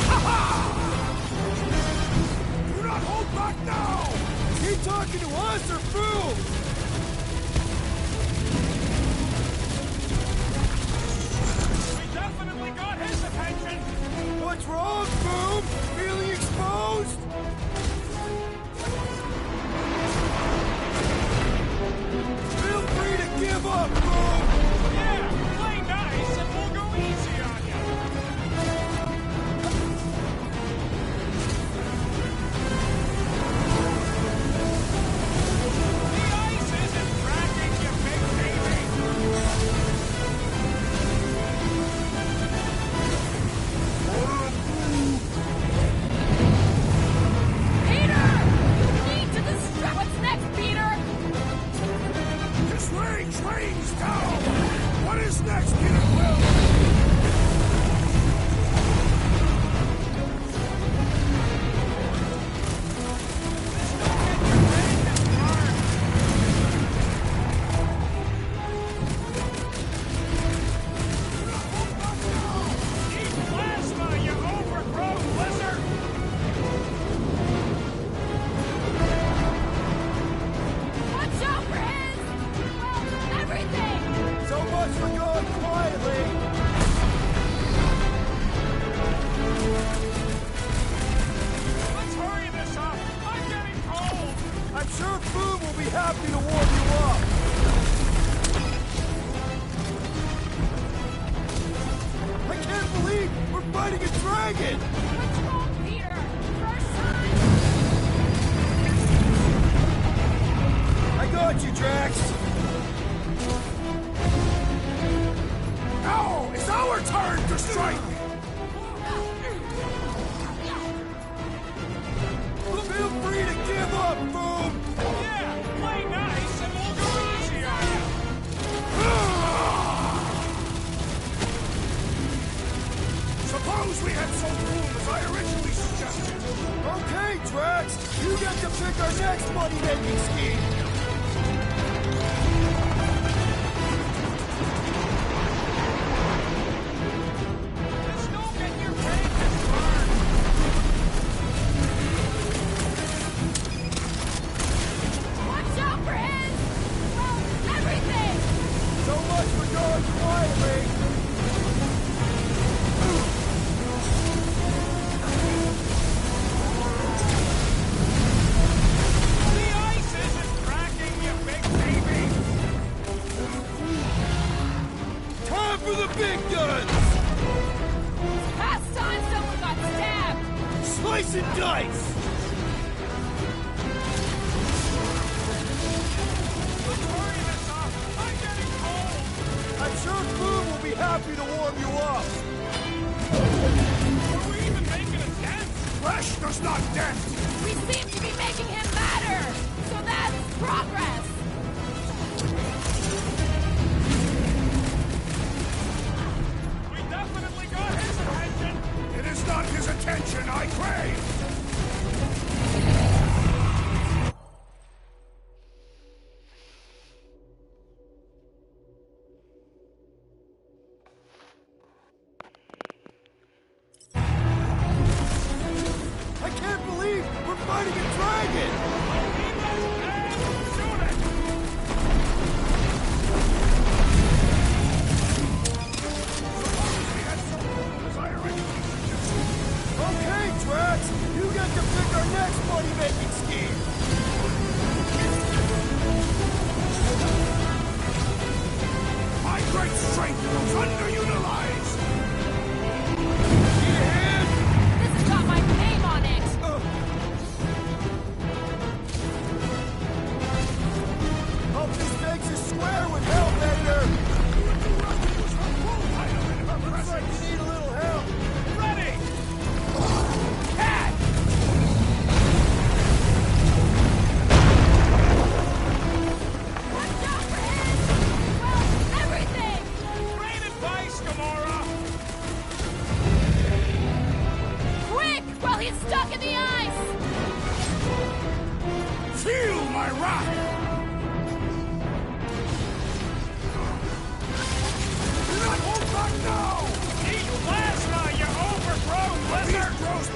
Do not hold back now! Is he talking to us or Boom? We definitely got his attention! What's wrong, Boom? Feeling exposed? Feel free to give up, Boom! Yeah, play nice and we'll go easy on you! The ice isn't cracking, you big baby! Peter! You need to distract. What's next, Peter? His rage rains down! What is next, Peter Quill? Eat plasma, you overgrown lizard! Watch out for his... well, everything! So much for going quietly! Let's hurry this up! I'm getting cold! I'm sure Boom will be happy to warm you up! I can't believe we're fighting a dragon! What's wrong, Peter? First time? I got you, Drax! Now it's our turn to strike! Feel free to give up, Boom! Yeah, play nice and we'll go easy on you! Suppose we had some room as I originally suggested. Okay, Drax! You get to pick our next money-making scheme! Just don't get your pages burned! Watch out for his... well, everything! So much for going quietly! The ice isn't cracking, you big baby! Time for the big guns! Past time someone got stabbed! Slice and dice! Let's hurry this up! I'm getting cold! I'm sure Boom will be happy to warm you up! Are we even making a dent? Flesh does not dent! We seem to be making him matter! So that's progress! We definitely got his attention! It is not his attention I crave! I can't believe we're fighting a dragon!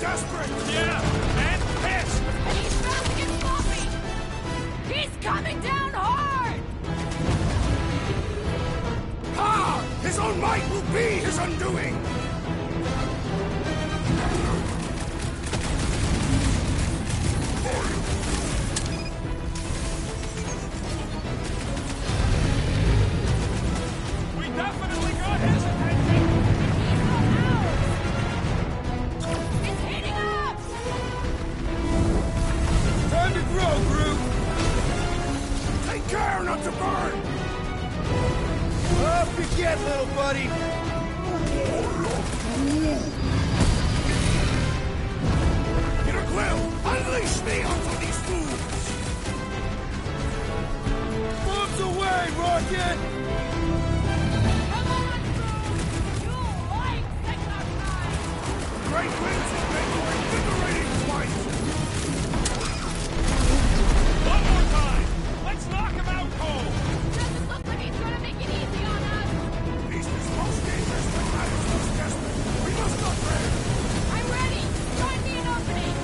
Desperate! Yeah, and pissed! And he's about to get sloppy! He's coming down hard! Ha! His own might will be his undoing! We definitely got his attention! Time to grow, Groot! Take care not to burn! Off you get, little buddy! Peter Quill, unleash me onto these fools! Bombs away, Rocket! Great winds will make for invigorating flight! One more time! Let's knock him out cold! Doesn't look like he's gonna make it easy on us! Beast is most dangerous when matters most desperate. We must not fail! I'm ready! Find me an opening!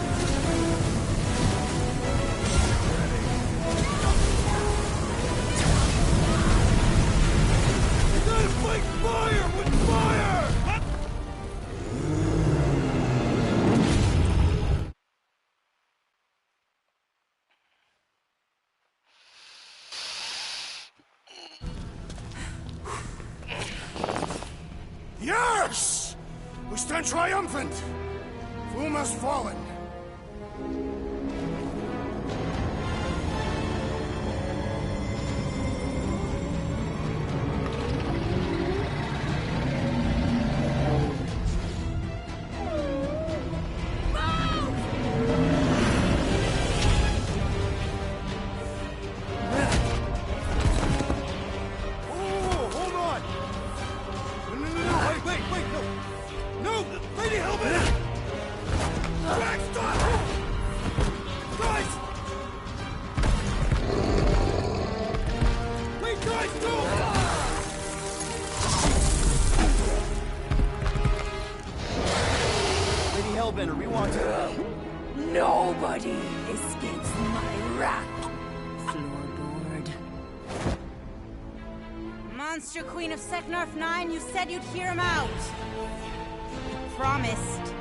You gotta fight fire with fire! Yes! We stand triumphant! Foom has fallen. Oh, hold on! No, wait, no! No, Lady Hellbender! Drax, stop! Guys! Wait, guys, don't! Lady Hellbender, we want to... Nobody escapes my wrath. Floorboard. Monster Queen of Seknarf 9, you said you'd hear him out. You promised.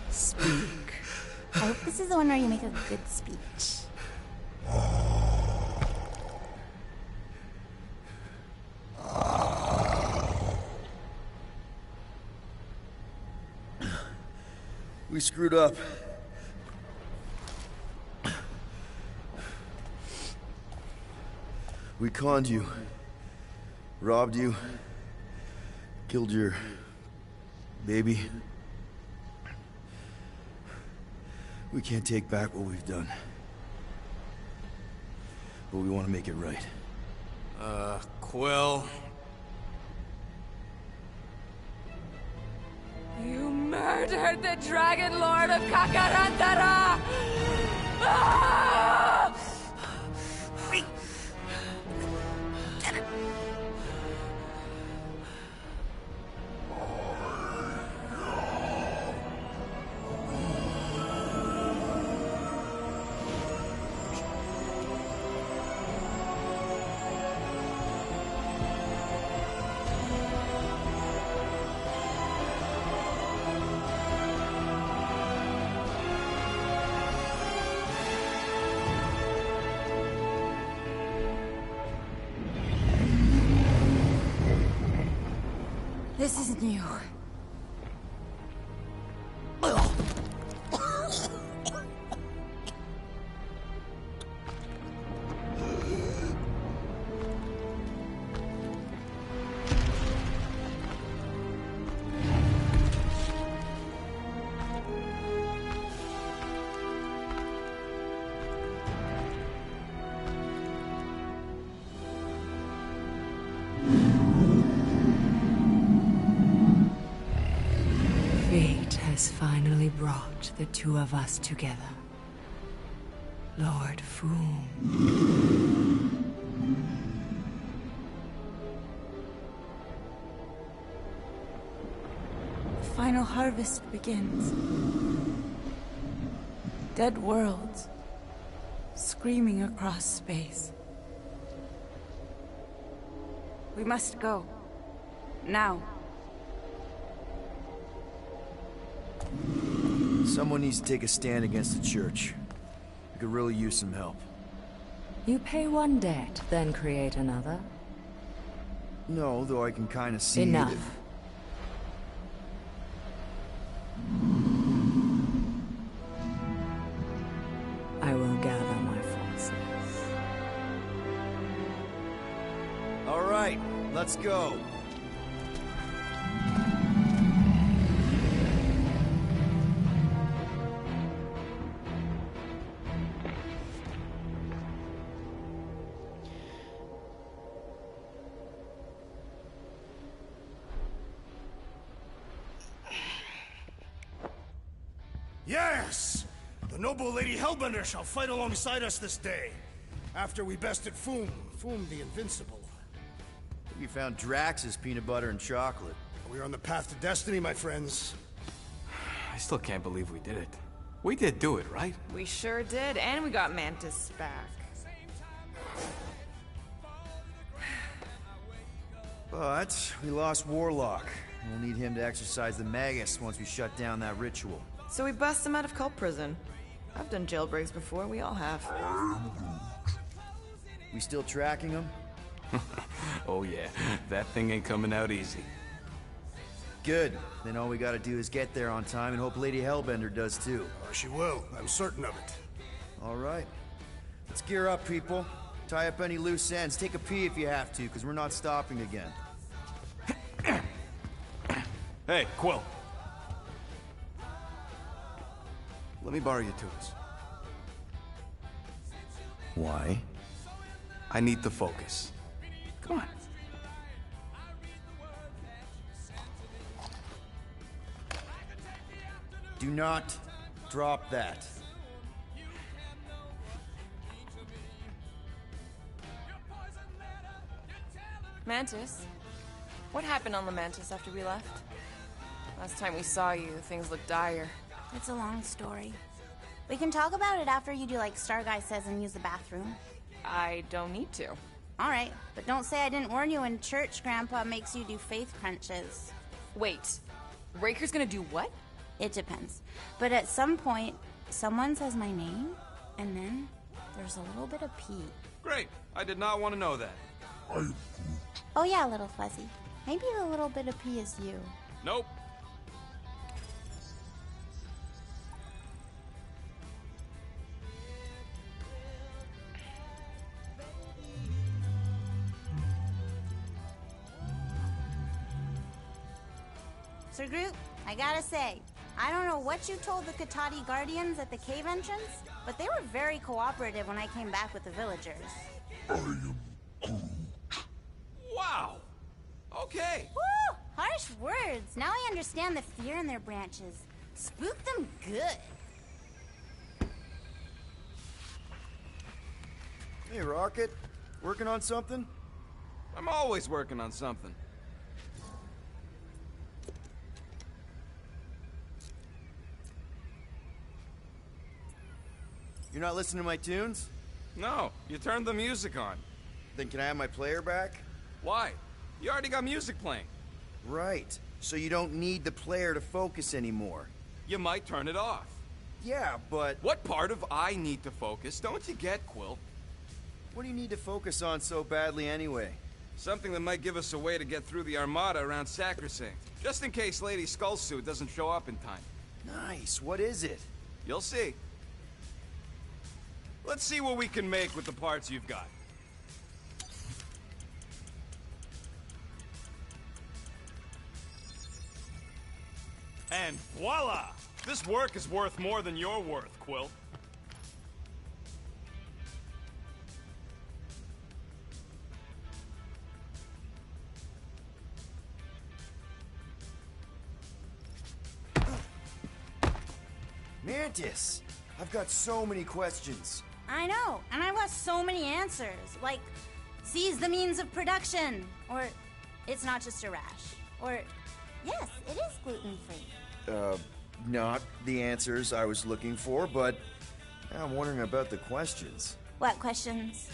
Speak. I hope this is the one where you make a good speech. We screwed up. We conned you. Robbed you. Killed your... baby. We can't take back what we've done. But we want to make it right. Quill. You murdered the Dragon Lord of Kakarantara! Ah! This is new. brought the two of us together. Lord Foom. The final harvest begins. Dead worlds, screaming across space. We must go. Now. Someone needs to take a stand against the church. We could really use some help. You pay one debt, then create another? No, though I can kind of see... Enough. I will gather my forces. All right, let's go. Yes! The noble Lady Hellbender shall fight alongside us this day. After we bested Foom the Invincible. We found Drax's peanut butter and chocolate. We are on the path to destiny, my friends. I still can't believe we did it. We did do it, right? We sure did, and we got Mantis back. But we lost Warlock. We'll need him to exercise the Magus once we shut down that ritual. So we bust him out of cult prison. I've done jailbreaks before, we all have. We still tracking him? Oh yeah, that thing ain't coming out easy. Good. Then all we gotta do is get there on time and hope Lady Hellbender does too. She will. I'm certain of it. All right. Let's gear up, people. Tie up any loose ends. Take a pee if you have to, because we're not stopping again. Hey, Quill. Let me borrow your tools. Why? I need to focus. Come on. Do not drop that. Mantis? What happened on the Mantis after we left? Last time we saw you, things looked dire. It's a long story. We can talk about it after you do like Star Guy says and use the bathroom. I don't need to. Alright, but don't say I didn't warn you in church Grandpa makes you do faith crunches. Wait, Raker's gonna do what? It depends. But at some point, someone says my name, and then there's a little bit of pee. Great, I did not want to know that. Oh yeah, little fuzzy. Maybe the little bit of pee is you. Nope. Sir Groot, I gotta say, I don't know what you told the Katati Guardians at the cave entrance, but they were very cooperative when I came back with the villagers. I am Groot. Wow! Okay. Woo! Harsh words. Now I understand the fear in their branches. Spook them good. Hey, Rocket. Working on something? I'm always working on something. You're not listening to my tunes? No, you turned the music on. Then can I have my player back? Why? You already got music playing. Right. So you don't need the player to focus anymore. You might turn it off. Yeah, but... What part of I need to focus don't you get, Quill? What do you need to focus on so badly anyway? Something that might give us a way to get through the Armada around Sacrosanct. Just in case Lady Skullsuit doesn't show up in time. Nice. What is it? You'll see. Let's see what we can make with the parts you've got. And voila! This work is worth more than your worth, Quill. Mantis! I've got so many questions. I know, and I've got so many answers. Like, seize the means of production. Or, it's not just a rash. Or, yes, it is gluten-free. Not the answers I was looking for, but I'm wondering about the questions. What questions?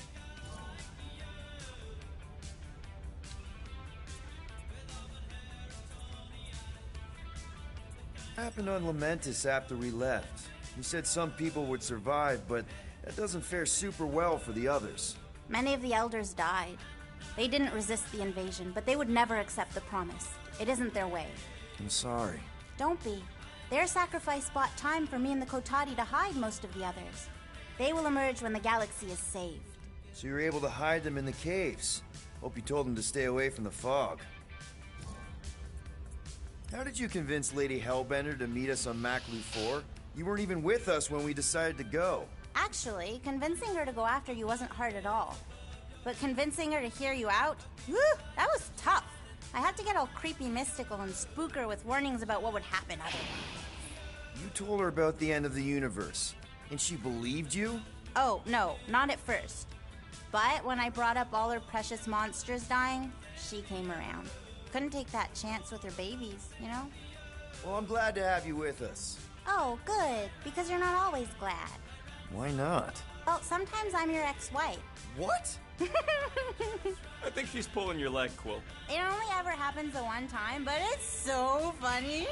Happened on Lamentis after we left. You said some people would survive, but that doesn't fare super well for the others. Many of the elders died. They didn't resist the invasion, but they would never accept the promise. It isn't their way. I'm sorry. Don't be. Their sacrifice bought time for me and the Kotati to hide most of the others. They will emerge when the galaxy is saved. So you were able to hide them in the caves. Hope you told them to stay away from the fog. How did you convince Lady Hellbender to meet us on Maclu 4? You weren't even with us when we decided to go. Actually, convincing her to go after you wasn't hard at all. But convincing her to hear you out? Whew, that was tough. I had to get all creepy mystical and spook her with warnings about what would happen otherwise. You told her about the end of the universe, and she believed you? Oh, no, not at first. But when I brought up all her precious monsters dying, she came around. Couldn't take that chance with her babies, you know? Well, I'm glad to have you with us. Oh, good, because you're not always glad. Why not? Well, sometimes I'm your ex-wife. What? I think she's pulling your leg, Quill. It only ever happens the one time, but it's so funny.